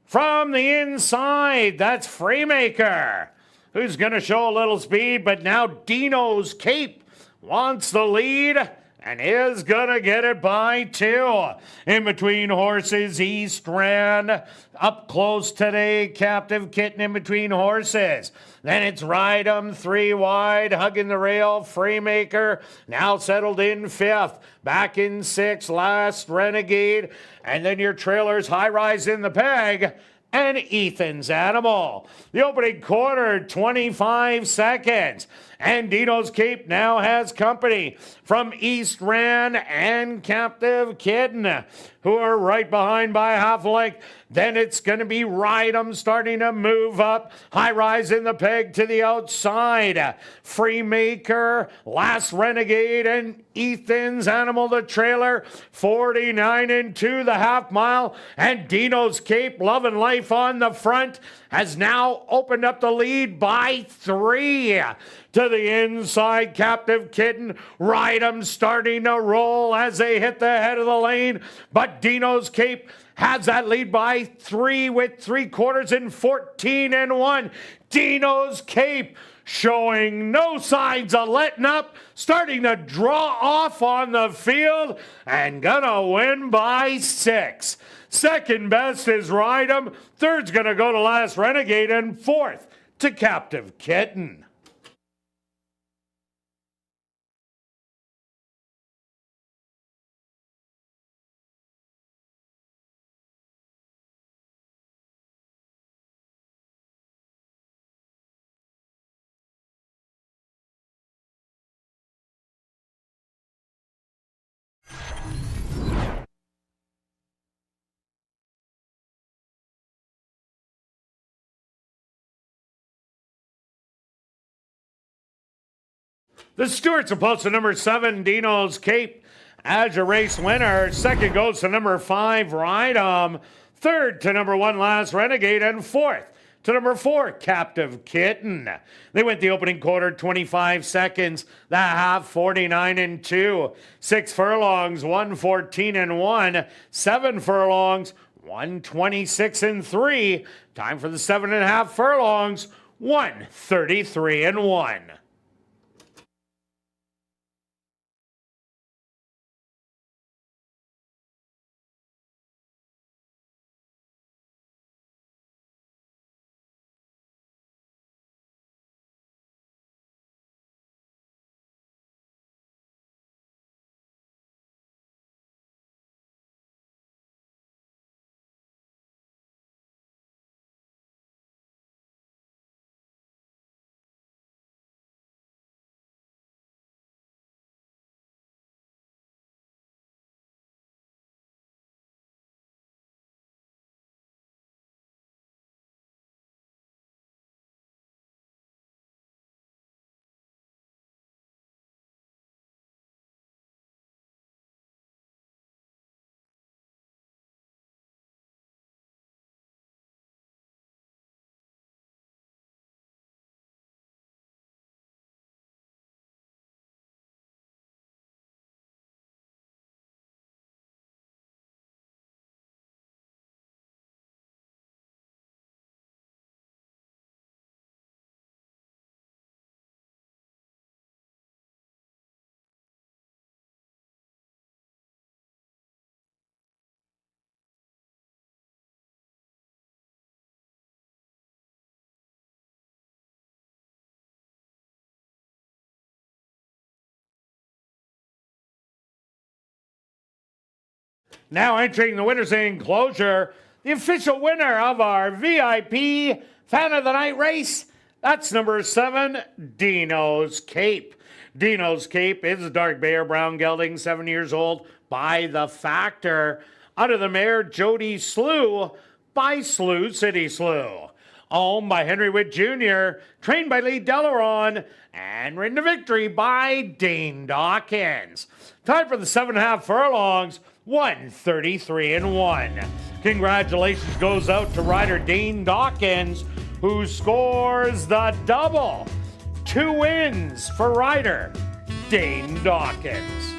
From the inside, that's Freemaker, who's going to show a little speed, but now Dino's Cape wants the lead and is going to get it by 2. In between horses, East Rand. Up close today, Captive Kitten in between horses. Then it's Rydam, 3 wide, hugging the rail. Freemaker now settled in 5th. Back in 6th, Last Renegade. And then your trailers, High Rise in the peg, and Ethan's Animal. The opening quarter, 25 seconds. And Dino's Cape now has company from East Rand and Captive Kitten, who are right behind by half a length. Then it's going to be Rydam starting to move up. High Rise in the peg to the outside. Freemaker, Last Renegade, and Ethan's Animal, the trailer. 49 and 2, the half mile. And Dino's Cape, Love and Life on the front, has now opened up the lead by 3. To the inside, Captive Kitten. Rydam starting to roll as they hit the head of the lane. But Dino's Cape has that lead by 3 with 3/4 and 14 and 1. Dino's Cape showing no signs of letting up, starting to draw off on the field and gonna win by 6. Second best is Rydam. Third's gonna go to Last Renegade, and 4th to Captive Kitten. The Stewarts are posted number 7, Dino's Cape, as your race winner. Second goes to number 5, Rydam. Third to number 1, Last Renegade. And 4th to number 4, Captive Kitten. They went the opening quarter, 25 seconds. The half, 49 and 2. 6 furlongs, 114 and 1. 7 furlongs, 126 and 3. Time for the 7.5 furlongs, 133 and 1. Now entering the winner's enclosure, the official winner of our VIP Fan of the Night race, that's number 7, Dino's Cape. Dino's Cape is a dark bay or brown gelding, 7 years old, by the Factor. Out of the mare, Jody Slew, by Slew City Slew. Owned by Henry Witt Jr., trained by Lee Delaron, and ridden to victory by Dane Dawkins. Time for the 7.5 furlongs, 1:33-1. Congratulations goes out to rider Dane Dawkins, who scores the double. 2 wins for rider Dane Dawkins.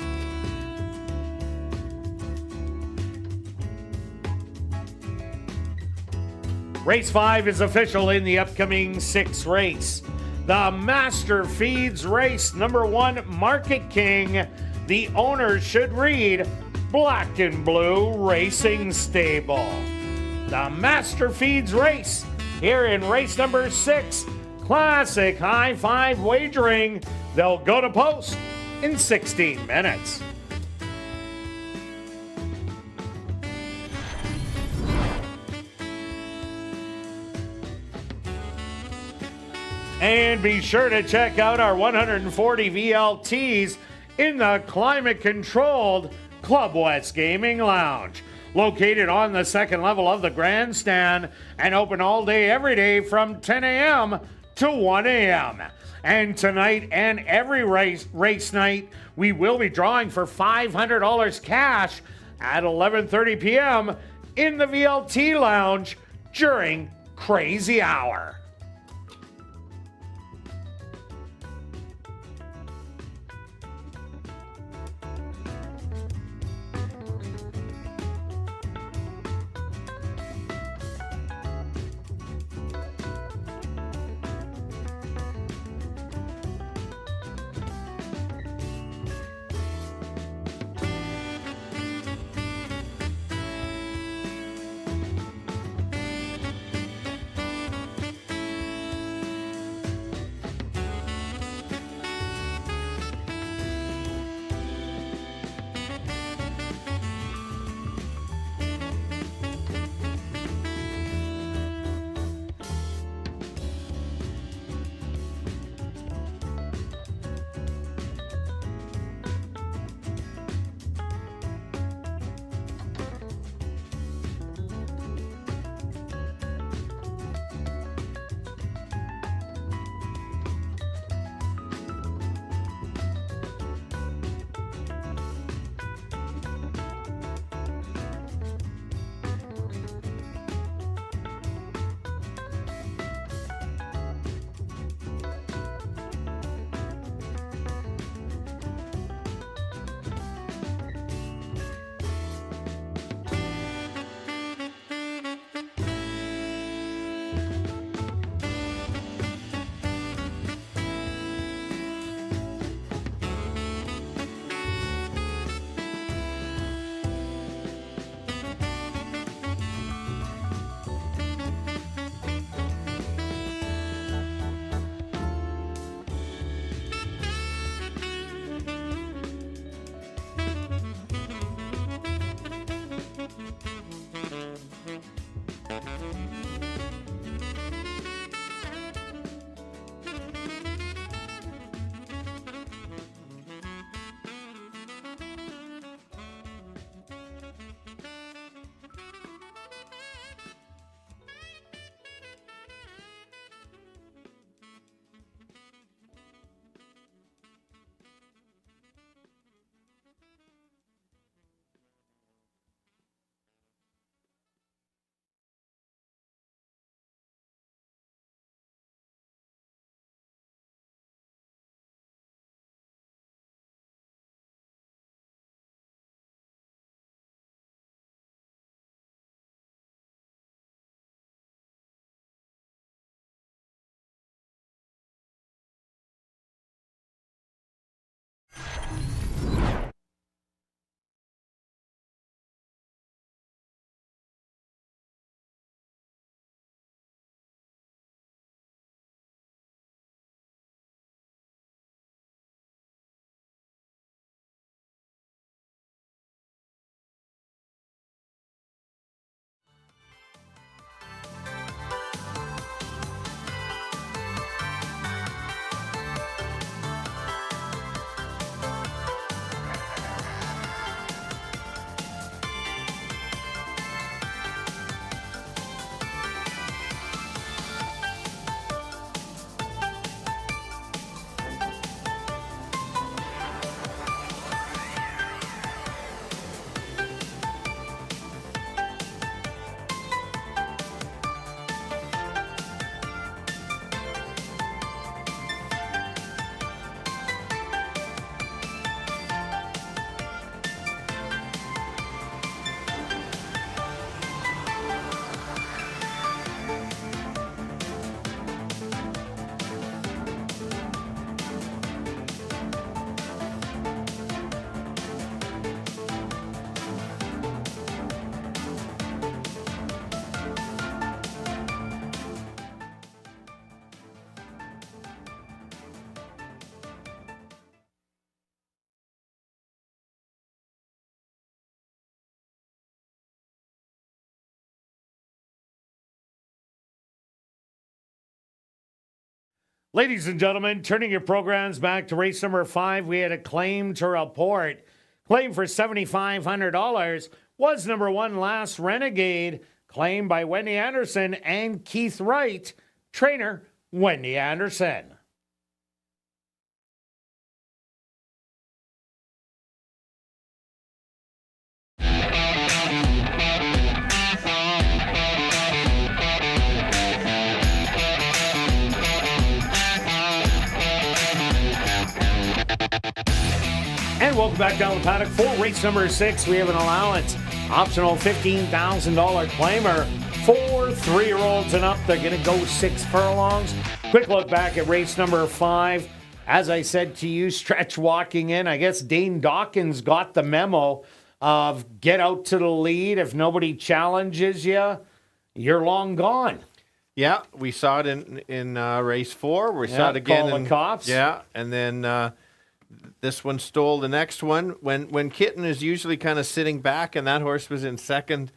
Race 5 is official in the upcoming 6th race. The Master Feeds race, number 1, Market King. The owner should read Black and Blue Racing Stable. The Master Feeds race here in race number 6, Classic High 5 Wagering. They'll go to post in 16 minutes. And be sure to check out our 140 VLTs in the climate-controlled Club West Gaming Lounge. Located on the 2nd level of the grandstand and open all day, every day from 10 a.m. to 1 a.m. And tonight and every race night, we will be drawing for $500 cash at 11:30 p.m. in the VLT Lounge during Crazy Hour. Ladies and gentlemen, turning your programs back to race number 5, we had a claim to report. Claim for $7,500 was number 1, Last Renegade, claimed by Wendy Anderson and Keith Wright, trainer Wendy Anderson. And welcome back down the paddock for race number 6. We have an allowance, optional $15,000 claimer for 3-year-olds and up. They're going to go 6 furlongs. Quick look back at race number 5. As I said to you, stretch walking in. I guess Dane Dawkins got the memo of get out to the lead. If nobody challenges you, you're long gone. Yeah, we saw it in race 4. We saw it again in the cops. Yeah, and then this one stole the next one. When Kitten is usually kind of sitting back and that horse was in second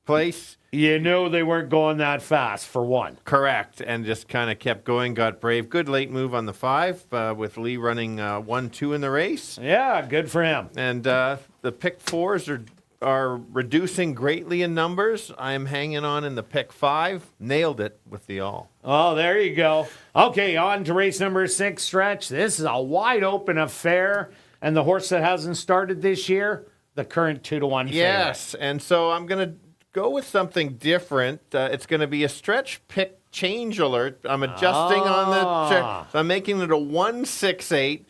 place. You know they weren't going that fast, for one. Correct, and just kind of kept going, got brave. Good late move on the 5 with Lee running 1-2 in the race. Yeah, good for him. And the pick 4s are reducing greatly in numbers. I am hanging on in the pick 5. Nailed it with the all. Oh, there you go. Okay, on to race number 6, Stretch. This is a wide open affair. And the horse that hasn't started this year, the current 2-1 favorite. Yes, and so I'm going to go with something different. It's going to be a Stretch pick change alert. I'm adjusting on the check. So I'm making it a 1-6-8.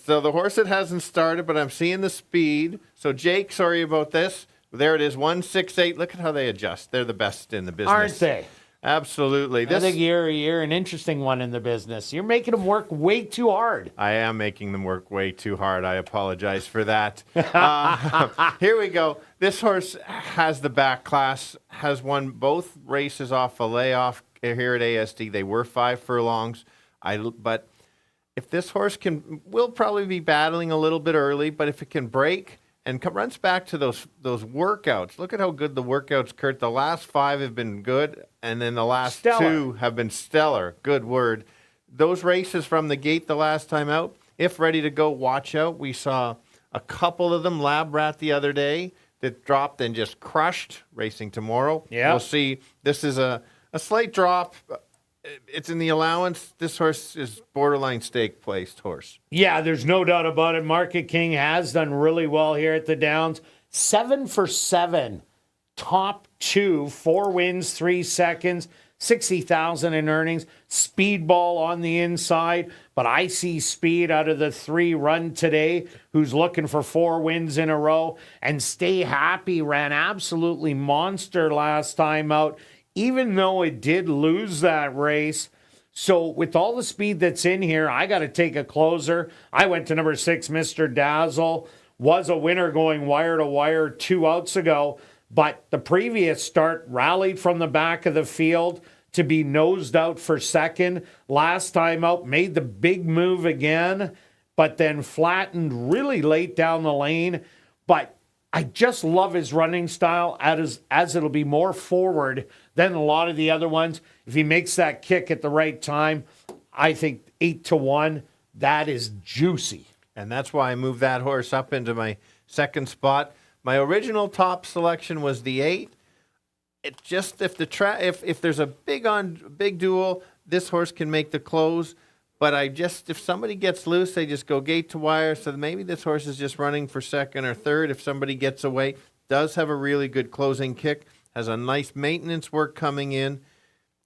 So the horse that hasn't started, but I'm seeing the speed. So Jake, sorry about this. There it is, 1-6-8. Look at how they adjust. They're the best in the business. Aren't they? Absolutely. I think you're an interesting one in the business. You're making them work way too hard. I am making them work way too hard. I apologize for that. Here we go. This horse has the back class, has won both races off a layoff here at ASD. They were 5 furlongs. But if this horse will probably be battling a little bit early, but if it can break and runs back to those workouts, look at how good the workouts, Kirt. The last 5 have been good, and then the last 2 have been stellar. Good word. Those races from the gate the last time out, if ready to go, watch out. We saw a couple of them, Lab Rat the other day, that dropped and just crushed racing tomorrow. Yeah. We'll see. This is a slight drop. It's in the allowance. This horse is borderline stake placed horse. Yeah, there's no doubt about it. Market King has done really well here at the Downs. 7 for 7. Top 2, 4 wins, 3 seconds, 60,000 in earnings. Speedball on the inside, but I see Speed out of the 3 run today, who's looking for 4 wins in a row. And Stay Happy ran absolutely monster last time out, even though it did lose that race. So with all the speed that's in here, I got to take a closer. I went to number 6, Mr. Dazzle. Was a winner going wire to wire 2 outs ago, but the previous start rallied from the back of the field to be nosed out for second. Last time out, made the big move again, but then flattened really late down the lane. But I just love his running style as it'll be more forward than a lot of the other ones. If he makes that kick at the right time, I think 8-1, that is juicy. And that's why I moved that horse up into my second spot. My original top selection was the 8. It just if there's a big duel, this horse can make the close. But if somebody gets loose, they just go gate to wire. So maybe this horse is just running for second or third. If somebody gets away, does have a really good closing kick, has a nice maintenance work coming in.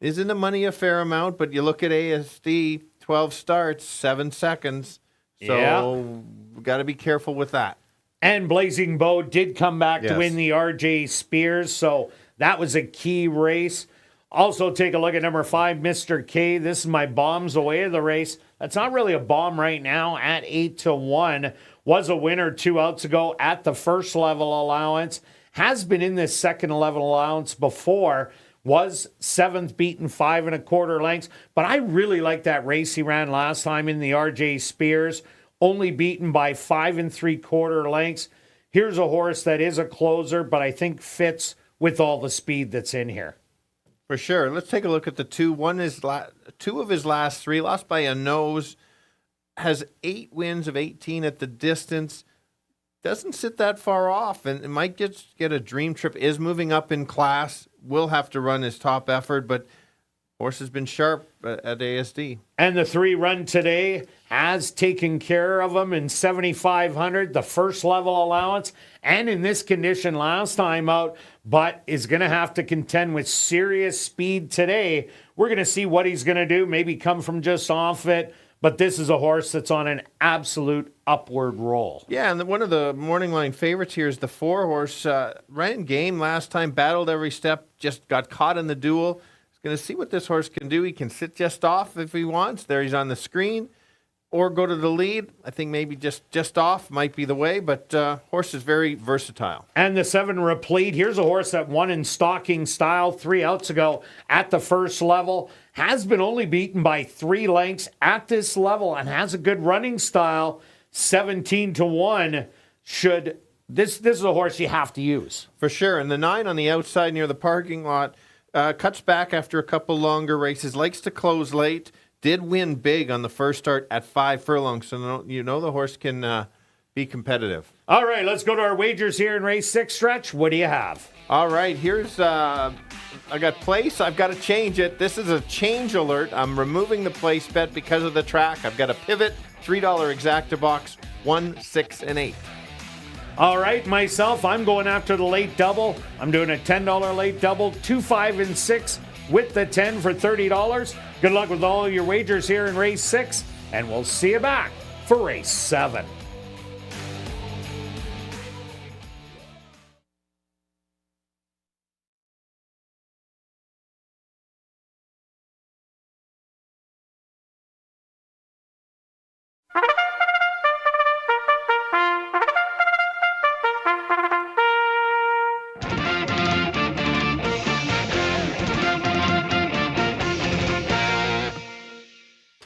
Isn't the money a fair amount? But you look at ASD, 12 starts, 7 seconds. So we got to be careful with that. And Blazing Bow did come back to win the RJ Spears. So that was a key race. Also, take a look at number 5, Mr. K. This is my bombs away of the race. That's not really a bomb right now at 8-1. Was a winner 2 outs ago at the first level allowance. Has been in this second level allowance before. Was 7th, beaten 5 1/4 lengths. But I really like that race he ran last time in the RJ Spears. Only beaten by 5 3/4 lengths. Here's a horse that is a closer, but I think fits with all the speed that's in here. For sure. Let's take a look at the 2. One is 2 of his last 3, lost by a nose, has 8 wins of 18 at the distance. Doesn't sit that far off, and it might get a dream trip. Is moving up in class. Will have to run his top effort, but horse has been sharp at ASD. And the 3 run today has taken care of him in 7,500, the first level allowance, and in this condition last time out, but is going to have to contend with serious speed today. We're going to see what he's going to do, maybe come from just off it. But this is a horse that's on an absolute upward roll. Yeah, and one of the morning line favorites here is the 4 horse. Ran game last time, battled every step, just got caught in the duel. He's going to see what this horse can do. He can sit just off if he wants. There he's on the screen. Or go to the lead. I think maybe just off might be the way, but horse is very versatile. And the 7 Replete. Here's a horse that won in stalking style 3 outs ago at the first level. Has been only beaten by 3 lengths at this level and has a good running style. 17-1 should. This is a horse you have to use. For sure. And the 9 on the outside near the parking lot cuts back after a couple longer races. Likes to close late. Did win big on the first start at 5 furlongs, so you know the horse can be competitive. All right, let's go to our wagers here in race 6. Stretch, what do you have? All right, here's, I got place. I've got to change it. This is a change alert. I'm removing the place bet because of the track. I've got a pivot, $3 exacta box, 1, 6, and 8. All right, myself, I'm going after the late double. I'm doing a $10 late double, 2, 5, and 6 with the 10 for $30. Good luck with all your wagers here in race 6, and we'll see you back for race 7.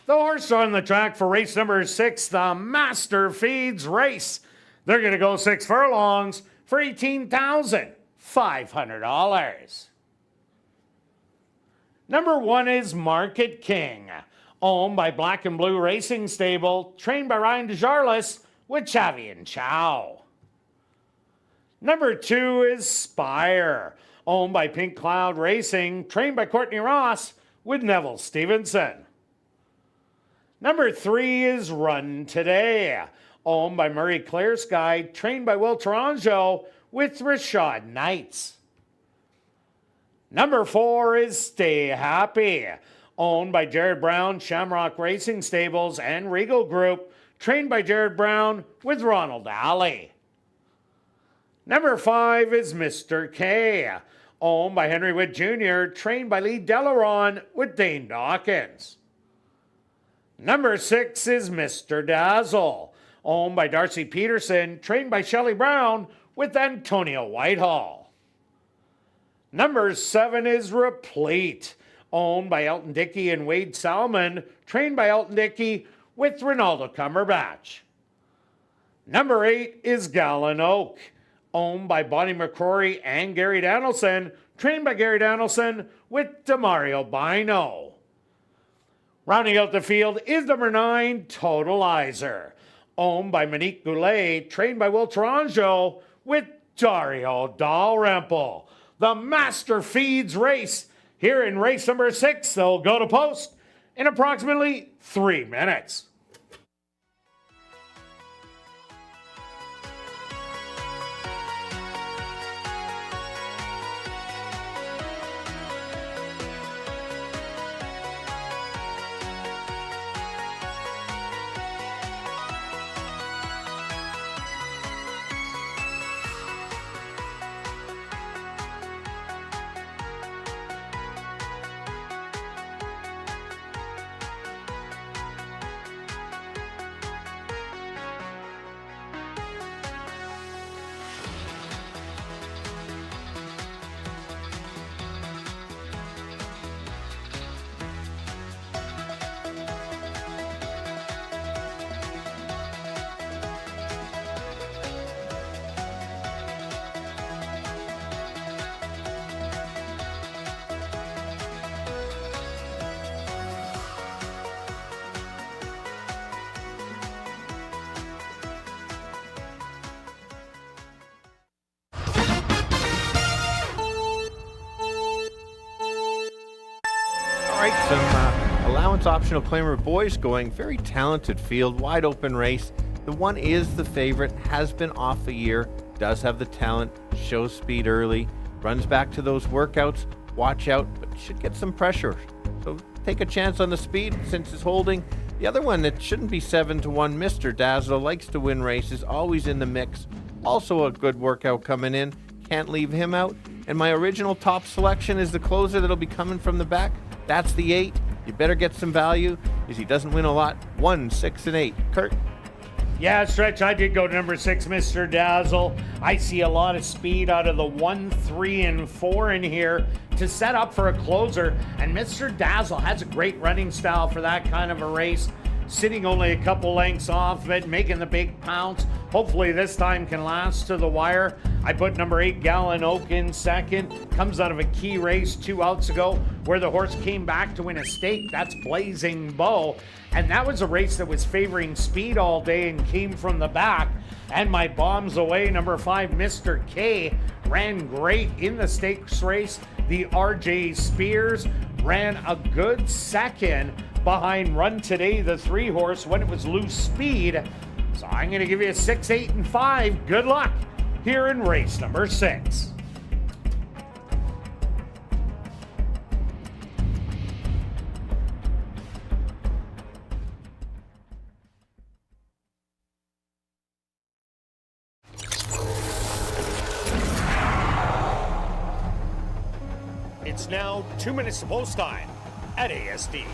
The horse on the track for race number 6, the Master Feeds race. They're going to go 6 furlongs for $18,500. Number 1 is Market King, owned by Black and Blue Racing Stable, trained by Ryan DeJarlis with Chavi and Chow. Number 2 is Spire, owned by Pink Cloud Racing, trained by Courtney Ross with Neville Stevenson. Number 3 is Run Today, owned by Murray Clear Sky, trained by Will Taranjo with Rashad Knights. Number 4 is Stay Happy, owned by Jared Brown, Shamrock Racing Stables, and Regal Group, trained by Jared Brown with Ronald Alley. Number 5 is Mr. K, owned by Henry Witt Jr., trained by Lee Delaron with Dane Dawkins. Number 6 is Mr. Dazzle, owned by Darcy Peterson, trained by Shelley Brown with Antonio Whitehall. Number 7 is Replete, owned by Elton Dickey and Wade Salmon, trained by Elton Dickey with Ronaldo Cumberbatch. Number 8 is Gallon Oak, owned by Bonnie McCrory and Gary Danielson, trained by Gary Danielson with Demario Bino. Rounding out the field is number 9, Totalizer, owned by Monique Goulet, trained by Will Taranjo with Dario Dalrymple. The Master Feeds race here in race number 6. They'll go to post in approximately 3 minutes. right, some allowance optional claimer boys going. Very talented field, wide open race. The one is the favorite, has been off a year, does have the talent, shows speed early, runs back to those workouts. Watch out, but should get some pressure. So take a chance on the speed since it's holding. The other one that shouldn't be 7-1, Mr. Dazzle, likes to win races, always in the mix. Also a good workout coming in. Can't leave him out. And my original top selection is the closer that'll be coming from the back. That's the 8. You better get some value, as he doesn't win a lot. 1, 6, and 8. Kirt? Yeah, Stretch, I did go number 6, Mr. Dazzle. I see a lot of speed out of the 1, 3, and 4 in here to set up for a closer. And Mr. Dazzle has a great running style for that kind of a race. Sitting only a couple lengths off of it, making the big pounce. Hopefully this time can last to the wire. I put number 8, Gallon Oak, in second. Comes out of a key race 2 outs ago where the horse came back to win a stake. That's Blazing Bow. And that was a race that was favoring speed all day and came from the back. And my bombs away, number 5, Mr. K, ran great in the stakes race. The RJ Spears ran a good second behind Run Today, the 3-horse, when it was loose speed. So I'm going to give you a 6, 8, and 5. Good luck here in race number 6. It's now 2 minutes to post time at ASD.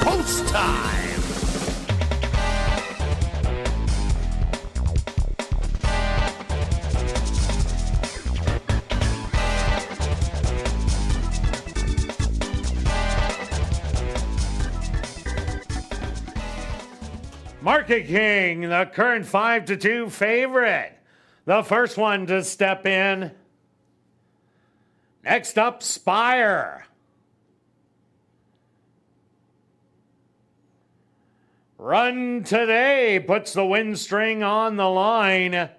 Post time! Market King, the current 5-2 favorite. The first one to step in, Next up, Spire. Run Today puts the win string on the line.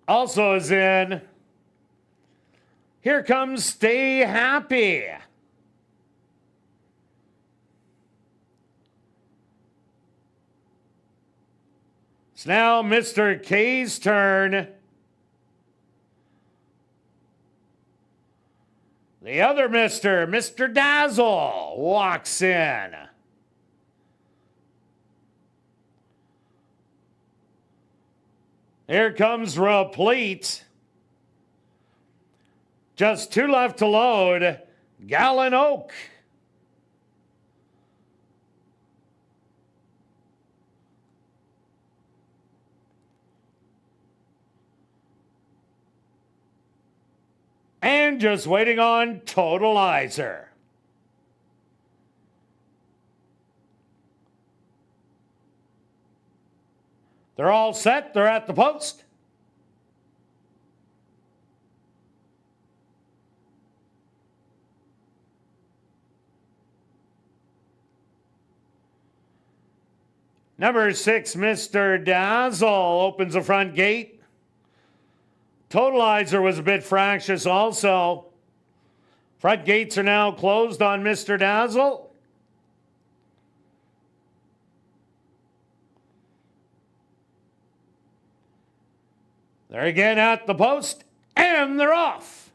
Also is in. Here comes Stay Happy. It's now Mr. K's turn. The other Mr. Dazzle, walks in. Here comes Replete. Just 2 left to load. Gallon Oak. And just waiting on Totalizer. They're all set. They're at the post. Number 6, Mr. Dazzle, opens the front gate. Totalizer was a bit fractious also. Front gates are now closed on Mr. Dazzle. They're again at the post, and they're off.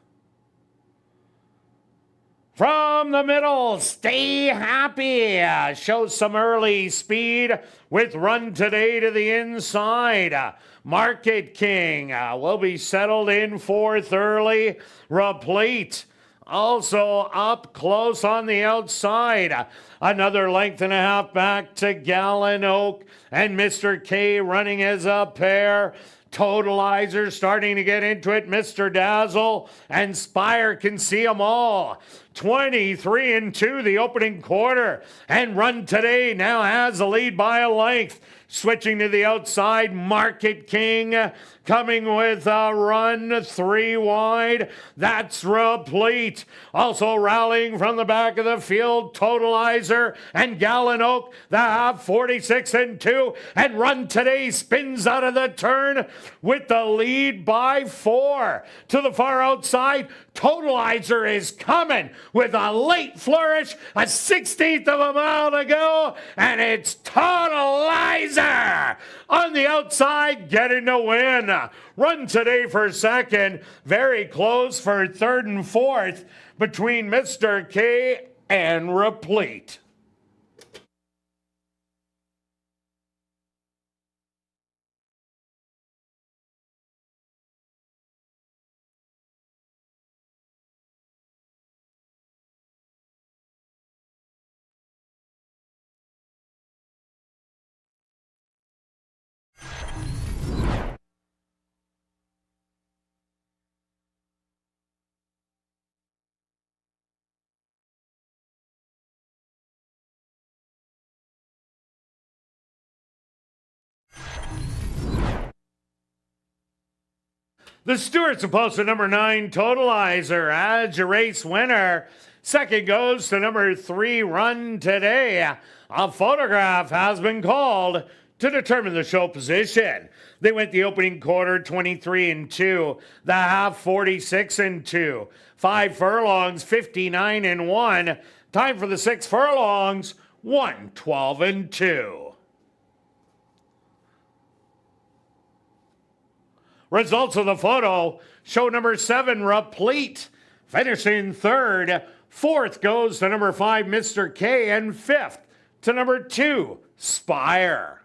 From the middle, Stay Happy. Shows some early speed with Run Today to the inside. Market King will be settled in 4th early. Replete also up close on the outside. Another length and a half back to Gallon Oak. And Mr. K running as a pair. Totalizer starting to get into it. Mr. Dazzle and Spire can see them all. 23-2 the opening quarter. And Run Today now has the lead by a length. Switching to the outside, Market King coming with a run 3 wide. That's Replete. Also rallying from the back of the field, Totalizer and Gallon Oak. The half 46-2. And Run Today spins out of the turn with the lead by 4. To the far outside, Totalizer is coming with a late flourish, a 16th of a mile to go, and it's Totalizer on the outside getting the win. Run Today for second, very close for 3rd and 4th between Mr. K and Replete. The Stewarts are posted number 9, Totalizer, as your race winner. Second goes to number 3, Run Today. A photograph has been called to determine the show position. They went the opening quarter 23-2, the half 46-2, 5 furlongs 59-1. Time for the 6 furlongs 112-2. Results of the photo show number 7, Replete, finishing 3rd. 4th goes to number 5, Mr. K, and 5th to number 2, Spire.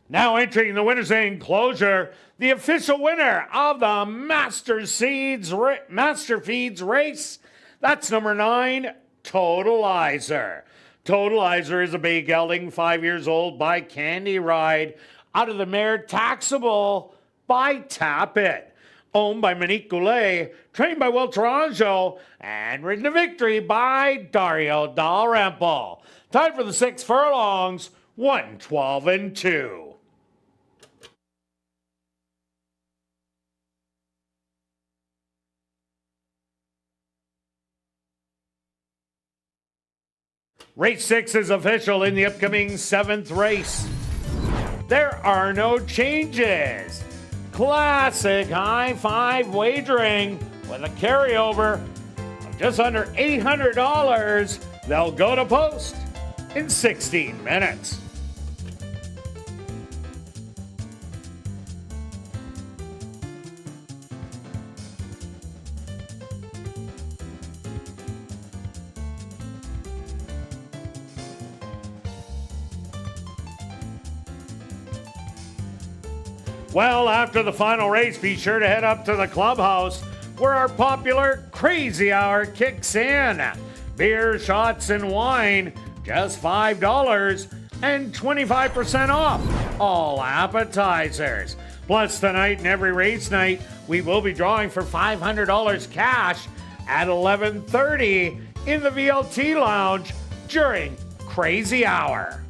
Now entering the winner's enclosure, the official winner of the Master Feeds race. That's number 9, Totalizer. Totalizer is a bay gelding, 5 years old, by Candy Ride, out of the mare Taxable by Tap It. Owned by Monique Goulet, trained by Will Taranjo, and ridden to victory by Dario Dalrymple. Tied for the 6 furlongs, 1:12-2. Race 6 is official in the upcoming 7th race. There are no changes. Classic high five wagering with a carryover of just under $800. They'll go to post in 16 minutes. Well, after the final race, be sure to head up to the clubhouse where our popular Crazy Hour kicks in. Beer, shots, and wine, just $5 and 25% off all appetizers. Plus, tonight and every race night, we will be drawing for $500 cash at 11:30 in the VLT Lounge during Crazy Hour.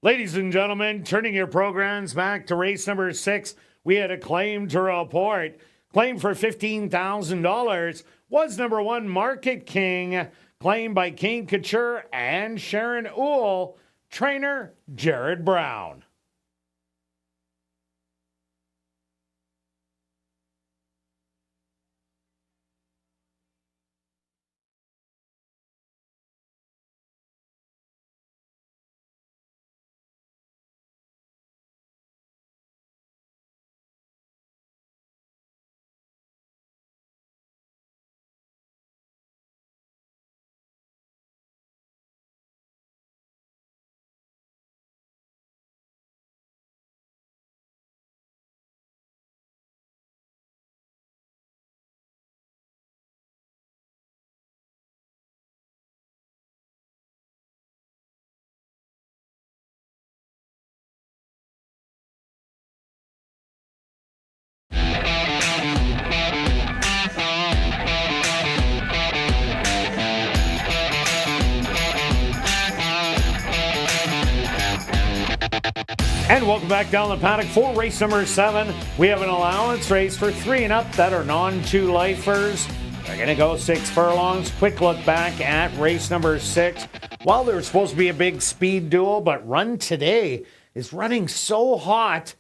Ladies and gentlemen, turning your programs back to race number 6, we had a claim to report. Claim for $15,000 was number 1, Market King, claimed by Kane Couture and Sharon Uhl, trainer Jared Brown. And welcome back down the paddock for race number 7. We have an allowance race for 3 and up that are non-2 lifers. They're going to go 6 furlongs. Quick look back at race number 6. While there was supposed to be a big speed duel, but Run Today is running so hot,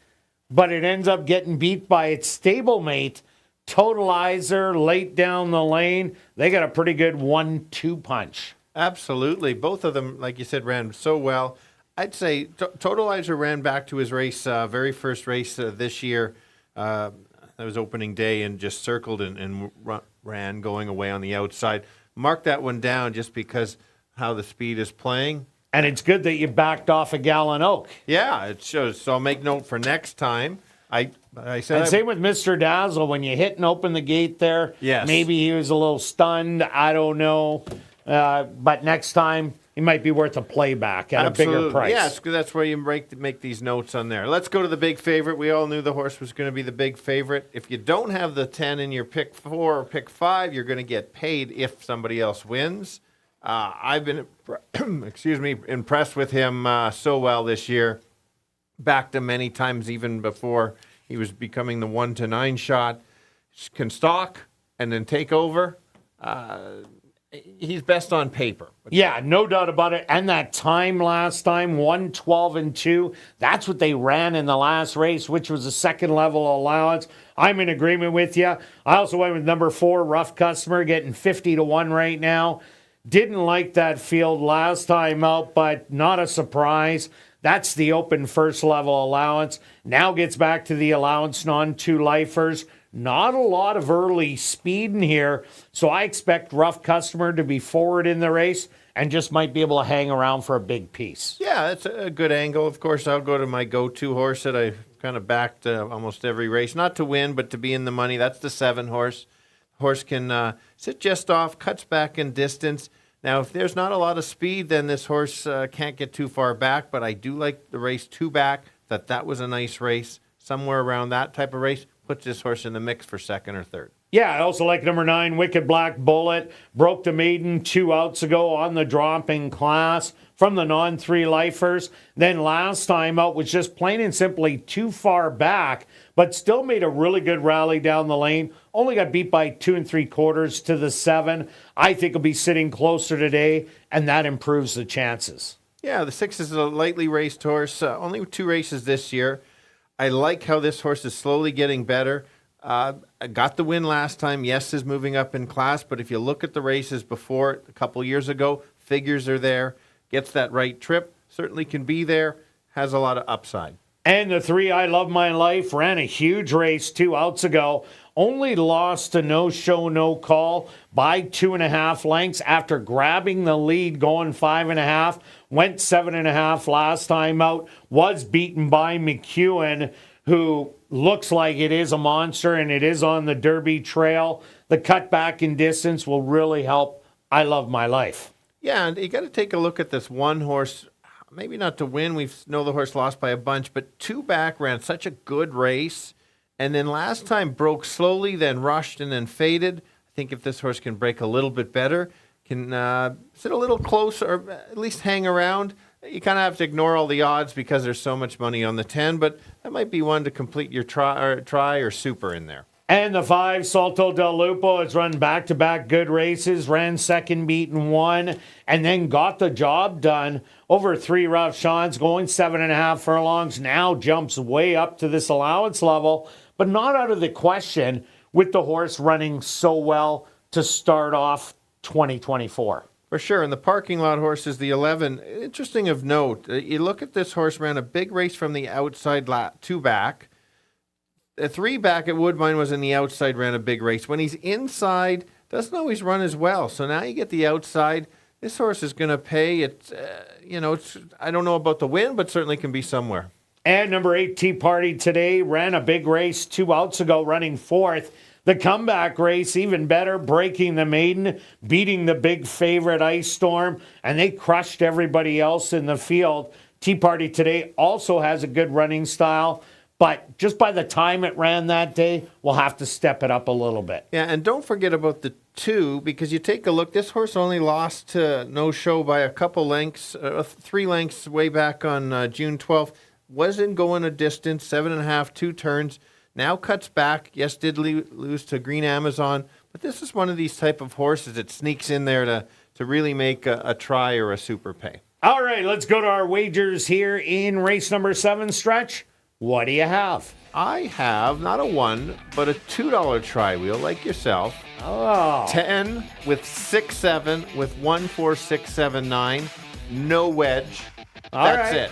but it ends up getting beat by its stablemate, Totalizer, late down the lane. They got a pretty good 1-2 punch. Absolutely. Both of them, like you said, ran so well. I'd say Totalizer ran back to his race, very first race this year. That was opening day, and just circled and ran going away on the outside. Mark that one down just because how the speed is playing. And it's good that you backed off a Gallon Oak. Yeah, it shows. So I'll make note for next time. I said. And same with Mr. Dazzle. When you hit and open the gate there, yes. Maybe he was a little stunned. I don't know. But next time, he might be worth a playback at Absolutely. a bigger price. Yes, that's where you make these notes on there. Let's go to the big favorite. We all knew the horse was going to be the big favorite. If you don't have the 10 in your pick 4 or pick 5, you're going to get paid if somebody else wins. I've been, impressed with him so well this year. Backed him many times even before he was becoming the 1-9 shot. Can stalk and then take over. He's best on paper. Yeah, no doubt about it. And that time last time, 1:12-2, that's what they ran in the last race, which was a second level allowance. I'm in agreement with you. I also went with number 4, Rough Customer, getting 50-1 right now. Didn't like that field last time out, but not a surprise. That's the open first level allowance. Now gets back to the allowance non-2 lifers. Not a lot of early speed in here, so I expect Rough Customer to be forward in the race and just might be able to hang around for a big piece. Yeah, that's a good angle. Of course, I'll go to my go-to horse that I kind of backed almost every race. Not to win, but to be in the money. That's the 7 horse. Horse can sit just off, cuts back in distance. Now, if there's not a lot of speed, then this horse can't get too far back, but I do like the race 2 back, that was a nice race. Somewhere around that type of race puts this horse in the mix for 2nd or 3rd. Yeah, I also like number 9, Wicked Black Bullet. Broke the maiden 2 outs ago on the dropping class from the non-3 lifers. Then last time out was just plain and simply too far back, but still made a really good rally down the lane. Only got beat by 2 3/4 to the 7. I think he'll be sitting closer today, and that improves the chances. Yeah, the 6 is a lightly raced horse. Only 2 races this year. I like how this horse is slowly getting better. I got the win last time. Yes, is moving up in class, but if you look at the races before a couple years ago, figures are there. Gets that right trip, certainly can be there, has a lot of upside. And the 3, I Love My Life, ran a huge race 2 outs ago. Only lost to No Show, No Call by 2.5 lengths after grabbing the lead, going 5.5. Went 7.5 last time out. Was beaten by McEwen, who looks like it is a monster, and it is on the Derby trail. The cutback in distance will really help I Love My Life. Yeah, and you got to take a look at this one horse. Maybe not to win. We know the horse lost by a bunch, but 2 back ran such a good race. And then last time broke slowly, then rushed, and then faded. I think if this horse can break a little bit better, can sit a little closer, or at least hang around, you kind of have to ignore all the odds because there's so much money on the 10, but that might be one to complete your try or super in there. And the 5, Salto del Lupo, has run back-to-back good races, ran second meet and won, and then got the job done over 3 rough shots, going 7.5 furlongs, now jumps way up to this allowance level, but not out of the question with the horse running so well to start off 2024. For sure, and the parking lot horse is the 11. Interesting of note, you look at this horse, ran a big race from the outside 2 back. A 3 back at Woodbine was in the outside, ran a big race. When he's inside, doesn't always run as well. So now you get the outside. This horse is going to pay. It's I don't know about the win, but certainly can be somewhere. And number 8, Tea Party today, ran a big race 2 outs ago, running 4th. The comeback race, even better, breaking the maiden, beating the big favorite Ice Storm, and they crushed everybody else in the field. Tea Party today also has a good running style, but just by the time it ran that day, we'll have to step it up a little bit. Yeah, and don't forget about the 2, because you take a look, this horse only lost to No Show by a couple lengths, 3 lengths way back on June 12th. Wasn't going a distance, 7.5, 2 turns. Now cuts back. Yes, did lose to Green Amazon, but this is one of these type of horses that sneaks in there to really make a try or a super pay. All right, let's go to our wagers here in race number 7, Stretch. What do you have? I have not a $1, but a $2 try wheel like yourself. Oh. 10 with 6-7 with 1, 4, 6, 7, 9. No wedge. That's it.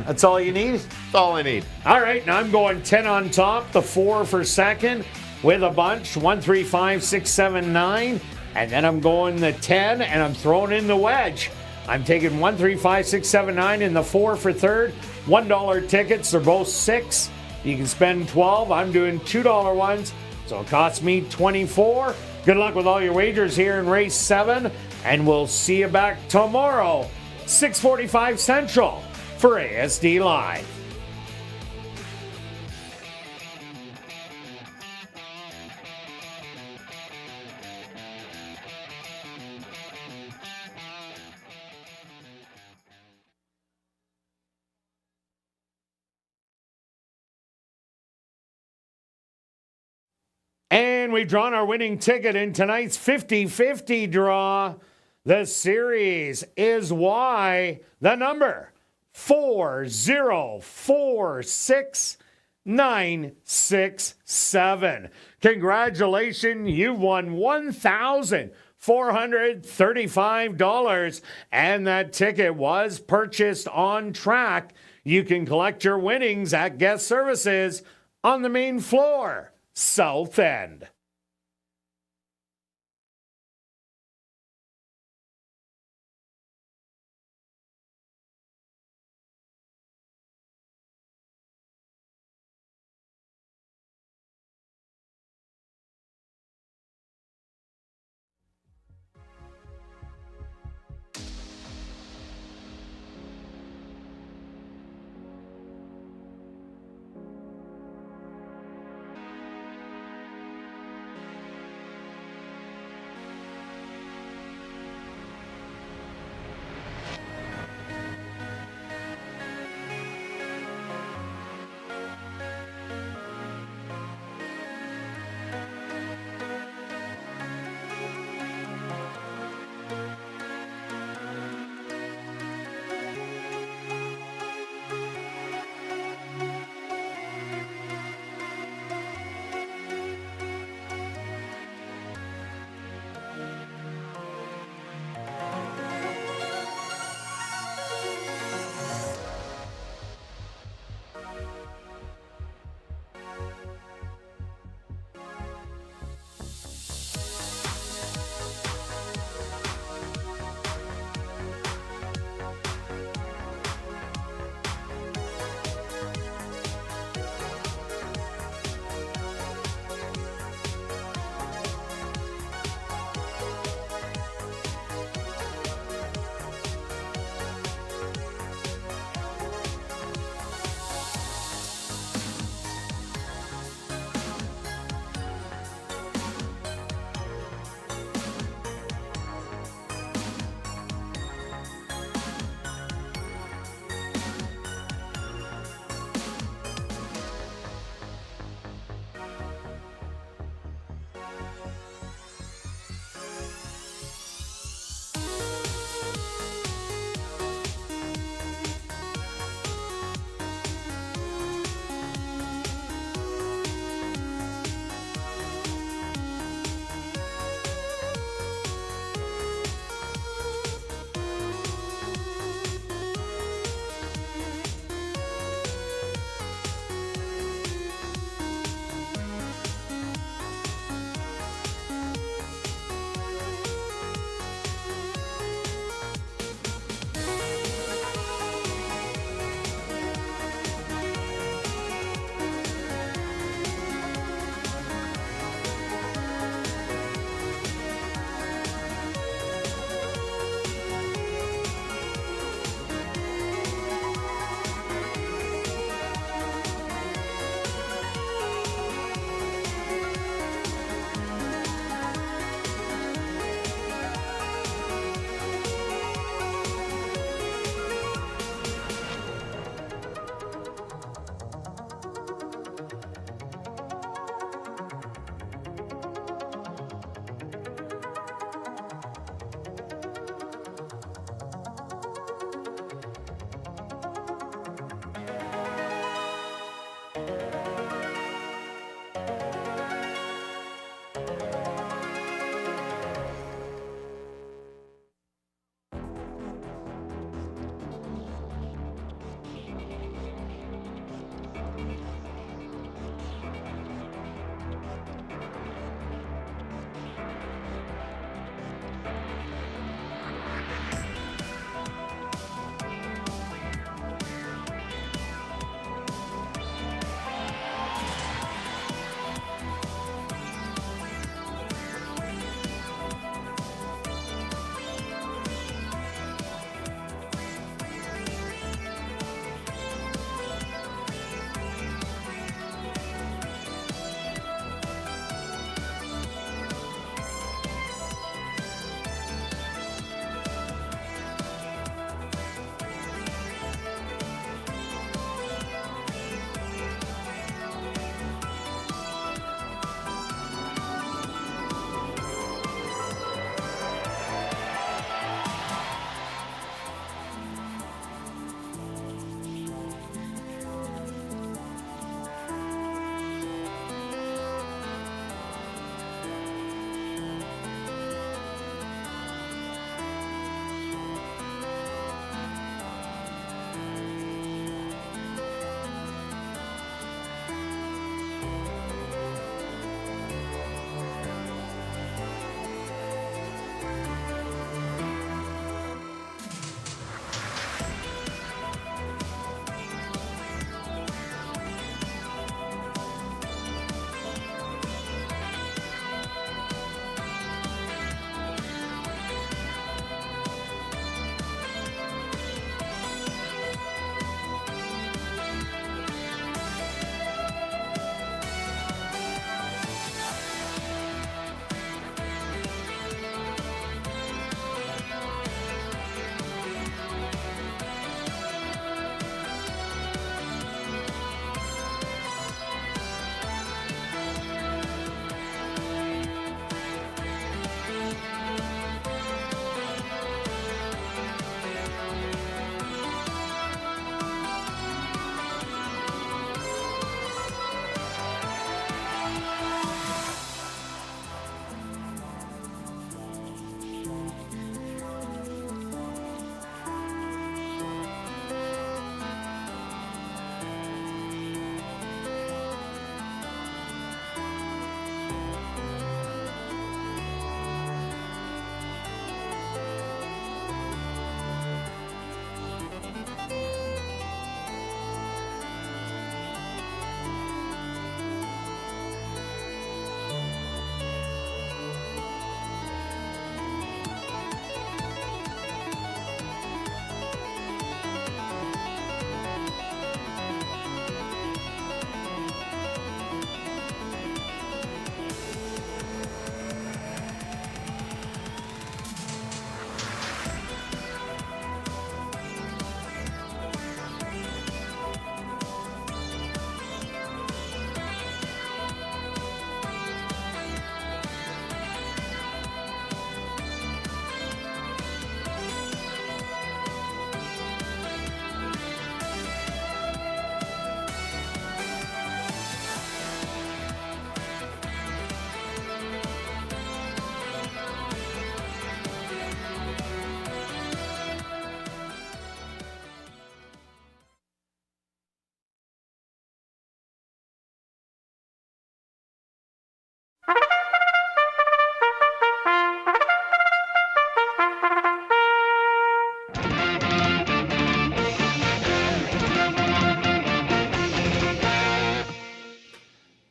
That's all you need? That's all I need. All right, now I'm going 10 on top, the 4 for second, with a bunch, 1, 3, 5, 6, 7, 9. And then I'm going the 10, and I'm throwing in the wedge. I'm taking 1, 3, 5, 6, 7, 9, and the 4 for third. $1 tickets, they're both 6. You can spend 12. I'm doing $2 ones, so it costs me 24. Good luck with all your wagers here in race 7, and we'll see you back tomorrow, 6:45 Central, for ASD Live. And we've drawn our winning ticket in tonight's 50-50 draw. The series is Y, the number 4046967. Congratulations, you've won $1,435, and that ticket was purchased on track. You can collect your winnings at guest services on the main floor, South End.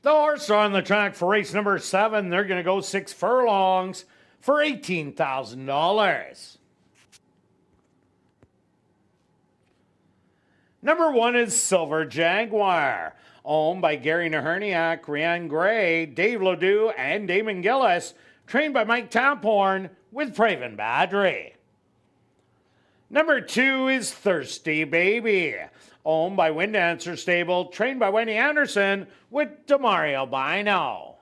The horse on the track for race number 7. They're going to go 6 furlongs for $18,000. Number 1 is Silver Jaguar, owned by Gary Naherniak, Rianne Gray, Dave Ledoux, and Damon Gillis, trained by Mike Taphorn with Praven Badri. Number 2 is Thirsty Baby, owned by Windancer Stable, trained by Wendy Anderson with Demario Bino.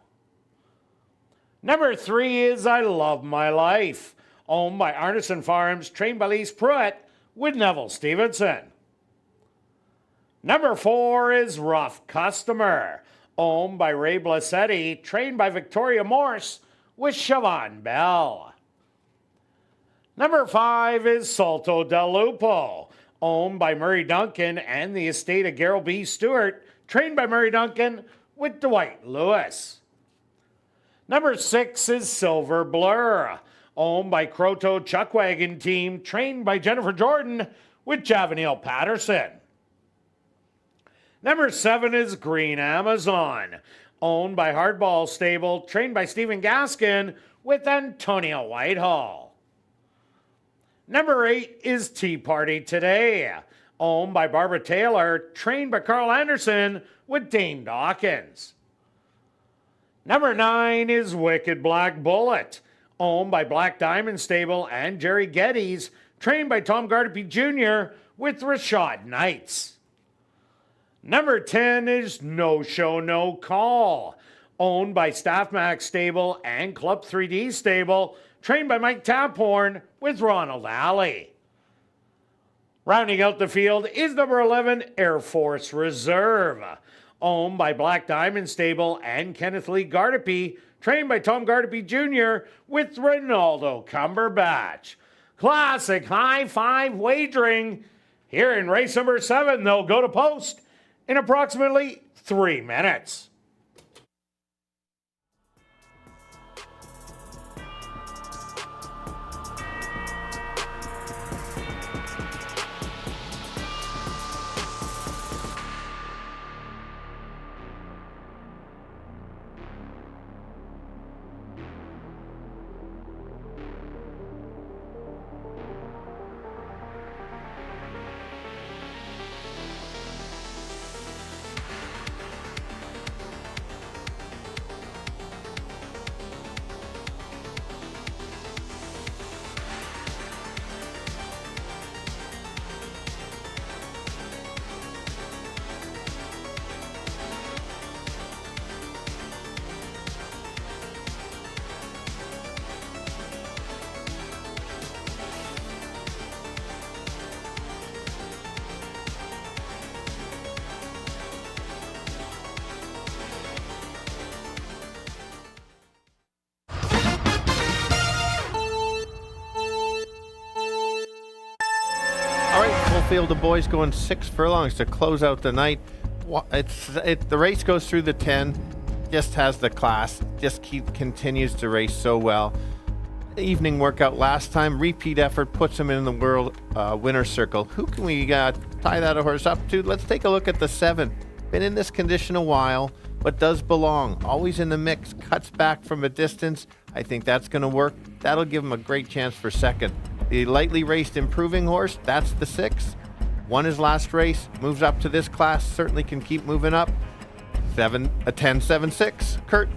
Number 3 is I Love My Life, owned by Artisan Farms, trained by Lise Pruitt with Neville Stevenson. Number 4 is Rough Customer, owned by Ray Blassetti, trained by Victoria Morse with Siobhan Bell. Number 5 is Salto del Lupo, owned by Murray Duncan and the estate of Gerald B. Stewart, trained by Murray Duncan with Dwight Lewis. Number 6 is Silver Blur, owned by Croto Chuckwagon Team, trained by Jennifer Jordan with Javanil Patterson. Number 7 is Green Amazon, owned by Hardball Stable, trained by Stephen Gaskin with Antonio Whitehall. Number 8 is Tea Party Today, owned by Barbara Taylor, trained by Carl Anderson with Dane Dawkins. Number 9 is Wicked Black Bullet, owned by Black Diamond Stable and Jerry Geddes, trained by Tom Gardapi Jr. with Rashad Knights. Number 10 is No Show, No Call, owned by Staff Max Stable and Club 3D Stable, trained by Mike Taphorn with Ronald Alley. Rounding out the field is number 11, Air Force Reserve, owned by Black Diamond Stable and Kenneth Lee Gardapi, trained by Tom Gardapi Jr. with Ronaldo Cumberbatch. Classic high five wagering. Here in race number 7, they'll go to post in approximately 3 minutes. Field of boys going 6 furlongs to close out the night. The race goes through the 10, just has the class, continues to race so well. Evening workout last time, repeat effort puts him in the world winner circle. Who can we tie that horse up to? Let's take a look at the 7. Been in this condition a while, but does belong. Always in the mix, cuts back from a distance. I think that's going to work. That'll give him a great chance for second. The lightly raced improving horse, that's the 6. Won his last race, moves up to this class, certainly can keep moving up. 10-7-6. Kirt.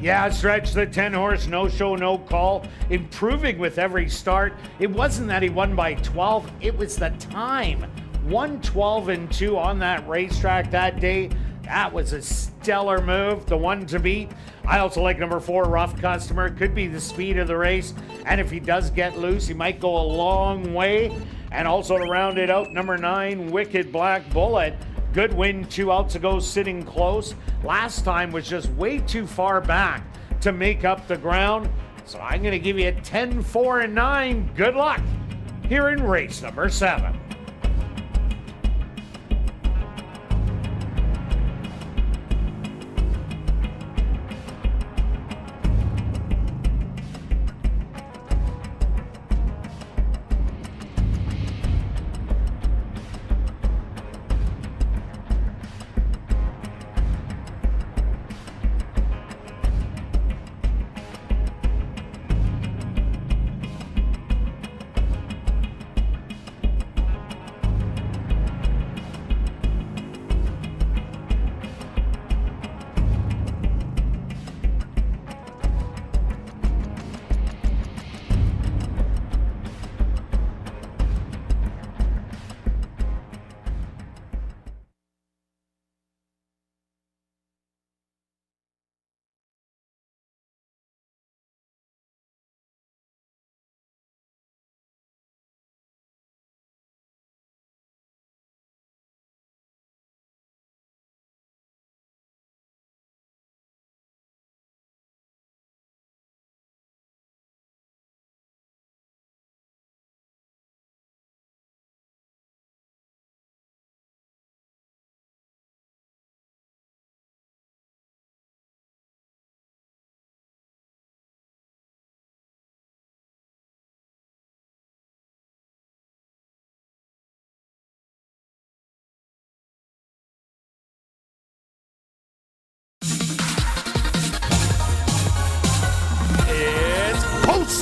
Yeah, Stretch, the 10 horse, No Show, No Call, improving with every start. It wasn't that he won by 12, it was the time. 1:12-2 on that racetrack that day. That was a stellar move, the one to beat. I also like number 4, Rough Customer. Could be the speed of the race. And if he does get loose, he might go a long way. And also to round it out, number 9, Wicked Black Bullet. Good win 2 outs ago, sitting close. Last time was just way too far back to make up the ground. So I'm going to give you a 10, 4, and 9. Good luck here in race number 7.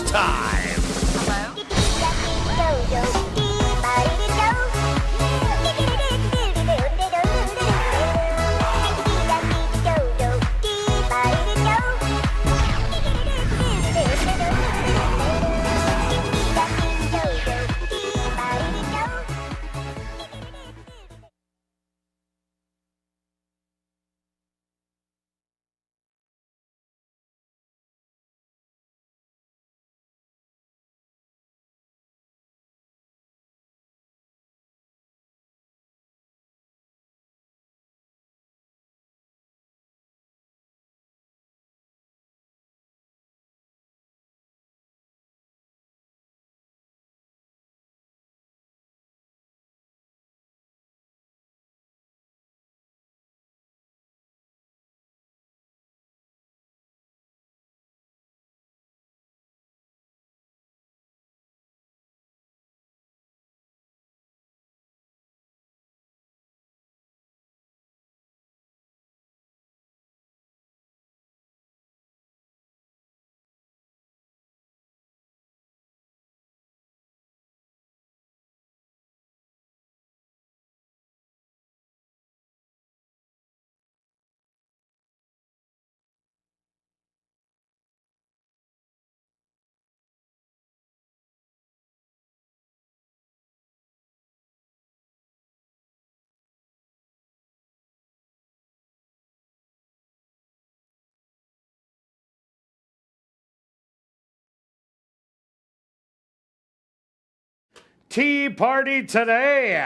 time. Tea Party today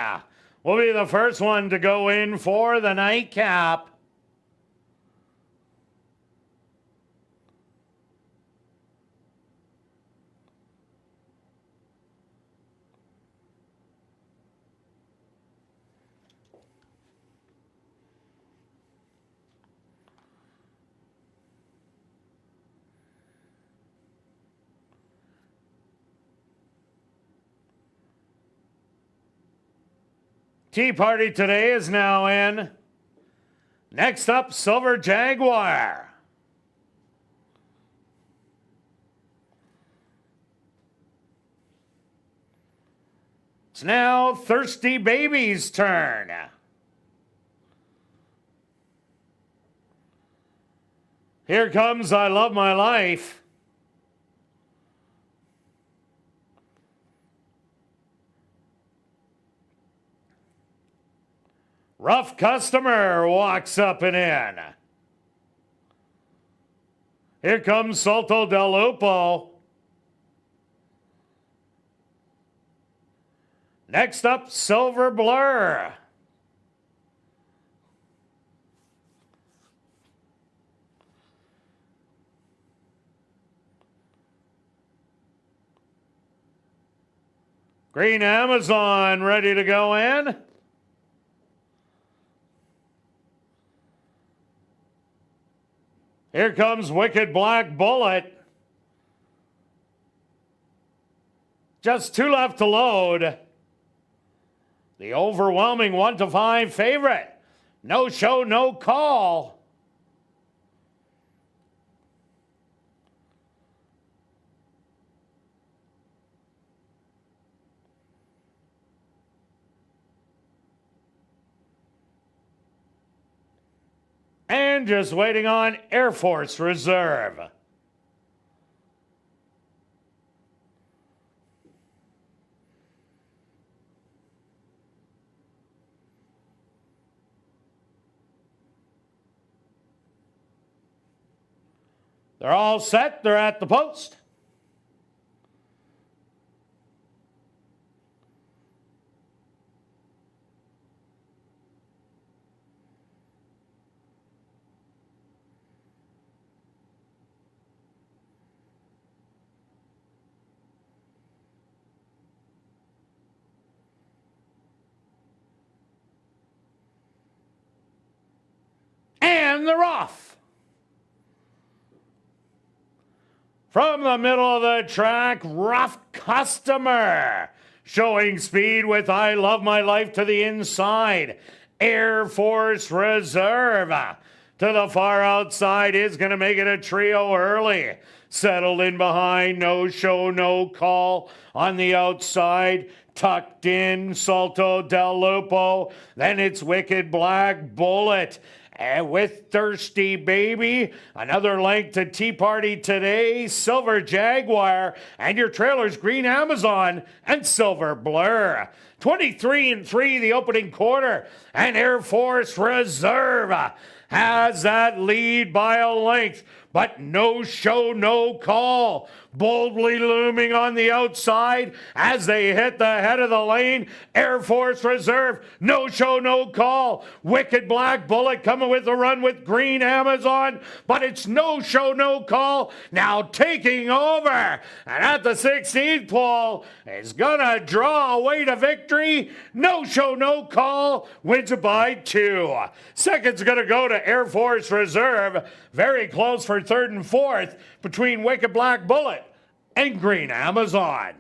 will be the first one to go in for the nightcap. Tea Party today is now in. Next up, Silver Jaguar. It's now Thirsty Baby's turn. Here comes I Love My Life. Rough Customer walks up and in. Here comes Salto del Lupo. Next up, Silver Blur. Green Amazon ready to go in. Here comes Wicked Black Bullet. Just two left to load. The overwhelming 1-5 favorite. No show, no call. And just waiting on Air Force Reserve. They're all set. They're at the post. And they're off. From the middle of the track, Rough Customer. Showing speed with I Love My Life to the inside. Air Force Reserve to the far outside is going to make it a trio early. Settled in behind, no show, no call on the outside. Tucked in, Salto del Lupo. Then it's Wicked Black Bullet. And with Thirsty Baby, another length to Tea Party today, Silver Jaguar, and your trailers Green Amazon and Silver Blur. 23-3 the opening quarter, and Air Force Reserve has that lead by a length, but no show, no call. Boldly looming on the outside as they hit the head of the lane. Air Force Reserve, no show, no call. Wicked Black Bullet coming with the run with Green Amazon, but it's no show, no call. Now taking over, and at the 16th pole is gonna draw away to victory. No show, no call, wins it by 2. Second's gonna go to Air Force Reserve. Very close for third and fourth between Wicked Black Bullet and Green Amazon.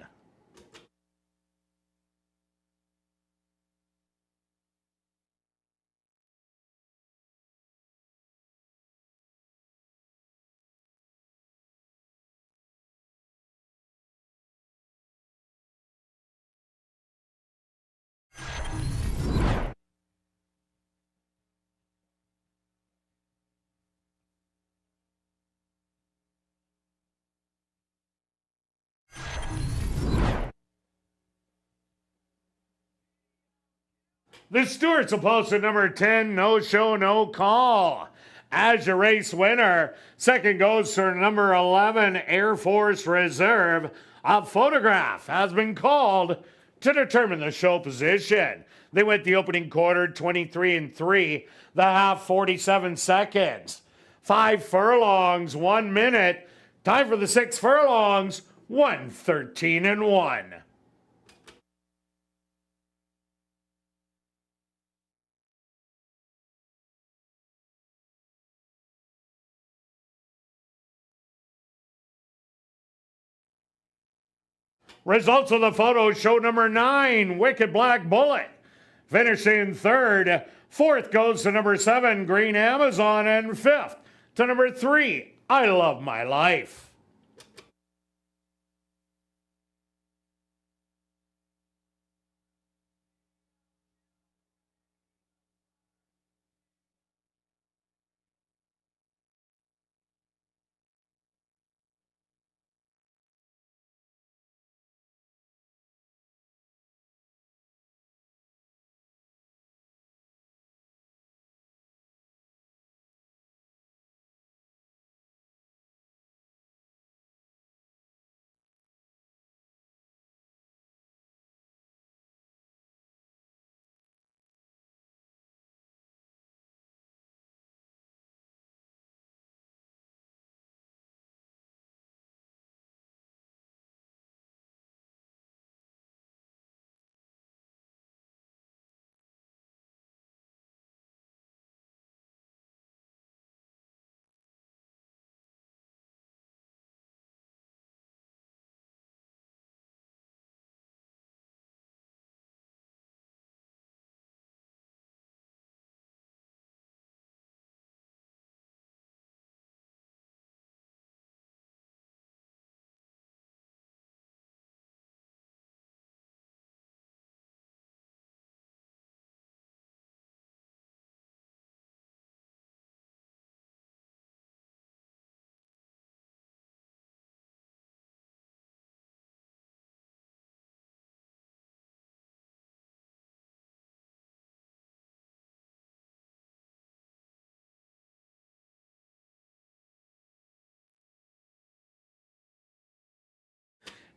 The Stewart's opposed to number 10, no show, no call. As your race winner, second goes to number 11, Air Force Reserve. A photograph has been called to determine the show position. They went the opening quarter 23-3, the half 47 seconds. 5 furlongs, 1 minute. Time for the 6 furlongs, 1:13-1. Results of the photo show number 9, Wicked Black Bullet. Finishing third. Fourth goes to number 7, Green Amazon. And fifth to number 3, I Love My Life.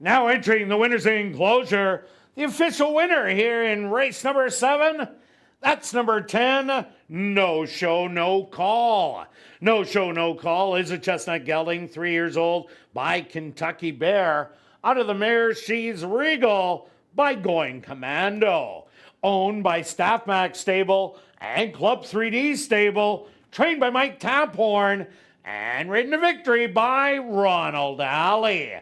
Now entering the winner's enclosure, the official winner here in race number 7, that's number 10, No Show, No Call. No Show, No Call is a chestnut gelding, 3 years old, by Kentucky Bear, out of the mare She's Regal by Going Commando. Owned by Staff Max Stable and Club 3D Stable, trained by Mike Taphorn, and ridden to victory by Ronald Alley.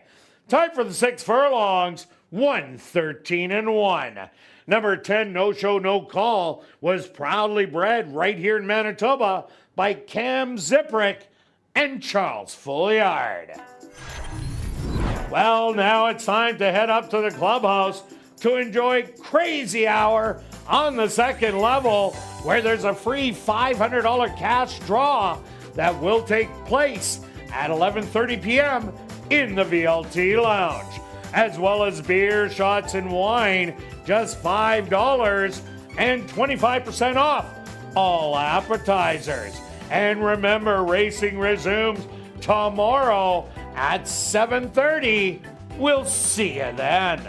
Time for the 6 furlongs, 1:13-1. Number 10, No Show, No Call, was proudly bred right here in Manitoba by Cam Ziprick and Charles Folliard. Well, now it's time to head up to the clubhouse to enjoy Crazy Hour on the second level, where there's a free $500 cash draw that will take place at 11:30 p.m. in the VLT Lounge, as well as beer, shots, and wine, just $5 and 25% off all appetizers. And remember, racing resumes tomorrow at 7:30. We'll see you then.